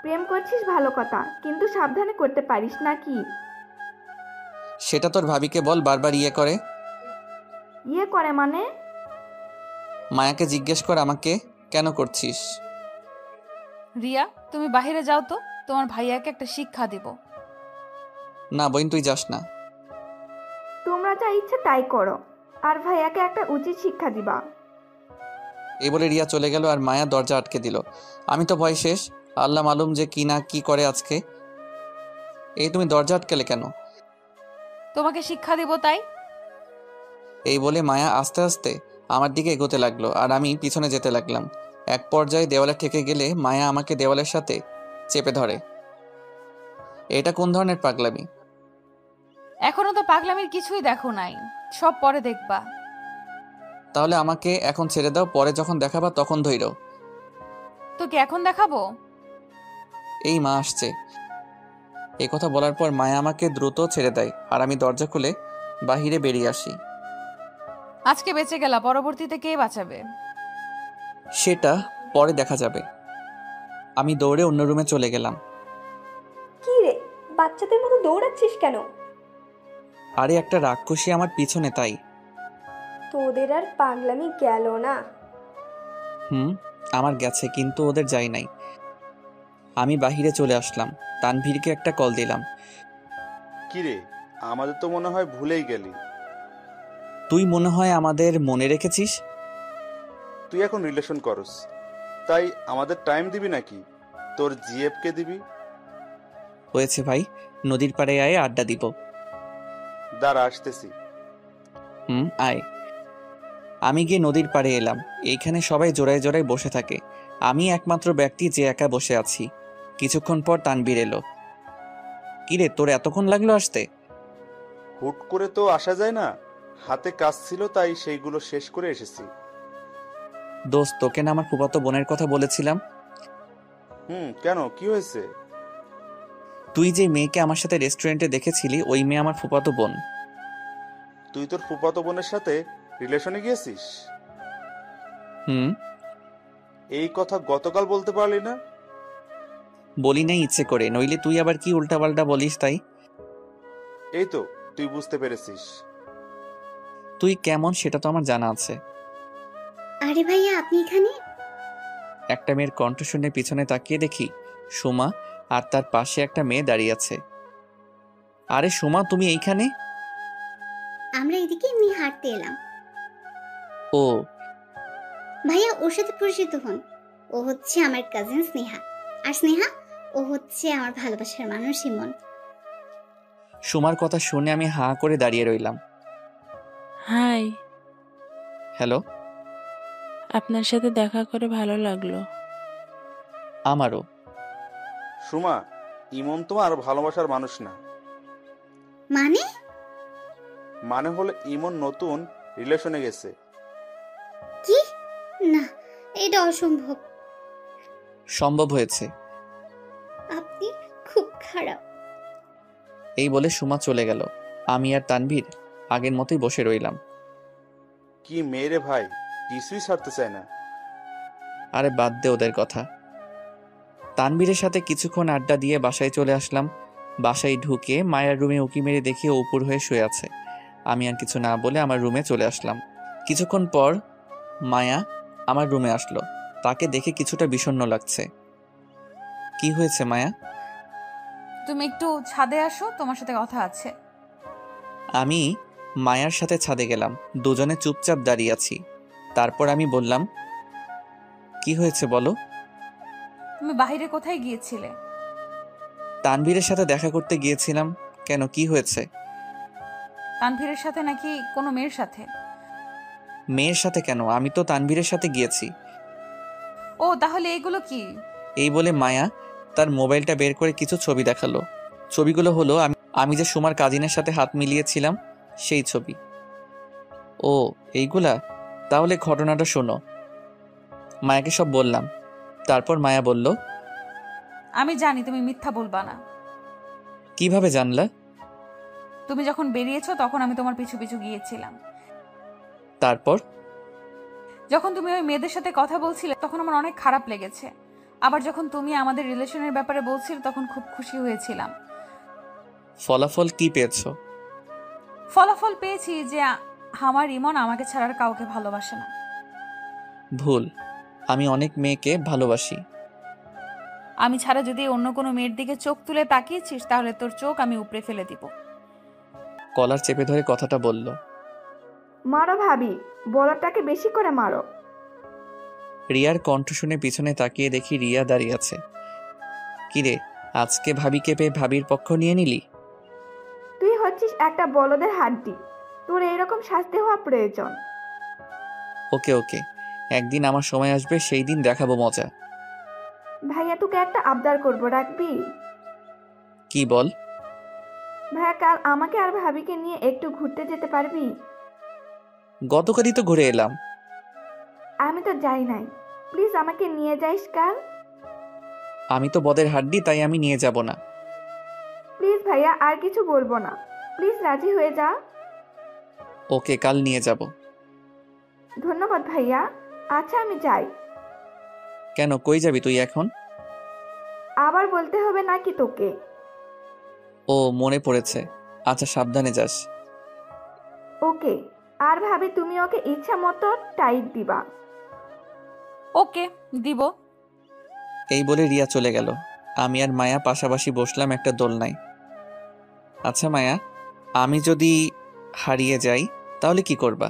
প্রেম করছিস ভালো কথা, কিন্তু সাবধানে করতে পারিস নাকি? সেটা তোর ভাবিকে বল, বারবার ইয়ে করে। ইয়ে করে মানে? মায়াকে জিজ্ঞেস কর আমাকে কেন করছিস। রিয়া, তুমি বাইরে যাও তো, তোমার ভাইয়াকে একটা শিক্ষা দেব। না বোন, তুই যাস না। তোমরা যা ইচ্ছে তাই করো, আর ভাইয়াকে একটা উচিত শিক্ষা দিবা। এই বলে রিয়া চলে গেল আর মায়া দরজা আটকে দিল। আমি তো ভয় শেষ, আল্লাহ মালুম যে কি না কি করে আজকে। এই তুমি দরজা আটকালে কেন? তোমাকে শিক্ষা দেব তাই। এই বলে মায়া আস্তে আস্তে আমার দিকে এগোতে লাগলো আর আমি পিছনে যেতে লাগলাম। এক পর্যায়ে দেওয়ালে ঠেকে গেলে মায়া আমাকে দেওয়ালের সাথে চেপে ধরে। এটা কোন ধরনের পাগলামি? এখনো তো পাগলামির কিছুই দেখো নাই, সব পরে দেখবা। তাহলে আমাকে এখন ছেড়ে দাও, পরে যখন দেখাবা তখন ধইরো। তোকে এখন দেখাবো? এই মা আসছে। এই কথা বলার পর মায়া আমাকে দ্রুত ছেড়ে দেয় আর আমি দরজা খুলে বাহিরে বেরিয়ে আসি। আজকে বেঁচে গেলা, পরবর্তীতে কে বাঁচাবে? সেটা পরে দেখা যাবে। আমি দৌড়ে অন্য রুমে চলে গেলাম। কি রে, বাচ্চাদের মতো দৌড়াচ্ছিস কেন? আরে একটা রাক্ষসী আমার পিছনে, তাই। তোদের আর পাগলামি গেল না? আমার গেছে, কিন্তু ওদের যাই নাই। আমি বাহিরে চলে আসলাম, তানভীরকে একটা কল দিলাম। কিরে, আমাদের তো মনে হয় ভুলেই গেলি। তুই মনে হয় আমাদের মনে রেখেছিস। তুই এখন রিলেশন করস, তাই আমাদের টাইম দিবি নাকি তোর জিএফকে দিবি? হয়েছে ভাই, নদীর পাড়ে আয়, আড্ডা দিব। দাঁড়া আসতেছি। আয়। আমি গিয়ে নদীর পাড়ে এলাম। এইখানে সবাই জোড়ায় জোড়ায় বসে থাকে, আমি একমাত্র ব্যক্তি যে একা বসে আছি। কিছুক্ষণ পর তানভীর এলো। কিরে, তোর এতক্ষণ লাগলো আসতে? হুট করে তো আসা যায় না, হাতে কাজ ছিল তাই সেইগুলো শেষ করে এসেছি। দোস্ত, তোকে না আমার ফুফাতো বোনের কথা বলেছিলাম? কেন, কি হয়েছে? তুই যে মেয়েকে আমার সাথে রেস্টুরেন্টে দেখেছিলি, ওই মেয়ে আমার ফুফাতো বোন। তুই তোর ফুফাতো বোনের সাথে রিলেশনে গিয়েছিস? এই কথা গতকাল বলতে পারলি না? বলি নাই ইচ্ছে করে, নইলে তুই আবার কি উল্টাপাল্টা বলিস তাই। এই তো তুই বুঝতে পেরেছিস। তুই কেমন সেটা তো আমার জানা আছে। আরে ভাইয়া, আপনি এখানে? একটা মেয়ের কণ্ঠ শুনে পিছনে তাকিয়ে দেখি সোমা, আর তার পাশে একটা মেয়ে দাঁড়িয়ে আছে। আরে সোমা, তুমি এইখানে? আমরা এদিকে এমনি হাঁটতে এলাম। ও ভাইয়া, ওর সাথে পরিচিত হন। ও হচ্ছে আমার কাজিন স্নেহা, আর স্নেহা ও হচ্ছে আমার ভালোবাসার মানুষ ইমন। সোমার কথা শুনে আমি হাঁ করে দাঁড়িয়ে রইলাম। Hi, hello. আপনার সাথে দেখা করে ভালো লাগলো। আমারও। সুমা, ইমন তোমার ভালোবাসার মানুষ না। মানে? মানে হলো ইমন নতুন রিলেশনে গেছে। কি? না, এটা অসম্ভব। সম্ভব হয়েছে। আপনি খুব খারাপ। এই বলে সোমা চলে গেল। আমি আর তানভীর আগের মতোই বসে রইলাম। কি মেয়েরে ভাই, কিছুই ছাড়তে চায় না। আরে বাদ দে ওদের কথা। তানবীরের সাথে কিছুক্ষণ আড্ডা দিয়ে বাসায় চলে আসলাম। বাসায় ঢুকে মায়ের রুমে উকি মেরে দেখি ও উপর হয়ে শুয়ে আছে। আমি আর কিছু না বলে আমার রুমে চলে আসলাম। কিছুক্ষণ পর মায়া আমার রুমে আসলো। তাকে দেখে কিছুটা বিষণ্ণ লাগছে। কি হয়েছে মায়া? তুমি একটু ছাদে আসো, তোমার সাথে কথা আছে। আমি মায়ার সাথে ছাদে গেলাম। দুজনে চুপচাপ দাঁড়িয়ে আছি। তারপর আমি বললাম, কি হয়েছে বলো? তুমি বাইরে কোথায় গিয়েছিলে? তানভীরের সাথে দেখা করতে গিয়েছিলাম। কেন, কি হয়েছে? তানভীরের সাথে নাকি কোনো মেয়ের সাথে? মেয়ের সাথে কেন? আমি তো তানভীরের সাথে গিয়েছি। ও তাহলে এগুলো কি? এই বলে মায়া তার মোবাইলটা বের করে কিছু ছবি দেখালো। ছবিগুলো হলো আমি যে সুমার কাজিনের সাথে হাত মিলিয়েছিলাম সেই ছবি। ও এইগুলা? তাহলে ঘটনাটা শোনো। মায়াকে সব বললাম। তারপর মায়া বলল, আমি জানি তুমি মিথ্যা বলবা না। কিভাবে জানলা? তুমি যখন বেরিয়েছো তখন আমি তোমার পিছু পিছু গিয়েছিলাম। তারপর? যখন তুমি ওই মেয়েদের সাথে কথা বলছিলে তখন আমার অনেক খারাপ লেগেছে। আবার যখন তুমি আমাদের রিলেশনের ব্যাপারে বলছিলে তখন খুব খুশি হয়েছিলাম। ফলাফল কি পেয়েছো? ফলাফল পেয়েছি যে আমার ইমন আমাকে ছাড়ার কাউকে ভালোবাসে না। ভুল। আমি অনেক মেয়েকে ভালোবাসি। আমি ছাড়া যদি অন্য কোনো মেয়ের দিকে চোখ তুলে তাকিয়েছিস তাহলে তোর চোখ আমি উপড়ে ফেলে দিব। কলার চেপে ধরে কথাটা বলল। মারো ভাবি, বলটাকে বেশি করে মারো। রিয়ার কণ্ঠ শুনে পিছনে তাকিয়ে দেখি রিয়া দাঁড়িয়ে আছে। কিরে, আজকে ভাবিকে পেয়ে ভাবির পক্ষ নিয়ে নিলি? তুই হচ্ছিস একটা বলদের হাড্ডি, তোর এইরকম শাস্তি হওয়া প্রয়োজন। ওকে ওকে, একদিন আমার সময় আসবে, সেই দিন দেখাবো মজা। ভাইয়া তোকে একটা আবদার করবো, রাখবি? কি বল? ভাইয়া কাল আমাকে আর ভাবিকে নিয়ে একটু ঘুরতে যেতে পারবি? গতকালই তো ঘুরে এলাম। আমি তো যাই নাই, প্লিজ আমাকে নিয়ে যাইস কাল। আমি তো বদের হাড্ডি, তাই আমি নিয়ে যাব না। প্লিজ ভাইয়া, আর কিছু বলবো না, প্লিজ রাজি হয়ে যা। ওকে, কাল নিয়ে যাব। ধন্যবাদ ভাইয়া। আচ্ছা আমি যাই। কেন, কই যাবি তুই এখন? আবার বলতে হবে নাকি তোকে? ও মনে পড়েছে। আচ্ছা, সাবধানে যাস। ওকে। আর ভাবি তুমি ওকে ইচ্ছা মতো টাইট দিবা। ওকে, দিব। এই বলে রিয়া চলে গেল। আমি আর মায়া পাশাপাশি বসলাম একটা দোলনায়। আচ্ছা মায়া, আমি যদি হারিয়ে যাই তাহলে কি করবা?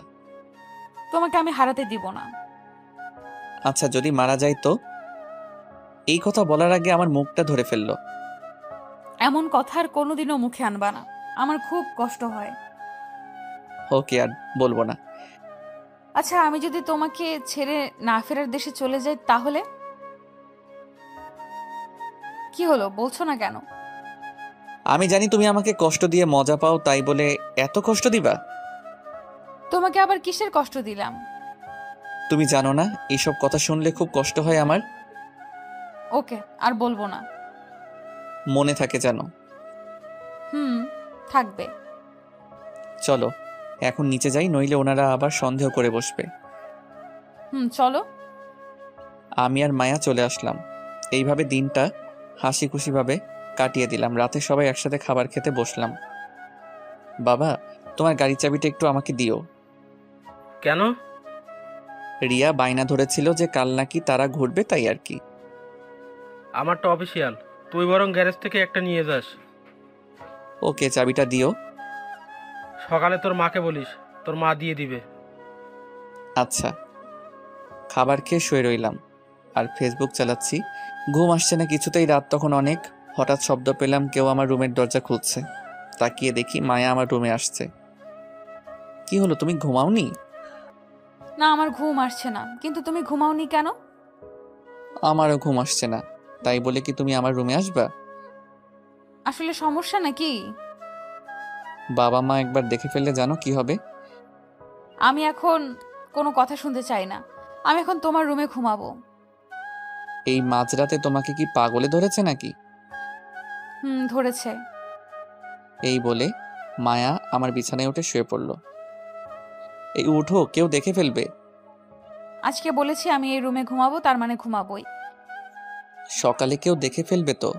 তোমাকে আমি হারাতে দিব না। আচ্ছা, যদি মারা যাই তো? এই কথা বলার আগে আমার মুখটা ধরে ফেললো। এমন কথা আর কোনোদিনও মুখে আনবা না, আমার খুব কষ্ট হয়। ওকে, আর বলবো না। আচ্ছা, আমি যদি তোমাকে ছেড়ে না ফেরার দেশে চলে যাই তাহলে? কি হলো, বলছো না কেন? আমি জানি তুমি আমাকে কষ্ট দিয়ে মজা পাও, তাই বলে এত কষ্ট দিবা? তোমাকে আবার কিসের কষ্ট দিলাম? তুমি জানো না, এইসব কথা শুনলে খুব কষ্ট হয় আমার। ওকে, আর বলবো না। মনে থাকে জানো। থাকবে। চলো এখন নিচে যাই, নইলে ওনারা আবার সন্দেহ করে বসবে। চলো। আমি আর মায়া চলে আসলাম। এইভাবে দিনটা হাসি খুশিভাবে কাটিয়ে দিলাম। রাতে সবাই একসাথে খাবার খেতে বসলাম। বাবা, তোমার গাড়ির চাবিটা একটু আমাকে দিও। কেন? রিয়া বায়না ধরেছিল যে কাল নাকি তারা ঘুরবে, তাই আর কি। আমারটা অফিসিয়াল, তুই বরং গ্যারেজ থেকে একটা নিয়ে যাস। ওকে, চাবিটা দিও। সকালে তোর মাকে বলিস, তোর মা দিয়ে দিবে। আচ্ছা। খাবার খেয়ে শুয়ে রইলাম আর ফেসবুক চালাচ্ছি। ঘুম আসছে না কিছুতেই। রাত তখন অনেক। হঠাৎ শব্দ পেলাম, কেউ আমার রুমের দরজা খুলছে। তাকিয়ে দেখি মায়া আমার রুমে আসছে। কি হলো, তুমি ঘুমাওনি? না, আমার ঘুম আসছে না। কিন্তু তুমি ঘুমাওনি কেন? আমারও ঘুম আসছে না, তাই বলে কি তুমি আমার রুমে আসবা? আসলে সমস্যা নাকি? বাবা মা একবার দেখে ফেললে জানো কি হবে? আমি এখন কোনো কথা শুনতে চাই না। আমি এখন তোমার রুমে ঘুমাবো। এই মাঝরাতে তোমাকে কি পাগলে ধরেছে নাকি? ধরেছে। এই বলে মায়া আমার বিছানায় উঠে শুয়ে পড়ল। এই উঠো, কেউ দেখে ফেলবে। আজকে বলেছি আমি এই রুমে ঘুমাবো, তার মানে ঘুমাবোই। সকালে কেউ দেখে ফেলবে তো?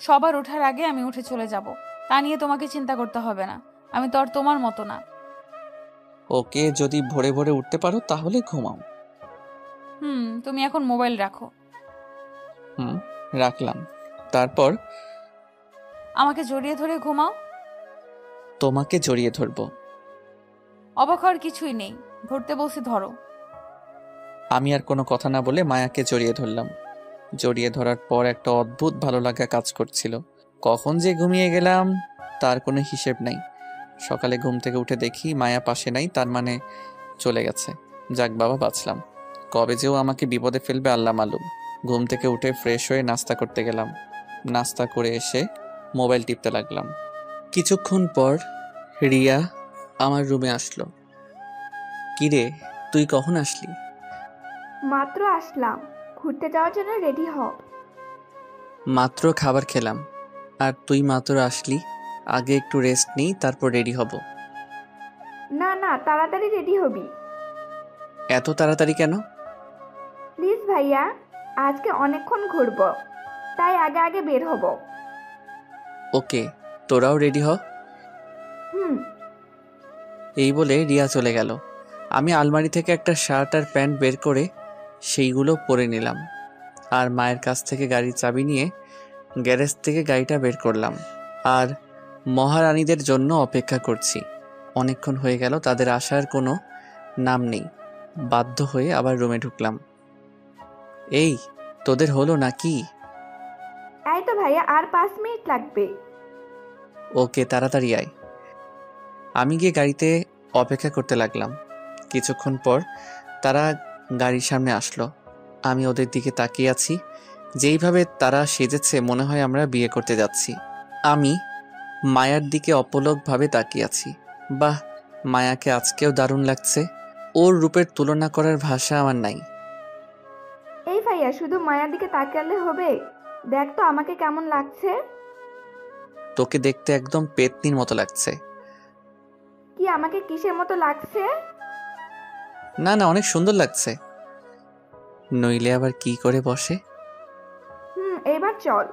সবার ওঠার আগে আমি উঠে চলে যাব, তা নিয়ে তোমাকে চিন্তা করতে হবে না। আমি তো আর তোমার মতো না। ওকে, যদি ভোরে ভোরে উঠতে পারো তাহলে ঘুমাও। তুমি এখন মোবাইল রাখো। রাখলাম। তারপর? আমাকে জড়িয়ে ধরে ঘুমাও। তোমাকে জড়িয়ে ধরবো? অবাক হওয়ার কিছুই নেই, ধরতে বলছি ধরো। আমি আর কোনো কথা না বলে মায়াকে জড়িয়ে ধরলাম। জড়িয়ে ধরার পর একটা অদ্ভুত ভালো লাগা কাজ করছিল। কখন যে ঘুমিয়ে গেলাম তার কোনো হিসেব নাই। সকালে ঘুম থেকে উঠে দেখি মায়া পাশে নাই, তার মানে চলে গেছে। যাক বাবা, বাঁচলাম। কবে যেও আমাকে বিপদে ফেলবে আল্লাহ মালুম। ঘুম থেকে উঠে ফ্রেশ হয়ে নাস্তা করতে গেলাম। নাস্তা করে এসে মোবাইল টিপতে লাগলাম। কিছুক্ষণ পর রিয়া আমার রুমে আসলো। কিরে, তুই কখন আসলি? মাত্র আসলাম, ঘুরতে যাওয়ার জন্য রেডি হ। মাত্র খাবার খেলাম আর তুই মাত্র আসলি। আগে একটু রেস্ট নিই, তারপর রেডি হব। না না, তাড়াতাড়ি রেডি হবি। এত তাড়াতাড়ি কেন? প্লিজ ভাইয়া, আজকে অনেকক্ষণ ঘুরবো, তাই আগে আগে বের হব। ওকে, তোরাও রেডি হ। হুম। এই বলে রিয়া চলে গেল। আমি আলমারি থেকে একটা শার্ট আর প্যান্ট বের করে সেইগুলো পরে নিলাম। আর মায়ের কাছ থেকে গাড়ির চাবি নিয়ে গ্যারেজ থেকে গাড়িটা বের করলাম। আর মহারানীদের জন্য অপেক্ষা করছি। অনেকক্ষণ হয়ে গেল, তাদের আসার কোনো নাম নেই। বাধ্য হয়ে আবার রুমে ঢুকলাম। এই, তোদের হলো নাকি? এই তো ভাইয়া, আর 5 মিনিট লাগবে। ওকে, তাড়াতাড়ি আয়। আমি গিয়ে গাড়িতে অপেক্ষা করতে লাগলাম। কিছুক্ষণ পর তারা গাড়ির সামনে আসলো। আমি ওদের দিকে তাকিয়ে আছি। যেইভাবে তারা সেজেছে মনে হয় আমরা বিয়ে করতে যাচ্ছি। আমি মায়ার দিকে অপলকভাবে তাকিয়ে আছি। বাহ, মায়াকে আজকেও দারুণ লাগছে। ওর রূপের তুলনা করার ভাষা আমার নাই। এই ভাইয়া, শুধু মায়ার দিকে তাকালে হবে? দেখ তো আমাকে কেমন লাগছে। তোকে দেখতে একদম পেতনির মতো লাগছে। কি আমাকে কিসের মতো লাগছে? না না, অনেক সুন্দর লাগছে। নইলে আবার কি করে বসে? এবার চল।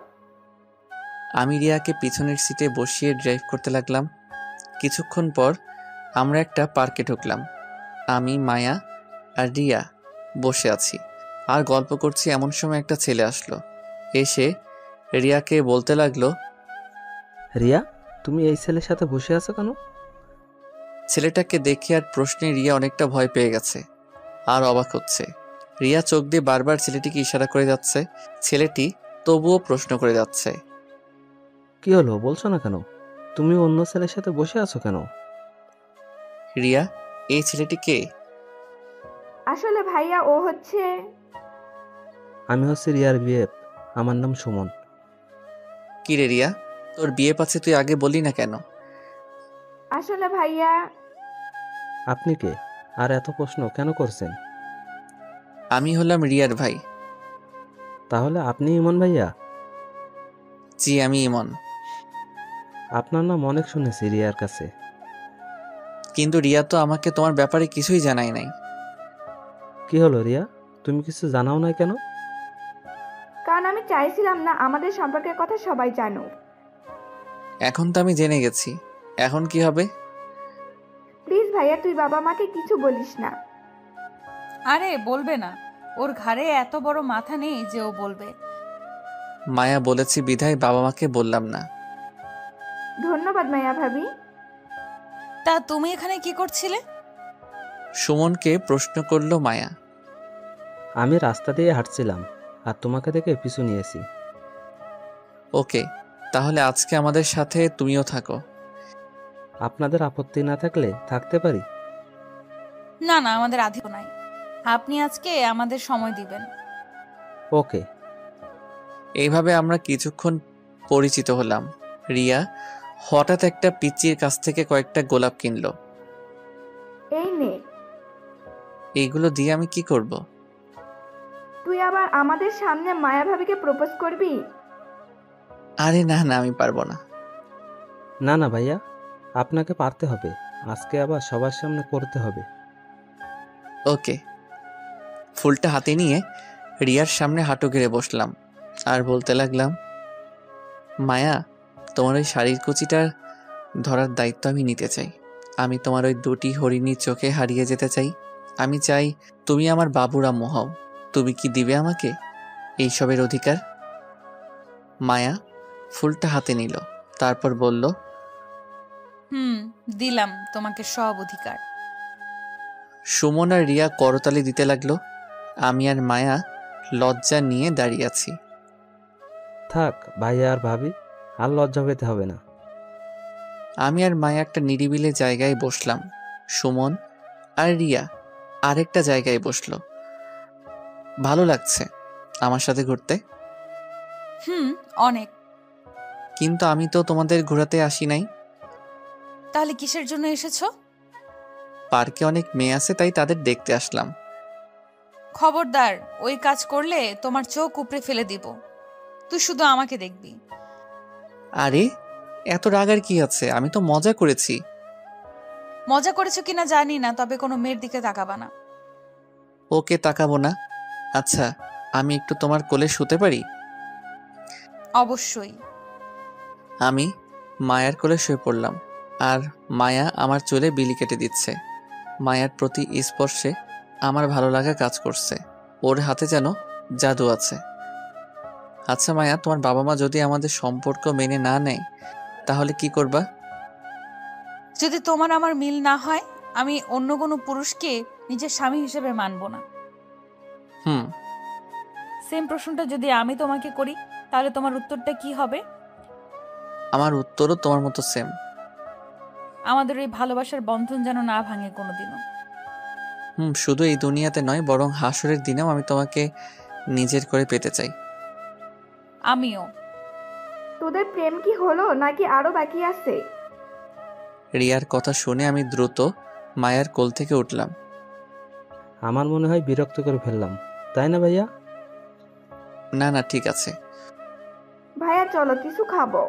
আমি রিয়াকে পিছনের সিটে বসিয়ে ড্রাইভ করতে লাগলাম। কিছুক্ষণ পর আমরা একটা পার্কে ঢুকলাম। আমি, মায়া আর রিয়া বসে আছি আর গল্প করছি। এমন সময় একটা ছেলে আসলো। এসে রিয়াকে বলতে লাগলো, রিয়া, তুমি এই ছেলের সাথে বসে আছো কেন? ছেলেটাকে দেখে আর প্রশ্নে রিয়া অনেকটা ভয় পেয়ে গেছে আর অবাক হচ্ছে। রিয়া চোখ দিয়ে বারবার ছেলেটিকে ইশারা করে যাচ্ছে। ছেলেটি তবুও প্রশ্ন করে যাচ্ছে। কি হলো, বলছো না কেন? তুমি অন্য ছেলের সাথে বসে আছো কেন? রিয়া, এই ছেলেটি কে? আসলে ভাইয়া ও হচ্ছে... আমি হচ্ছে রিয়ার বিয়ে, আমার নাম সুমন। কি রে রিয়া, তোর বিয়ে পাচ্ছে, তুই আগে বললি না কেন? আসলে ভাইয়া... আপনি কে আর এত প্রশ্ন কেন করছেন? আমি হলাম রিয়ার ভাই। তাহলে আপনি ইমন ভাইয়া? জি, আমি ইমন। আপনার নাম অনেক শুনেছি রিয়ার কাছে। কিন্তু রিয়া তো আমাকে তোমার ব্যাপারে কিছুই জানাই নাই। কি হলো রিয়া, তুমি কিছু জানাও না কেন? কারণ আমি চাইছিলাম না আমাদের সম্পর্কের কথা সবাই জানুক। এখন তো আমি জেনে গেছি, এখন কি হবে? প্লিজ ভাইয়া, তুই বাবা মাকে কিছু বলিস না। আরে বলবে না, ওর ঘাড়ে এত বড় মাথা নেই যে ও বলবে। মায়া বলেছি বিধায় বাবা মাকে বললাম না। ধন্যবাদ মায়া ভাবি। তা তুমি এখানে কি করছিলে? সুমনকে প্রশ্ন করলো মায়া। আমি রাস্তা দিয়ে হাঁটছিলাম আর তোমাকে দেখে পিছু নিয়েছি। ওকে, তাহলে আজকে আমাদের সাথে তুমিও থাকো। আপনাদের আপত্তি না থাকলে থাকতে পারি। না না, আমাদের আধিও নাই। আপনি আজকে আমাদের সময় দিবেন। ওকে। এইভাবে আমরা কিছুক্ষণ পরিচিত হলাম। রিয়া হঠাৎ একটা পিচ্চির কাছ থেকে কয়েকটা গোলাপ কিনলো। এই নে। এইগুলো দিয়ে আমি কি করব? তুই আবার আমাদের সামনে মায়া ভাবিকে প্রপোজ করবি? আরে না না, আমি পারবো না। না না ভাইয়া, আপনাকে পারতে হবে। আজকে আবার সবার সামনে করতে হবে। ওকে, ফুলটা হাতে নিয়ে রিয়ার সামনে হাঁটু গেড়ে বসলাম আর বলতে লাগলাম, মায়া, তোমার ওই শাড়ির কুচিটার ধরার দায়িত্ব আমি নিতে চাই। আমি তোমার ওই দুটি হরিণী চোখে হারিয়ে যেতে চাই। আমি চাই তুমি আমার বাবুর আম্মু হও। তুমি কি দিবে আমাকে এইসবের অধিকার? মায়া ফুলটা হাতে নিল, তারপর বলল, দিলাম তোমাকে সব অধিকার। সুমন আর রিয়া করতালি দিতে লাগলো। আমি আর মায়া লজ্জা নিয়ে দাঁড়িয়ে আছি। থাক ভাইয়া আর ভাবি, আর লজ্জা পেতে হবে না। আমি আর মায়া একটা নিরিবিলি জায়গায় বসলাম। সুমন আর রিয়া আরেকটা জায়গায় বসলো। ভালো লাগছে আমার সাথে ঘুরতে। অনেক। কিন্তু আমি তো তোমাদের ঘোরাতে আসি নাই। তাহলে কিসের জন্য এসেছো? পার্কে অনেক মেয়ে আছে, তাই তাদের দেখতে আসলাম। খবরদার, ওই কাজ করলে তোমার চোখ উপড়ে ফেলে দিব। তুই শুধু আমাকে দেখবি। আরে এত রাগার কি আছে? আমি তো মজা করেছি। মজা করেছো কিনা জানি না, তবে কোনো মেয়ের দিকে তাকাবা না। ওকে, তাকাবো না। আচ্ছা, আমি একটু তোমার কোলে শুতে পারি? অবশ্যই। আমি মায়ার কোলে শুয়ে পড়লাম আর মায়া আমার চুলে বিলি কেটে দিচ্ছে। মায়ার প্রতি স্পর্শে আমার ভালো লাগা কাজ করছে। ওর হাতে যেন জাদু আছে। আচ্ছা মায়া, তোমার বাবা মা যদি আমাদের সম্পর্ক মেনে না নেয় তাহলে কি করবা? যদি তোমার আমার মিল না হয়, আমি অন্য কোনো পুরুষকে নিজের স্বামী হিসেবে মানব না। সেম প্রশ্নটা যদি আমি তোমাকে করি, তাহলে তোমার উত্তরটা কি হবে? আমার উত্তরও তোমার মতো সেম। আমাদের এই ভালোবাসার বন্ধন যেন না ভাঙে কোনোদিনও। শুধু এই দুনিয়াতে নয়, বরং হাসরের দিনেও আমি তোমাকে নিজের করে পেতে চাই। আমিও। তোদের প্রেম কি হলো নাকি আরো বাকি আছে? রিয়ার কথা শুনে আমি দ্রুত মায়ার কোল থেকে উঠলাম। আমার মনে হয় বিরক্ত করে ফেললাম, তাই না ভাইয়া? না না, ঠিক আছে। ভাইয়া চলো কিছু খাবো।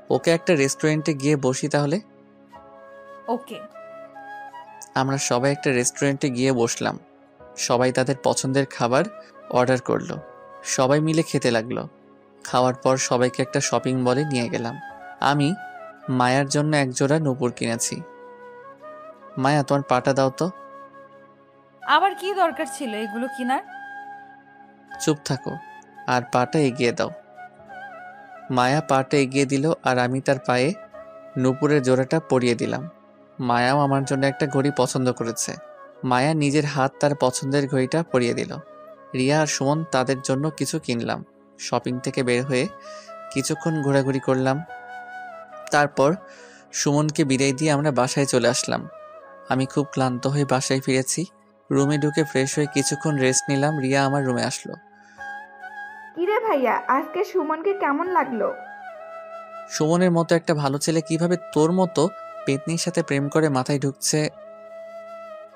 ওকে, একটা রেস্টুরেন্টে গিয়ে বসি তাহলে। ওকে। আমরা সবাই একটা রেস্টুরেন্টে গিয়ে বসলাম। সবাই তাদের পছন্দের খাবার অর্ডার করলো। সবাই মিলে খেতে লাগলো। খাওয়ার পর সবাইকে একটা শপিং মলে নিয়ে গেলাম। আমি মায়ার জন্য একজোড়া নূপুর কিনেছি। মায়া, তোমার পাটা দাও তো। আবার কি দরকার ছিল এগুলো কিনার? চুপ থাকো আর পাটা এগিয়ে দাও। মায়া পাটা এগিয়ে দিল আর আমি তার পায়ে নূপুরের জোড়াটা পরিয়ে দিলাম। মায়াও আমার জন্য একটা ঘড়ি পছন্দ করেছে। মায়া নিজের হাত তার পছন্দের ঘড়িটা পরিয়ে দিল। রিয়া আর সুমন তাদের জন্য কিছু কিনলাম। শপিং থেকে বের হয়ে কিছুক্ষণ ঘোরাঘুরি করলাম। তারপর সুমনকে বিদায় দিয়ে আমরা বাসায় চলে আসলাম। আমি খুব ক্লান্ত হয়ে বাসায় ফিরেছি। রুমে ঢুকে ফ্রেশ হয়ে কিছুক্ষণ রেস্ট নিলাম। রিয়া আমার রুমে আসলো। কিরে ভাইয়া, আজকে সুমনকে কেমন লাগলো? সুমনের মতো একটা ভালো ছেলে কিভাবে তোর মতো পেতনির সাথে প্রেম করে মাথায় ঢুকছে?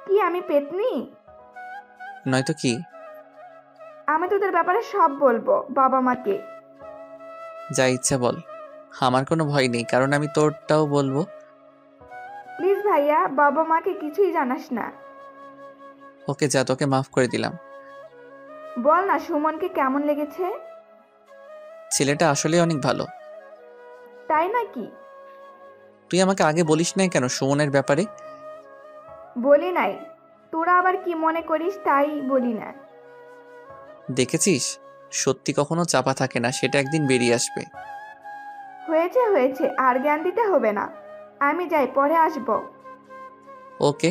কি আমি পেতনি? নয়তো কি? আমি তোদের ব্যাপারে সব বলবো বাবা মাকে। যা ইচ্ছা বল, আমার কোনো ভয় নেই, কারণ আমি তোরটাও বলবো। প্লিজ ভাইয়া, বাবা মাকে কিছুই জানাস না। ওকে যা, তোকে মাফ করে দিলাম। বল না সুমনকে কেমন লেগেছে? ছেলেটা আসলে অনেক ভালো। তাই নাকি? তুই আমাকে আগে বলিস নাই কেন সুমনের ব্যাপারে? বলি নাই, তোরা আবার কি মনে করিস তাই বলি না। দেখেছিস, সত্যি কখনো চাপা থাকে না, সেটা একদিন বেরিয়ে আসবে। হয়েছে হয়েছে, আর জ্ঞান দিতে হবে না। আমি যাই, পরে আসবো। ওকে।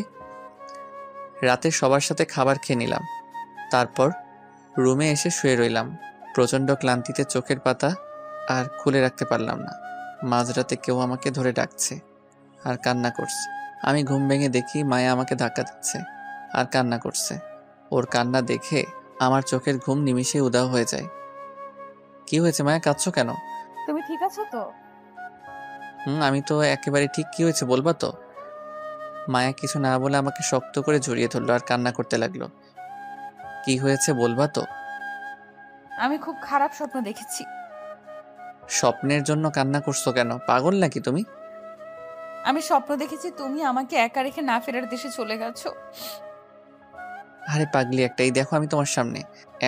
রাতে সবার সাথে খাবার খেয়ে নিলাম। তারপর রুমে এসে শুয়ে রইলাম। প্রচণ্ড ক্লান্তিতে চোখের পাতা আর খুলে রাখতে পারলাম না। মাঝরাতে কেউ আমাকে ধরে ডাকছে আর কান্না করছে। আমি ঘুম ভেঙে দেখি মায়া আমাকে ধাক্কা দিচ্ছে আর কান্না করছে। ওর কান্না দেখে আমার চোখের ঘুম নিমিষে উধাও হয়ে যায়। কি হয়েছে মায়া, কাঁদছো কেন? তুমি ঠিক আছো তো? আমি তো একেবারে ঠিক। কি হয়েছে বলবা তো? মায়া কিছু না বলে আমাকে শক্ত করে জড়িয়ে ধরলো আর কান্না করতে লাগলো। কি হয়েছে বলবা তো? আমি খুব খারাপ স্বপ্ন দেখেছি। স্বপ্নের জন্য কান্না করছো কেন? পাগল নাকি তুমি? আমি স্বপ্ন দেখেছি তুমি আমাকে একা রেখে না ফেরার দেশে চলে গেছো। আরে পাগলি একটা, এই দেখো আমি তোমার সামনে।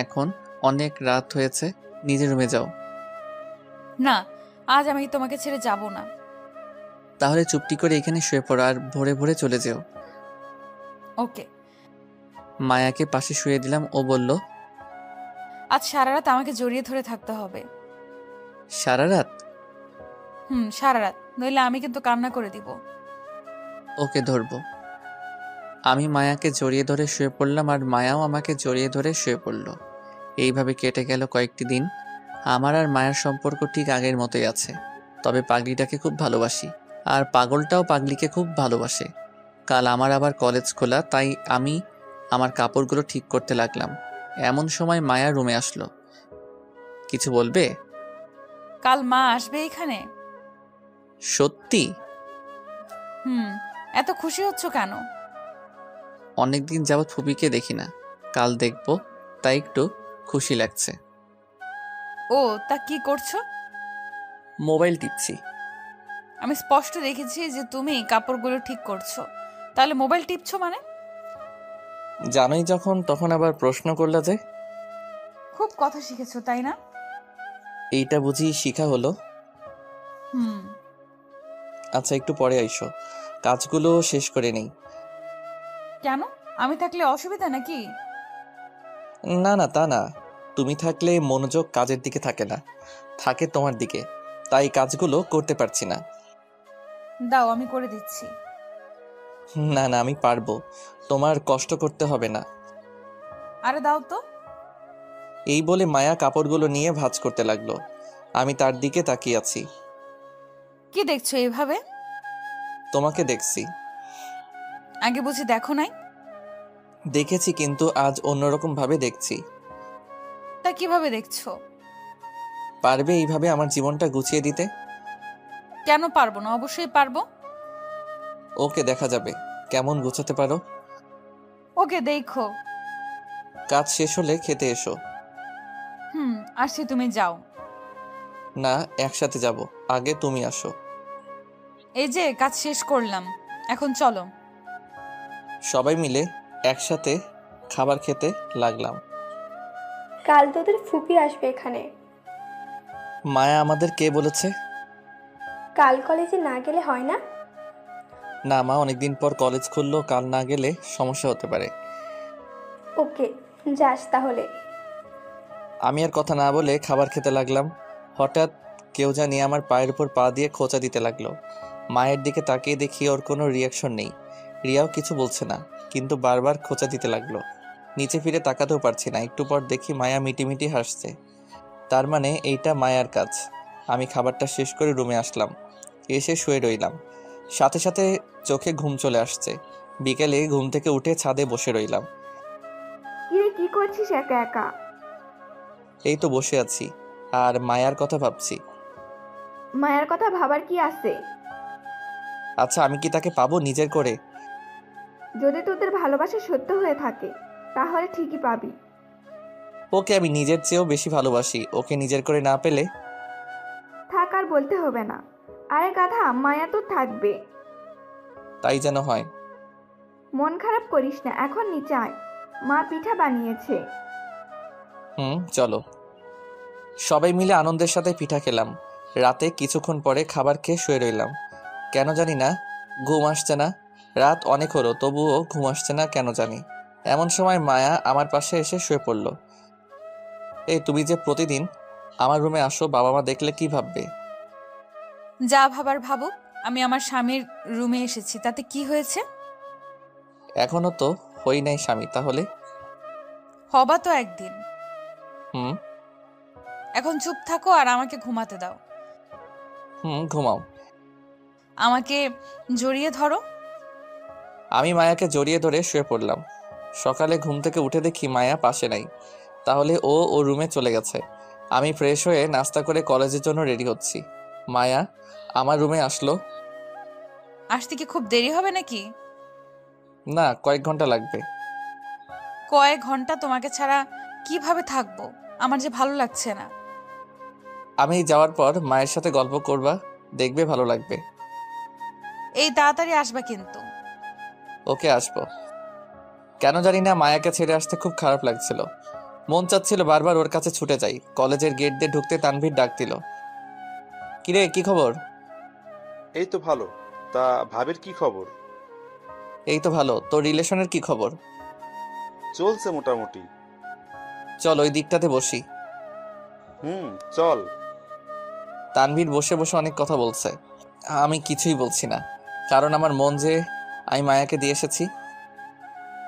এখন অনেক রাত হয়েছে, নিজের রুমে যাও। না, আজ আমি তোমাকে ছেড়ে যাব না। তাহলে চুপটি করে এখানে শুয়ে পড়ো আর ভোরে ভোরে চলে যেও। ওকে। মায়াকে পাশে শুয়ে দিলাম। ও বলল, আজ সারা রাত আমাকে জড়িয়ে ধরে থাকতে হবে। সারা রাত? সারা রাত, নইলে আমি কিন্তু কান্না করে দিব। ওকে, ধরবো। আমি মায়াকে জড়িয়ে ধরে শুয়ে পড়লাম আর মায়াও আমাকে জড়িয়ে ধরে শুয়ে পড়ল। এইভাবে কেটে গেল কয়েকটি দিন। আমার আর মায়ার সম্পর্ক ঠিক আগের মতোই আছে, তবে পাগলিটাকে খুব ভালোবাসি আর পাগলটাও পাগলিকে খুব ভালোবাসে। কাল আমার আবার কলেজ খোলা, তাই আমি আমার কাপড়গুলো ঠিক করতে লাগলাম। এমন সময় মায়া রুমে আসলো। কিছু বলবে? কাল মা আসবে এখানে? সত্যি? এত খুশি হচ্ছ কেন? অনেকদিন যাবৎ ফুপিকে দেখি না, কাল দেখবো, তাই একটু খুশি লাগছে। ও, তা কি করছো? মোবাইল টিপছি। আমি স্পষ্ট দেখেছি যে তুমি কাপড়গুলো ঠিক করছো, তাহলে মোবাইল টিপছো মানে? জানোই যখন, তখন আবার প্রশ্ন করলা যে? খুব কথা শিখেছো তাই না? এইটা বুঝি শিখা হলো? আচ্ছা, একটু পরে আইসো, কাজগুলো শেষ করে নেই। কেন? আমি থাকলে অসুবিধা নাকি? না না, তা না। তুমি থাকলে মনোযোগ কাজের দিকে থাকে না, থাকে তোমার দিকে, তাই কাজগুলো করতে পারছি না। দাও, আমি করে দিচ্ছি। না না, আমি পারবো, তোমার কষ্ট করতে হবে না। আরে দাও তো। এই বলে মায়া কাপড়গুলো নিয়ে ভাঁজ করতে লাগলো। আমি তার দিকে তাকিয়ে আছি। কি দেখছো এইভাবে? তোমাকে দেখছি। আগে বুঝি দেখো নাই? দেখেছি, কিন্তু আজ অন্যরকম ভাবে দেখছি। তা কিভাবে দেখছো? পারবে এইভাবে আমার জীবনটা গুছিয়ে দিতে? কেন পারবো না? অবশ্যই পারবো। ওকে, দেখা যাবে কেমন গুছাতে পারো। ওকে, দেখো। কাজ শেষ হলে খেতে এসো। আসছি, তুমি যাও। না, একসাথে যাব, আগে তুমি আসো। এই যে কাজ শেষ করলাম, এখন চলো। সবাই মিলে একসাথে খাবার খেতে লাগলাম। কাল তোদের ফুপি আসবে এখানে। মায়া আমাদের কে বলেছে? কাল কলেজে না গেলে হয় না? না মা, অনেকদিন পর কলেজ খুললো, কাল না গেলে সমস্যা হতে পারে। ওকে, যাস তাহলে। আমি আর কথা না বলে খাবার খেতে লাগলাম। হঠাৎ কেউ জানি আমার পায়ের উপর পা দিয়ে খোঁচা দিতে লাগলো। মায়ের দিকে তাকিয়ে দেখি ওর কোনো রিয়াকশন নেই, রিয়াও কিছু বলছে না, কিন্তু বারবার খোঁচা দিতে লাগলো। নিচে ফিরে তাকাতেও পারছি না। একটু পর দেখি মায়া মিটিমিটি হাসছে, তার মানে এইটা মায়ার কাজ। আমি খাবারটা শেষ করে রুমে আসলাম, এসে শুয়ে রইলাম। সাথে সাথে চোখে ঘুম চলে আসছে। বিকেলে ঘুম থেকে উঠে ছাদে বসে রইলাম। কি করছিস একা একা? এই তো বসে আছি আর মায়ার কথা ভাবছি। মায়ের কথা ভাবার কি আছে? আচ্ছা, আমি কি তাকে পাবো নিজের করে? যদি তোদের ভালোবাসা সত্য হয়ে থাকে তাহলে ঠিকই পাবি। ওকে আমি নিজের চেয়েও বেশি ভালোবাসি, ওকে নিজের করে না পেলে? থাক, আর বলতে হবে না। আরে গাধা, মায়া তো থাকবে। তাই যেন হয়। মন খারাপ করিস না, এখন নিচে আয়, মা পিঠা বানিয়েছে। চলো। সবাই মিলে আনন্দের সাথে পিঠা খেলাম। রাতে কিছুক্ষণ পরে খাবার খেয়ে শুয়ে রইলাম। কেন জানি না ঘুম আসছে না। রাত অনেক হলো, তবুও ঘুম আসছে না কেন জানি। এমন সময় মায়া আমার পাশে এসে শুয়ে পড়ল। এই তুমি যে প্রতিদিন আমার রুমে আসো, বাবা মা দেখলে কি ভাববে? যা ভাবার ভাবুক, আমি আমার স্বামীর রুমে এসেছি, তাতে কি হয়েছে? এখনো তো হই নাই স্বামী, তাহলে? হবা তো একদিন। হুম। এখন চুপ থাকো আর আমাকে ঘুমাতে দাও। ঘুমাও। আমাকে জড়িয়ে ধরো। আমি মায়াকে জড়িয়ে ধরে শুয়ে পড়লাম। সকালে ঘুম থেকে উঠে দেখি মায়া পাশে নাই, তাহলে ও রুমে চলে গেছে। আমি ফ্রেশ হয়ে নাস্তা করে কলেজের জন্য রেডি হচ্ছি। মায়া আমার রুমে আসলো। আসতে কি খুব দেরি হবে নাকি? না, কয়েক ঘন্টা লাগবে। কয়েক ঘন্টা তোমাকে ছাড়া কিভাবে থাকবো? আমার যে ভালো লাগছে না। আমি যাওয়ার পর মায়ের সাথে গল্প করবা, দেখবে ভালো লাগবে। এই তাড়াতাড়ি আসবা কিন্তু। ওকে, আসবো। কেন জানি না মায়াকে ছেড়ে আসতে খুব খারাপ লাগছিল। মন চাচ্ছিল বারবার ওর কাছে ছুটে যাই। কলেজের গেট দিয়ে ঢুকতে তানভীর ডাক দিল, কিরে কি খবর? এই তো ভালো। তা ভাবির কি খবর? এই তো ভালো। তোর রিলেশনের কি খবর? চলছে মোটামুটি। চল ওই দিকটাতে বসি। চল। তানভীর বসে বসে অনেক কথা বলছে। আমি কিছুই বলছি না, কারণ আমার মন যে আমি মায়াকে দিয়ে এসেছি।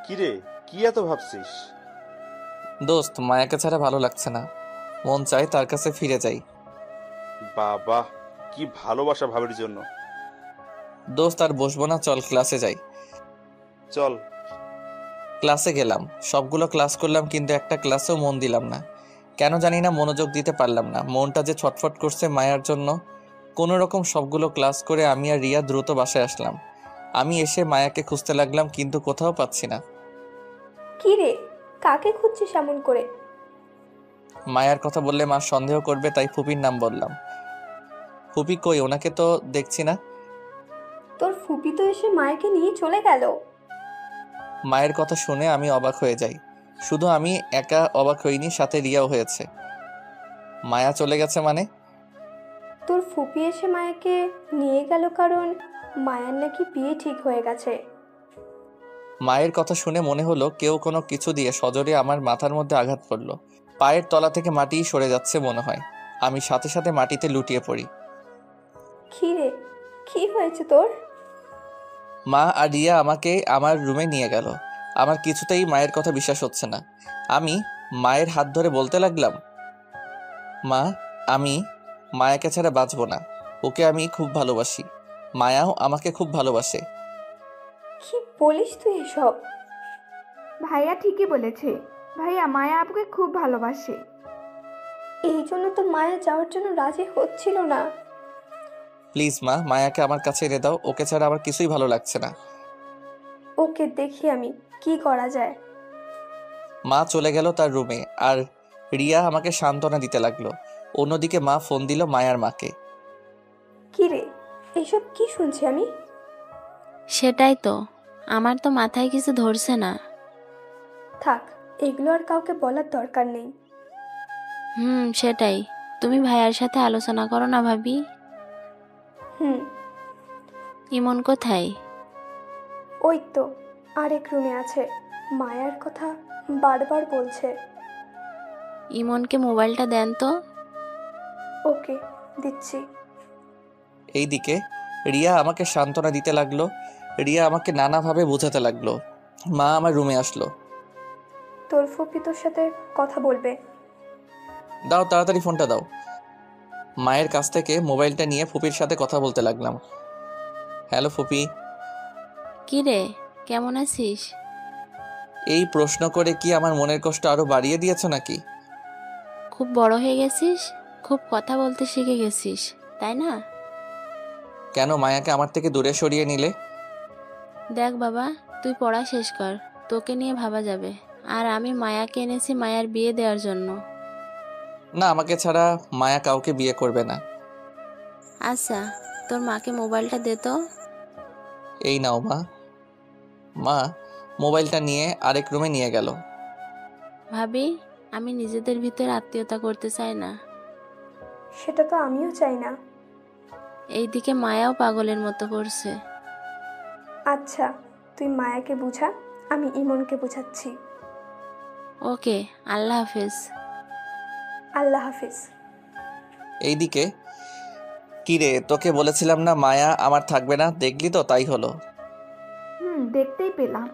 কিরে, কি এত ভাবছিস? দোস্ত, মায়াকে ছাড়া ভালো লাগছে না। মন চায় তার কাছে ফিরে যাই। বাবা, কি ভালোবাসা ভাবির জন্য। দোস্ত আর বসবো না, চল ক্লাসে যাই। চল। ক্লাসে গেলাম, সবগুলো ক্লাস করলাম, কিন্তু একটা ক্লাসেও মন দিলাম না। কেন জানি না মনোযোগ দিতে পারলাম না। মনটা যে ছটফট করছে মায়ার জন্য। কোনো রকম সবগুলো ক্লাস করে আমি আর রিয়া দ্রুত বাসায় আসলাম। আমি এসে মায়াকে খুঁজতে লাগলাম, কিন্তু কোথাও পাচ্ছি না। কি রে, কাকে খুঁজছিস এমন করে? মায়ার কথা বললে মা সন্দেহ করবে, তাই ফুপির নাম বললাম। ফুপি কই? ওনাকে তো দেখছি না। তোর ফুপি তো এসে মায়াকে নিয়ে চলে গেল। মায়ের কথা শুনে আমি অবাক হয়ে যাই। শুধু আমি একা অবাক হইনি, সাথে রিয়াও হয়েছে। মায়া চলে গেছে মানে? তোর ফুপি এসে মায়াকে নিয়ে গেল কারণ মায়ার নাকি বিয়ে ঠিক হয়ে গেছে। মায়ের কথা শুনে মনে হলো কেউ কোনো কিছু দিয়ে সজোরে আমার মাথার মধ্যে আঘাত করলো। পায়ের তলা থেকে মাটি সরে যাচ্ছে মনে হয়। আমি সাথে সাথে মাটিতে লুটিয়ে পড়ি। কি রে, কি হয়েছে তোর? মা আর রিয়া আমাকে আমার রুমে নিয়ে গেল। আমার কিছুতেই মায়ের কথা বিশ্বাস হচ্ছে না। আমি মায়ের হাত ধরে বলতে লাগলাম, মা, আমি মায়াকে ছাড়া বাঁচব না। ওকে আমি খুব ভালোবাসি। মায়াও আমাকে খুব ভালোবাসে। কি বলিস তুই এসব? ভাইয়া ঠিকই বলেছে। ভাইয়া মায়া আপুকে খুব ভালোবাসে। এই জন্য তো মায়া যাওয়ার জন্য রাজি হচ্ছিল না। প্লিজ মা, মায়াকে আমার কাছে এনে দাও। ওকে ছাড়া আমার কিছুই ভালো লাগছে না। ওকে দেখি আমি কি করা যায়। মা চলে গেল তার রুমে, আর রিয়া আমাকে সান্ত্বনা দিতে লাগলো। অন্যদিকে মা ফোন দিল মায়ার মাকে। কি রে, এসব কি শুনছি আমি? সেটাই তো, আমার তো মাথায় কিছু ধরছে না। থাক, এগুলো আর কাউকে বলার দরকার নেই। সেটাই। তুমি ভাইয়ার সাথে আলোচনা করো না ভাবি। ইমন কোথায়? ওই তো আরেক রুমে আছে, মায়ার কথা বারবার বলছে। ইমনকে মোবাইলটা দেন তো। ওকে, দিচ্ছি। এইদিকে রিয়া আমাকে সান্ত্বনা দিতে লাগলো। রিয়া আমাকে নানাভাবে বোঝাতে লাগলো। মা আমার রুমে আসলো। তোর ফুপি তোর সাথে কথা বলবে। দাও, তাড়াতাড়ি ফোনটা দাও। মায়ের কাছ থেকে মোবাইলটা নিয়ে ফুপির সাথে কথা বলতে লাগলাম। হ্যালো ফুপি। কি রে, কেমন আছিস? এই প্রশ্ন করে কি আমার মনের কষ্ট আরো বাড়িয়ে দিয়েছ নাকি? খুব বড় হয়ে গেছিস, খুব কথা বলতে শিখে গেছিস, তাই না? কেন মায়াকে আমার থেকে দূরে সরিয়ে নিলে? দেখ বাবা, তুই পড়া শেষ কর, তোকে নিয়ে ভাবা যাবে। আর আমি মায়াকে এনেছি মায়ার বিয়ে দেওয়ার জন্য। না, আমাকে ছাড়া মায়া কাউকে বিয়ে করবে না। আচ্ছা, তোর মাকে মোবাইলটা দে তো। এই নাও মা। মা মোবাইলটা নিয়ে আরেক রুমে নিয়ে গেল। ভাবি, আমি নিজেদের ভিতর আত্মীয়তা করতে চাই না। সেটা তো আমিও চাই না। এইদিকে মায়াও পাগলের মতো করছে। আচ্ছা, তুই মায়াকে বুঝা, আমি ইমনকে বুঝাচ্ছি। ওকে, আল্লাহ হাফেজ। আল্লাহ হাফিজ। এইদিকে, কিরে তোকে বলেছিলাম না মায়া আমার থাকবে না, দেখলি তো তাই হলো। দেখতেই পেলাম।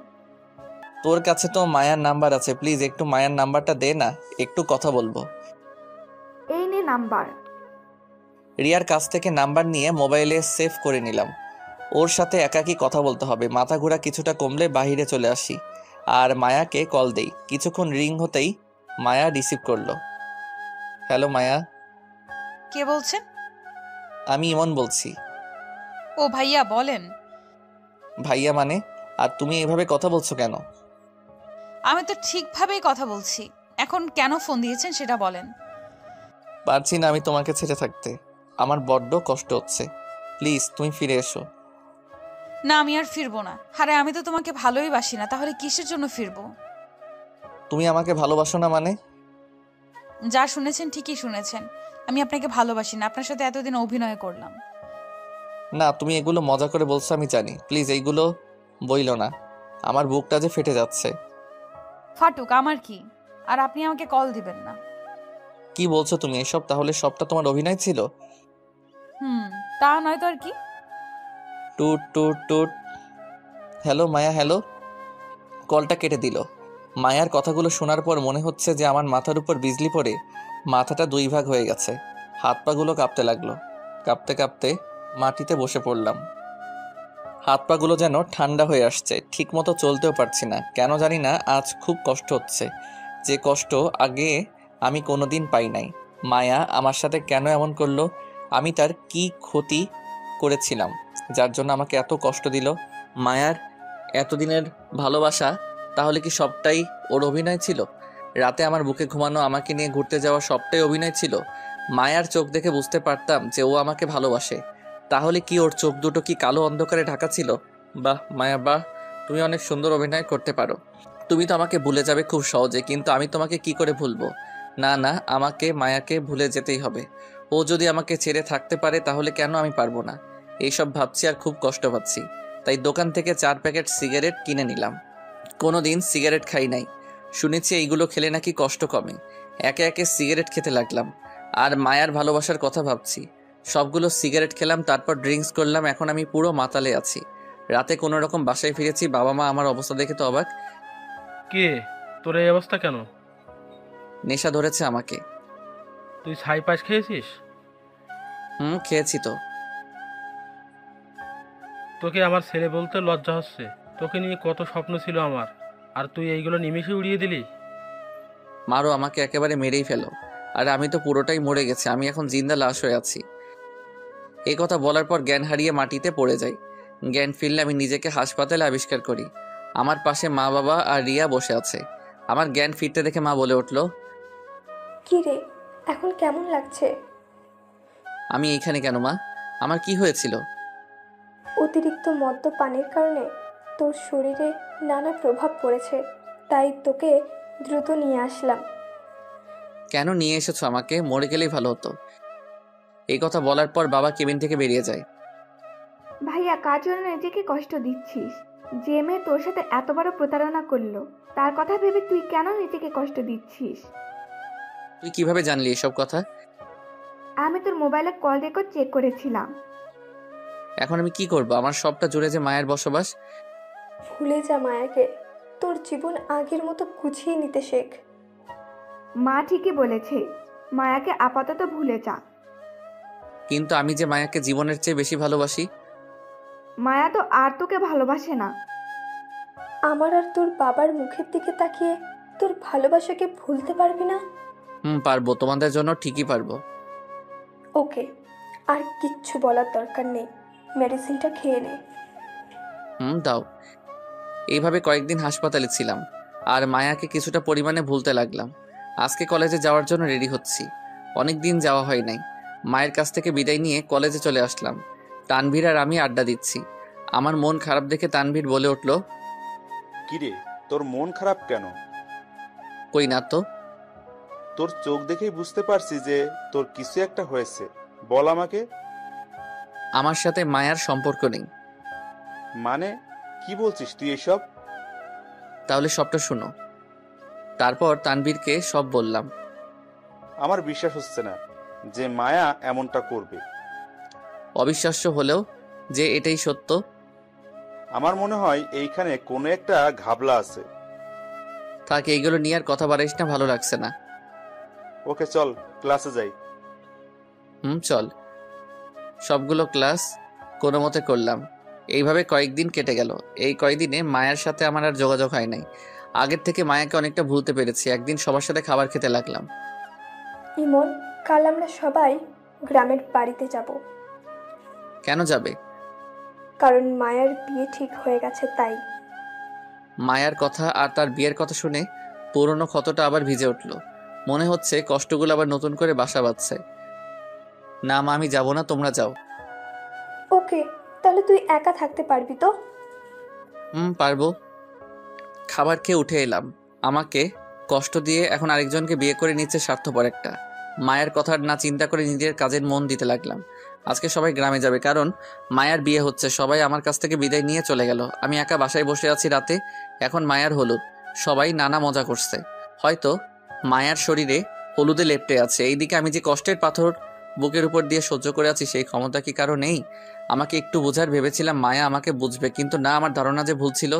তোর কাছে তো মায়ার নাম্বার আছে, প্লিজ একটু মায়ার নাম্বারটা দে না, একটু কথা বলবো। এই নে নাম্বার। রিয়ার কাছ থেকে নাম্বার নিয়ে মোবাইলে সেভ করে নিলাম। ওর সাথে একাকী কথা বলতে হবে। মাথা ঘোরা কিছুটা কমলে বাহিরে চলে আসি আর মায়াকে কল দেই। কিছুক্ষণ রিং হতেই মায়া রিসিভ করলো। হ্যালো মায়া। কে বলছেন? আমি ইমন বলছি। ও ভাইয়া, বলেন। ভাইয়া মানে? আর তুমি এভাবে কথা বলছো কেন? আমি তো ঠিকভাবেই কথা বলছি। এখন কেন ফোন দিয়েছেন সেটা বলেন। পারছি না আমি তোমাকে ছেড়ে থাকতে। আমার বড্ড কষ্ট হচ্ছে। প্লিজ তুমি ফিরে এসো। না, আমি আর ফিরবো না। আরে আমি তো তোমাকে ভালোই বাসি না, তাহলে কিসের জন্য ফিরবো? তুমি আমাকে ভালোবাসো না মানে? যা শুনেছেন ঠিকই শুনেছেন। আমি আপনাকে ভালোবাসি না, আপনার সাথে এতদিন অভিনয় করলাম। না, তুমি এগুলো মজা করে বলছো আমি জানি, প্লিজ এইগুলো বইলো না, আমার বুকটা যে ফেটে যাচ্ছে। ফাটুক, আমার কি? আর আপনি আমাকে কল দিবেন না। কি বলছো তুমি এসব? তাহলে সবটা তোমার অভিনয় ছিল? তা নয় তো আর কি। টুট টুট টুট। হ্যালো মায়া, হ্যালো। কলটা কেটে দিল। মায়ার কথাগুলো শোনার পর মনে হচ্ছে যে আমার মাথার উপর বিজলি পড়ে মাথাটা দুই ভাগ হয়ে গেছে। হাত পাগুলো কাঁপতে লাগলো। কাঁপতে কাঁপতে মাটিতে বসে পড়লাম। হাত পাগুলো যেন ঠান্ডা হয়ে আসছে, ঠিক মতো চলতেও পারছি না। কেন জানি না আজ খুব কষ্ট হচ্ছে, যে কষ্ট আগে আমি কোনোদিন পাই নাই। মায়া আমার সাথে কেন এমন করলো? আমি তার কি ক্ষতি করেছিলাম যার জন্য আমাকে এত কষ্ট দিল? মায়ার এতদিনের ভালোবাসা তাহলে কি সবটাই ওর অভিনয় ছিল? রাতে আমার বুকে ঘুমানো, আমাকে নিয়ে ঘুরতে যাওয়া সবটাই অভিনয় ছিল? মায়ার চোখ দেখে বুঝতে পারতাম যে ও আমাকে ভালোবাসে। তাহলে কি ওর চোখ দুটো কি কালো অন্ধকারে ঢাকা ছিল? বাহ মায়া বাহ, তুমি অনেক সুন্দর অভিনয় করতে পারো। তুমি তো আমাকে ভুলে যাবে খুব সহজে, কিন্তু আমি তোমাকে কি করে ভুলবো? না না, আমাকে মায়াকে ভুলে যেতেই হবে। ও যদি আমাকে ছেড়ে থাকতে পারে তাহলে কেন আমি পারবো না? এইসব ভাবছি আর খুব কষ্ট পাচ্ছি। তাই দোকান থেকে 4 প্যাকেট সিগারেট কিনে নিলাম। কোনোদিন সিগারেট খাই নাই, শুনেছি এইগুলো খেলে নাকি কষ্ট কমে। একে একে সিগারেট খেতে লাগলাম আর মায়ার ভালোবাসার কথা ভাবছি। সবগুলো সিগারেট খেলাম, তারপর ড্রিঙ্কস করলাম। এখন আমি পুরো মাতালে আছি। রাতে কোনো রকম বাসায় ফিরেছি, বাবা মা আমার অবস্থা দেখে তো অবাক। কে, তোর এই অবস্থা কেন? নেশা ধরেছে আমাকে। তুই ছাই পাশ খেয়েছিস? খেয়েছি তো। তোকে আমার ছেলে বলতে লজ্জা হচ্ছে। তোকে নিয়ে কত স্বপ্ন ছিল আমার, আর তুই এইগুলো নিমেষে উড়িয়ে দিলি। মারো আমাকে, একেবারে মেরেই ফেলো। আর আমি তো পুরোটাই মরে গেছি, আমি এখন জিন্দা লাশ হয়ে আছি। এই কথা বলার পর জ্ঞান হারিয়ে মাটিতে পড়ে যাই। জ্ঞান ফিরলে আমি নিজেকে হাসপাতালে আবিষ্কার করি। আমার পাশে মা বাবা আর রিয়া বসে আছে। আমার জ্ঞান ফিরতে দেখে মা বলে উঠল, কি রে, এখন কেমন লাগছে? আমি এইখানে কেন মা? আমার কি হয়েছিল? অতিরিক্ত মদ্যপানের কারণে তোর শরীরে নানা প্রভাব পড়েছে, তাই তোকে দ্রুত নিয়ে আসলাম। কেন নিয়ে এসেছো আমাকে? মরে গেলেই ভালো হতো। এই কথা বলার পর বাবা কেবিন থেকে বেরিয়ে যায়। ভাইয়া, কার জন্য নিজেকে কষ্ট দিচ্ছিস? যে মেয়ে তোর সাথে এত বড় প্রতারণা করলো, তার কথা ভেবে তুই কেন নিজেকে কষ্ট দিচ্ছিস? তুই কিভাবে জানলি এসব কথা? আমি তোর মোবাইলে কল রেকর্ড চেক করেছিলাম। এখন আমি কি করব? আমার সবটা জুড়ে যে মায়ের বসবাস। ভুলে যা মায়াকে, তোর জীবন আগের মতো গুছিয়ে নিতে শেখ। মা ঠিকই বলেছে, মায়াকে আপাতত ভুলে যা। কিন্তু আমি যে মায়াকে জীবনের চেয়ে বেশি ভালোবাসি। মায়া তো আর তোকে ভালোবাসে না। আমার আর তোর বাবার মুখের দিকে তাকিয়ে তোর ভালোবাসাকে ভুলতে পারবি না? পারবো, তোমাদের জন্য ঠিকই পারবো। ওকে, আর কিচ্ছু বলার দরকার নেই, মেডিসিনটা খেয়ে নে। দাও। এইভাবে কয়েকদিন হাসপাতালে ছিলাম আর মায়াকে কিছুটা পরিমাণে ভুলতে লাগলাম। আজকে কলেজে যাওয়ার জন্য রেডি হচ্ছি। অনেক দিন যাওয়া হয় নাই। মায়ের কাছ থেকে বিদায় নিয়ে কলেজে চলে আসলাম। তানভীর আর আমি আড্ডা দিচ্ছি। আমার মন খারাপ দেখে তানভীর বলে উঠল, কিরে, তোর মন খারাপ কেন? কই না তো। তোর চোখ দেখেই বুঝতে পারছি যে তোর কিছু একটা হয়েছে। বল আমাকে। আমার সাথে মায়ার সম্পর্ক নেই। মানে কি বলছিস তুই এসব? তাহলে সবটা শোনো। তারপর তানভীরকে সব বললাম। আমার বিশ্বাস হচ্ছে না যে মায়া এমনটা করবে। অবিশ্বাস্য হলেও যে এটাই সত্য। আমার মনে হয় এইখানে কোনো একটা ঘাবলা আছে। তাকে এইগুলো নিয়ে আর কথা বাড়াইস না, ভালো লাগছে না। ওকে চল, ক্লাসে যাই। চল। সবগুলো ক্লাস কোনো মতে করলাম। এইভাবে কয়েকদিন কেটে গেল। এই কয়েকদিনে মায়ের সাথে আমার আর যোগাযোগ হয় নাই। আগের থেকে মায়াকে অনেকটা ভুলতে পেরেছি। একদিন সবার সাথে খাবার খেতে লাগলাম। ইমন, কাল আমরা সবাই গ্রামের বাড়িতে যাব। কেন যাবে? কারণ মায়ার বিয়ে ঠিক হয়ে গেছে, তাই। মায়ার কথা আর তার বিয়ের কথা শুনে পুরনো ক্ষতটা আবার ভিজে উঠল। মনে হচ্ছে কষ্টগুলো আবার নতুন করে বাসা বাঁধছে। না মা, আমি যাব না, তোমরা যাও। ওকে, তাহলে তুই একা থাকতে পারবি তো? পারবো। খাবার খেয়ে উঠে এলাম। আমাকে কষ্ট দিয়ে এখন আরেকজনকে বিয়ে করে নিচ্ছে স্বার্থপর একটা। মায়ের কথা না চিন্তা করে নিজের কাজের মন দিতে লাগলাম। আজকে সবাই গ্রামে যাবে, কারণ মায়ার বিয়ে হচ্ছে। সবাই আমার কাছ থেকে বিদায় নিয়ে চলে গেল। আমি একা বাসায় বসে আছি রাতে। এখন মায়ার হলুদ, সবাই নানা মজা করছে। হয়তো মায়ার শরীরে হলুদে লেপ্টে আছে। এইদিকে আমি যে কষ্টের পাথর বুকের উপর দিয়ে সহ্য করে আছি, সেই ক্ষমতা কি কারো নেই? আমাকে একটু বোঝার ভেবেছিলাম মায়া আমাকে বুঝবে, কিন্তু না, আমার ধারণা যে ভুল ছিল।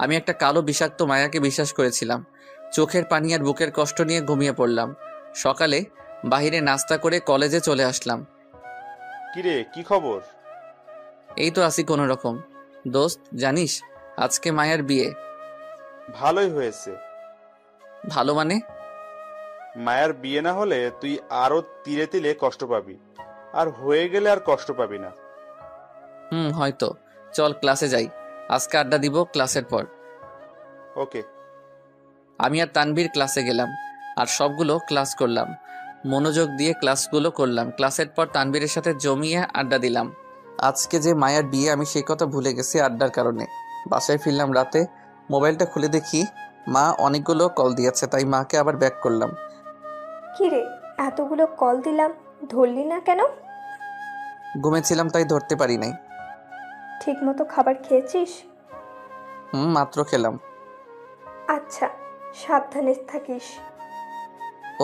আমি একটা কালো বিষাক্ত মায়াকে বিশ্বাস করেছিলাম। চোখের পানি আর বুকের কষ্ট নিয়ে ঘুমিয়ে পড়লাম। সকালে বাহিরে নাস্তা করে কলেজে চলে আসলাম। কিরে, কি খবর? এই তো আছি কোনো রকম। দোস্ত, জানিস আজকে মায়ার বিয়ে। ভালোই হয়েছে। ভালো মানে? মায়ের বিয়ে না হলে তুই আরো তিলে তিলে কষ্ট পাবি, আর হয়ে গেলে আর কষ্ট পাবি না। হয়তো। চল ক্লাসে যাই, আজকে আড্ডা দিব ক্লাসের পর। ওকে। আমি আর তানভীর ক্লাসে গেলাম আর সবগুলো ক্লাস করলাম। মনোযোগ দিয়ে ক্লাসগুলো করলাম। ক্লাসের পর তানভীরের সাথে জমিয়ে আড্ডা দিলাম। আজকে যে মায়ার বিয়ে, আমি সেই কথা ভুলে গেছি আড্ডার কারণে। বাসায় ফিরলাম রাতে, মোবাইলটা খুলে দেখি মা অনেকগুলো কল দিয়েছে, তাই মাকে আবার ব্যাক করলাম। কি রে, এতগুলো কল দিলাম, ধরলি না কেন? ঘুমেছিলাম তাই ধরতে পারি নাই। ঠিক মতো খাবার খেয়েছিস? মাত্র খেলাম। আচ্ছা, সাবধানে থাকিস।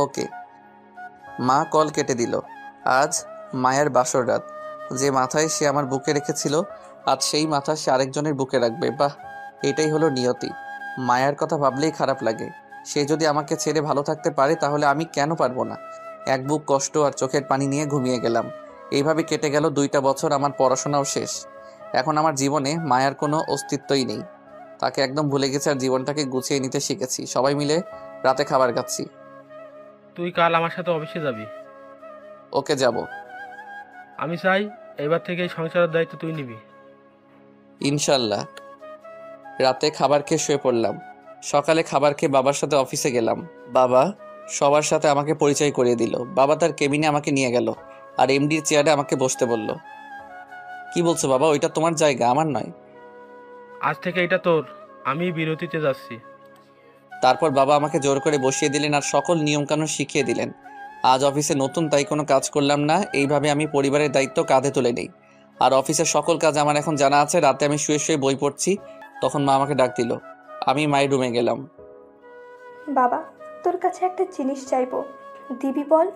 ওকে। মা কল কেটে দিল। আজ মায়ের বাসর রাত। যে মাথায় সে আমার বুকে রেখেছিল, আজ সেই মাথা সে আরেকজনের বুকে রাখবে। বাহ, এটাই হলো নিয়তি। মায়ার কথা ভাবলেই খারাপ লাগে। সে যদি আমাকে ছেড়ে ভালো থাকতে পারে, তাহলে আমি কেন পারবো না? এক বুক কষ্ট আর চোখের পানি নিয়ে ঘুমিয়ে গেলাম। এইভাবে কেটে গেল 2টা বছর। আমার পড়াশোনাও শেষ। এখন আমার জীবনে মায়ার কোনো অস্তিত্বই নেই। তাকে একদম ভুলে গেছে আর জীবনটাকে গুছিয়ে নিতে শিখেছি। সবাই মিলে রাতে খাবার খাচ্ছি। তুই কাল আমার সাথে অফিসে যাবি। ওকে, যাব। আমি চাই এবার থেকে এই সংসারের দায়িত্ব তুই নিবি। ইনশাল্লাহ। রাতে খাবার খেয়ে শুয়ে পড়লাম। সকালে খাবার খেয়ে বাবার সাথে অফিসে গেলাম। বাবা সবার সাথে আমাকে পরিচয় করিয়ে দিল। বাবা তার কেবিনে আমাকে নিয়ে গেল আর এমডির চেয়ারে আমাকে বসতে বলল। কি বলছো বাবা? ওইটা তোমার জায়গা, আমার নয়। আজ থেকে এটা তোর। আমি বিরতিতে যাচ্ছি। তারপর বাবা আমাকে জোর করে বসিয়ে দিলেন আর সকল নিয়মকানুন শিখিয়ে দিলেন। আজ অফিসে নতুন, তাই কোনো কাজ করলাম না। এইভাবে আমি পরিবারের দায়িত্ব কাঁধে তুলে নেই। আর অফিসের সকল কাজ আমার এখন জানা আছে। রাতে আমি শুয়ে শুয়ে বই পড়ছি, তখন মা আমাকে ডাক দিল। আমি মায়ের রুমে গেলাম। বাবা, তোর কাছে একটা জিনিস চাইবো, দিবি বল?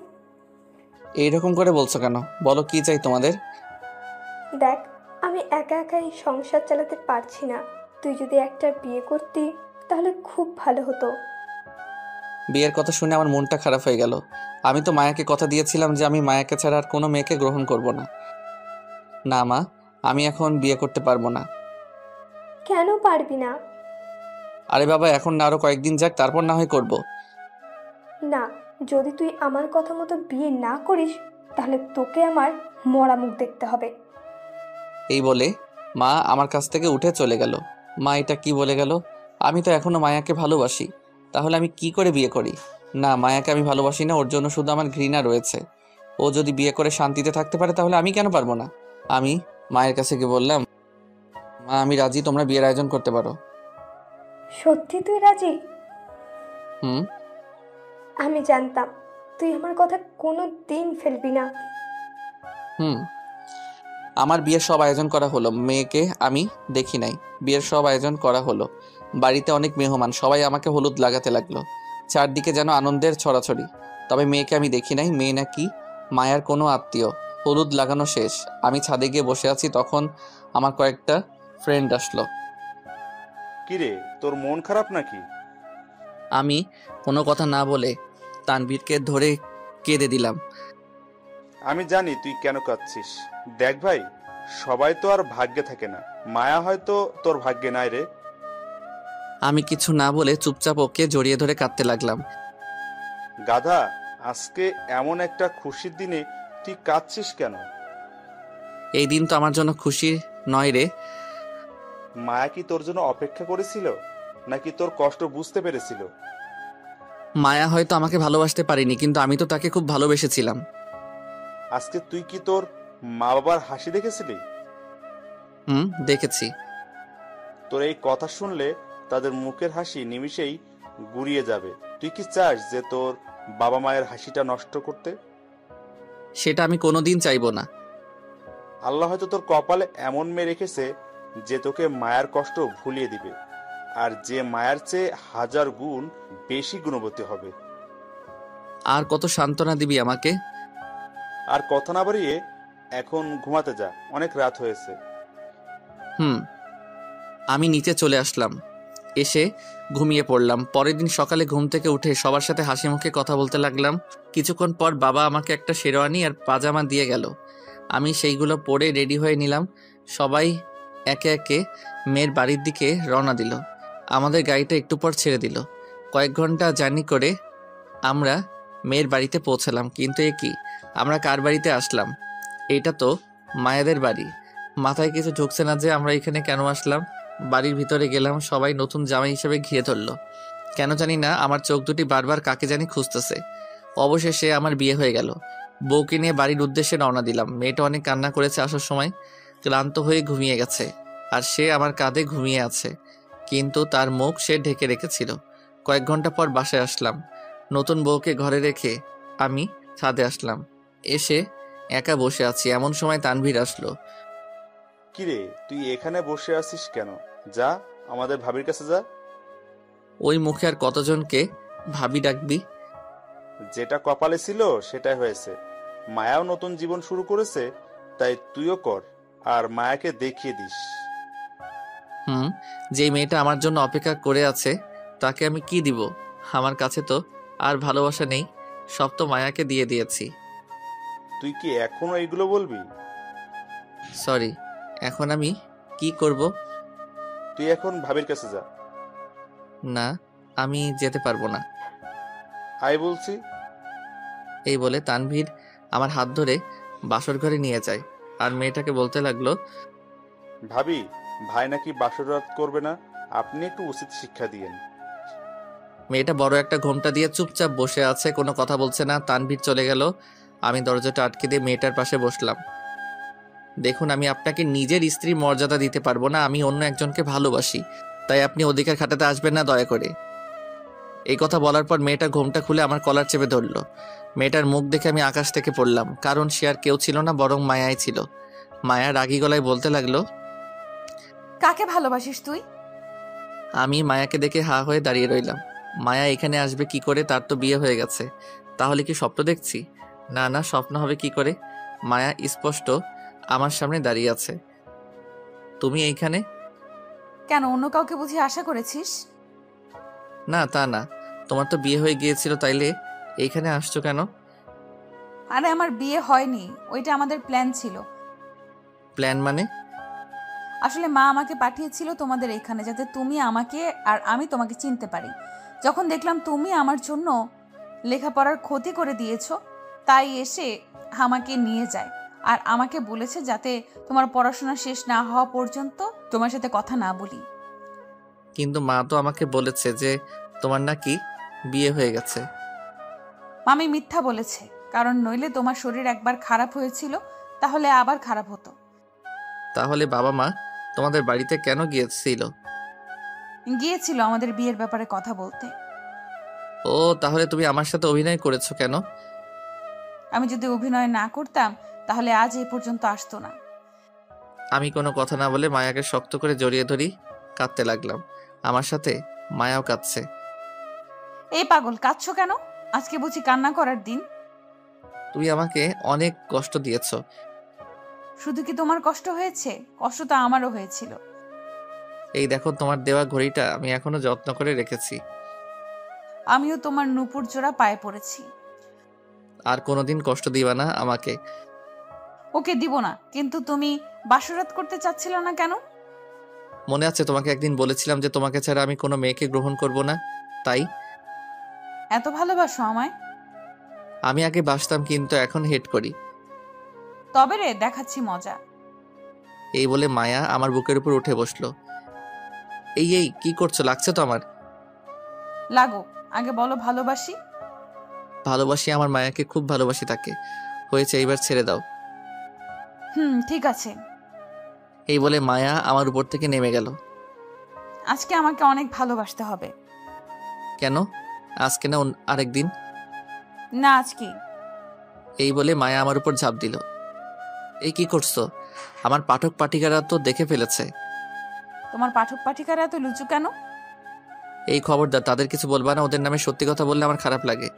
এইরকম করে বলছো কেন? বলো, কি চাই তোমাদের? দেখ, আমি একা একাই সংসার চালাতে পারছি না। তুই যদি একটা বিয়ে করতি তাহলে খুব ভালো হতো। বিয়ের কথা শুনে আমার মনটা খারাপ হয়ে গেল। আমি তো মায়াকে কথা দিয়েছিলাম যে আমি মায়াকে ছাড়া আর কোনো মেয়েকে গ্রহণ করব না। না মা, আমি এখন বিয়ে করতে পারবো না। কেন পারবি না? আরে বাবা, এখন না, আরো কয়েকদিন যাক, তারপর না হয় করব। না, যদি তুই আমার কথা মতো বিয়ে না করিস তাহলে তোকে আমার মরা মুখ দেখতে হবে। এই বলে মা আমার কাছ থেকে উঠে চলে গেল। মা এটা কি বলে গেল? আমি তো এখনো মায়াকে ভালোবাসি, তাহলে আমি কি করে বিয়ে করি? না, মায়াকে আমি ভালোবাসি না, ওর জন্য শুধু আমার ঘৃণা রয়েছে। ও যদি বিয়ে করে শান্তিতে থাকতে পারে, তাহলে আমি কেন পারবো না? আমি মায়ের কাছে গিয়ে বললাম, মা আমি রাজি, তোমরা বিয়ের আয়োজন করতে পারো। সত্যি তুই রাজি? হুম। আমি জানতাম তুই আমার কথা কোনো দিন ফেলবি না। আমার বিয়ের সব আয়োজন করা হলো। মেয়েকে আমি দেখি নাই, বিয়ের সব আয়োজন করা হলো। বাড়িতে অনেক মেহমান, সবাই আমাকে হলুদ লাগাতে লাগলো। চারদিকে যেন আনন্দের ছড়াছড়ি। তবে মেয়েকে আমি দেখি নাই। মেয়ে নাকি মায়ার কোনো আত্মীয়। হলুদ লাগানো শেষ, আমি ছাদে গিয়ে বসে আছি, তখন আমার কয়েকটা ফ্রেন্ড আসলো। কিরে, তোর মন খারাপ নাকি? আমি কোনো কথা না বলে তানভীরকে ধরে কেঁদে দিলাম। আমি জানি তুই কেন কাঁদছিস। দেখ ভাই, সবাই তো আর ভাগ্যে থাকে না। মায়া হয়তো তোর ভাগ্যে নাই রে। আমি কিছু না বলে চুপচাপ ওকে জড়িয়ে ধরে কাঁদতে লাগলাম। গাধা, আজকে এমন একটা খুশির দিনে তুই কাঁদছিস কেন? এই দিন তো আমার জন্য খুশি নয় রে। মায়া কি তোর জন্য অপেক্ষা করেছিল, নাকি তোর কষ্ট বুঝতে পেরেছিল? মায়া হয়তো আমাকে ভালোবাসতে পারিনি, কিন্তু আমি তো তাকে খুব ভালোবেসেছিলাম। আজকে তুই কি তোর মা বাবার হাসি দেখেছিলি? দেখেছি। তোর এই কথা শুনলে তাদের মুখের হাসি নিমিষেই গুড়িয়ে যাবে। তুই কি চাস যে তোর বাবা মায়ের হাসিটা নষ্ট করতে? সেটা আমি কোনোদিন চাইবো না। আল্লাহ হয়তো তোর কপালে এমন মেয়ে রেখেছে যে তোকে মায়ের কষ্ট ভুলিয়ে দিবে, আর যে মায়ের চেয়ে 1000 গুণ বেশি গুণবতী হবে। আর কত সান্ত্বনা দিবি আমাকে? আর কথা না বাড়িয়ে এখন ঘুমাতে যা, অনেক রাত হয়েছে। আমি নিচে চলে আসলাম, এসে ঘুমিয়ে পড়লাম। পরের দিন সকালে ঘুম থেকে উঠে সবার সাথে হাসি মুখে কথা বলতে লাগলাম। কিছুক্ষণ পর বাবা আমাকে একটা শেরওয়ানি আর পাজামা দিয়ে গেল। আমি সেইগুলো পরে রেডি হয়ে নিলাম। সবাই একে একে মেয়ের বাড়ির দিকে রওনা দিল। আমাদের গাড়িটা একটু পর ছেড়ে দিল। কয়েক ঘন্টা জার্নি করে আমরা মেয়ের বাড়িতে পৌঁছালাম। কিন্তু এ কি, আমরা কার বাড়িতে আসলাম? এটা তো মায়াদের বাড়ি। মাথায় কিছু ঢুকছে না যে আমরা এখানে কেন আসলাম। বাড়ির ভিতরে গেলাম, সবাই নতুন জামাই হিসেবে ঘিরে ধরলো। কেন জানি না আমার চোখ দুটি বারবার কাকে জানি খুঁজতেছে। অবশেষে আমার বিয়ে হয়ে গেল। বউকে নিয়ে বাড়ির উদ্দেশ্যে রওনা দিলাম। মেয়েটা অনেক কান্না করেছে আসার সময়, ক্লান্ত হয়ে ঘুমিয়ে গেছে, আর সে আমার কাঁধে ঘুমিয়ে আছে, কিন্তু তার মুখ সে ঢেকে রেখেছিল। কয়েক ঘন্টা পর বাসায় আসলাম। নতুন বউকে ঘরে রেখে আমি ছাদে আসলাম। এসে একা বসে আছি, এমন সময় তানভীর আসলো। কিরে, তুই এখানে বসে আছিস কেন? যা, আমাদের ভাবির কাছে যা। ওই মুখে আর কতজনকে ভাবি ডাকবি? যেটা কপালে ছিল সেটাই হয়েছে। মায়াও নতুন জীবন শুরু করেছে, তাই তুইও কর, আর মায়াকে দেখিয়ে দিস। যে মেয়েটা আমার জন্য অপেক্ষা করে আছে তাকে আমি কি দিব? আমার কাছে তো আর ভালোবাসা নেই, সব তো মায়াকে দিয়ে দিয়েছি। তুই কি এখনো এইগুলো বলবি? সরি, এখন আমি কি করব? তুই এখন ভাবির কাছে যা। না, আমি যেতে পারবো না। আয় বলছি। এই বলে তানভীর আমার হাত ধরে বাসর ঘরে নিয়ে যায়, আর মেয়েটাকে বলতে লাগলো, ভাবি, ভাই নাকি বাসর রাত করবে না, আপনি একটু উচিত শিক্ষা দিয়েন। মেয়েটা বড় একটা ঘোমটা দিয়ে চুপচাপ বসে আছে, কোনো কথা বলছে না। তানভীর চলে গেল। আমি দরজাটা আটকে দিয়ে মেয়েটার পাশে বসলাম। দেখুন, আমি আপনাকে নিজের স্ত্রীর মর্যাদা দিতে পারবো না। আমি অন্য একজনকে ভালোবাসি, তাই আপনি অধিকার খাটাতে আসবেন না দয়া করে। এই কথা বলার পর মেয়েটা ঘোমটা খুলে আমার কলার চেপে ধরলো। মেয়েটার মুখ দেখে আমি আকাশ থেকে পড়লাম, কারণ সে আর কেউ ছিল না, বরং মায়াই ছিল। মায়া রাগী গলায় বলতে লাগলো, কাকে ভালোবাসিস তুই? আমি মায়াকে দেখে হা হয়ে দাঁড়িয়ে রইলাম। মায়া এখানে আসবে কি করে? তার তো বিয়ে হয়ে গেছে। তাহলে কি স্বপ্ন দেখছি? না না, স্বপ্ন হবে কি করে? মায়া স্পষ্ট আমার সামনে দাঁড়িয়ে আছে। তুমি এইখানে? কেন, অন্য কাউকে বুঝি আশা করেছিস? না, তা না। তোমার তো বিয়ে হয়ে গিয়েছিল, তাইলে এইখানে আসছো কেন? আরে আমার বিয়ে হয়নি, ওইটা আমাদের প্ল্যান ছিল। প্ল্যান মানে? আসলে মা আমাকে পাঠিয়েছিল তোমাদের এখানে, যাতে তুমি আমাকে আর আমি তোমাকে চিনতে পারি। যখন দেখলাম তুমি আমার জন্য লেখাপড়ার ক্ষতি করে দিয়েছো, তাই এসে আমাকে নিয়ে যায়, আর আমাকে বলেছে যাতে তোমার পড়াশোনা শেষ না হওয়া পর্যন্ত তোমার সাথে কথা না বলি। কিন্তু মা তো আমাকে বলেছে যে তোমার নাকি বিয়ে হয়ে গেছে। মামি মিথ্যা বলেছে, কারণ নইলে তোমার শরীর একবার খারাপ হয়েছিল, তাহলে আবার খারাপ হতো। তাহলে বাবা মা তোমাদের বাড়িতে কেন গিয়েছিল? গিয়েছিল আমাদের বিয়ের ব্যাপারে কথা বলতে। ও, তাহলে তুমি আমার সাথে অভিনয় করেছো কেন? আমি যদি অভিনয় না করতাম তাহলে আজ এই পর্যন্ত আসতো না। আমি কোনো কথা না বলে মায়াকে শক্ত করে জড়িয়ে ধরি, কাঁদতে লাগলাম। আমার সাথে মায়াও কাঁদছে। এই পাগল, কাঁদছো কেন? আজকে বুঝি কান্না করার দিন? তুমি আমাকে অনেক কষ্ট দিয়েছো। শুধু কি তোমার কষ্ট হয়েছে? কষ্ট তো আমারও হয়েছিল। এই দেখো, তোমার দেওয়া ঘড়িটা আমি এখনো যত্ন করে রেখেছি। আমিও তোমার নুপুর জোড়া পায়ে পড়েছি। আর কোনোদিন কষ্ট দিবা না আমাকে। ওকে দিব না, কিন্তু তুমি বাসরাত করতে চাচ্ছিল না কেন? মনে আছে তোমাকে একদিন বলেছিলাম যে তোমাকে ছাড়া আমি কোনো মেয়েকে গ্রহণ করব না, তাই। এত ভালোবাসো আমায়? আমি আগে বাসতাম, কিন্তু এখন হেট করি। তবে রে, দেখাচ্ছি মজা। এই বলে মায়া আমার বুকের উপর উঠে বসলো। এই এই কি করছো? লাগছে তো আমার। লাগো, আগে বলো ভালোবাসি। ভালোবাসি, আমার মায়াকে খুব ভালোবাসি তাকে। হয়েছে, এইবার ছেড়ে দাও। ঠিক আছে। এই বলে মায়া আমার উপর থেকে নেমে গেল। আজকে আমাকে অনেক ভালোবাসতে হবে। কেন? আজকে না আরেকদিন? না আজকে। এই বলে মায়া আমার উপর ঝাঁপ দিল। এই কি করছো? আমার পাঠক পাঠিকারা তো দেখে ফেলেছে। তোমার পাঠক পাঠিকারা এত লুচু কেন? এই খবরদার, তাদের কিছু বলবা না। ওদের নামে সত্যি কথা বললে আমার খারাপ লাগে।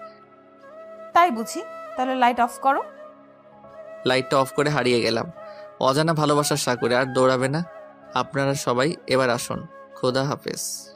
তাই বুঝি? তাহলে লাইট অফ করো। লাইটটা অফ করে হারিয়ে গেলাম অজানা ভালোবাসার সাগরে। আর দৌড়াবে না। আপনারা সবাই এবার আসুন। খোদা হাফেজ।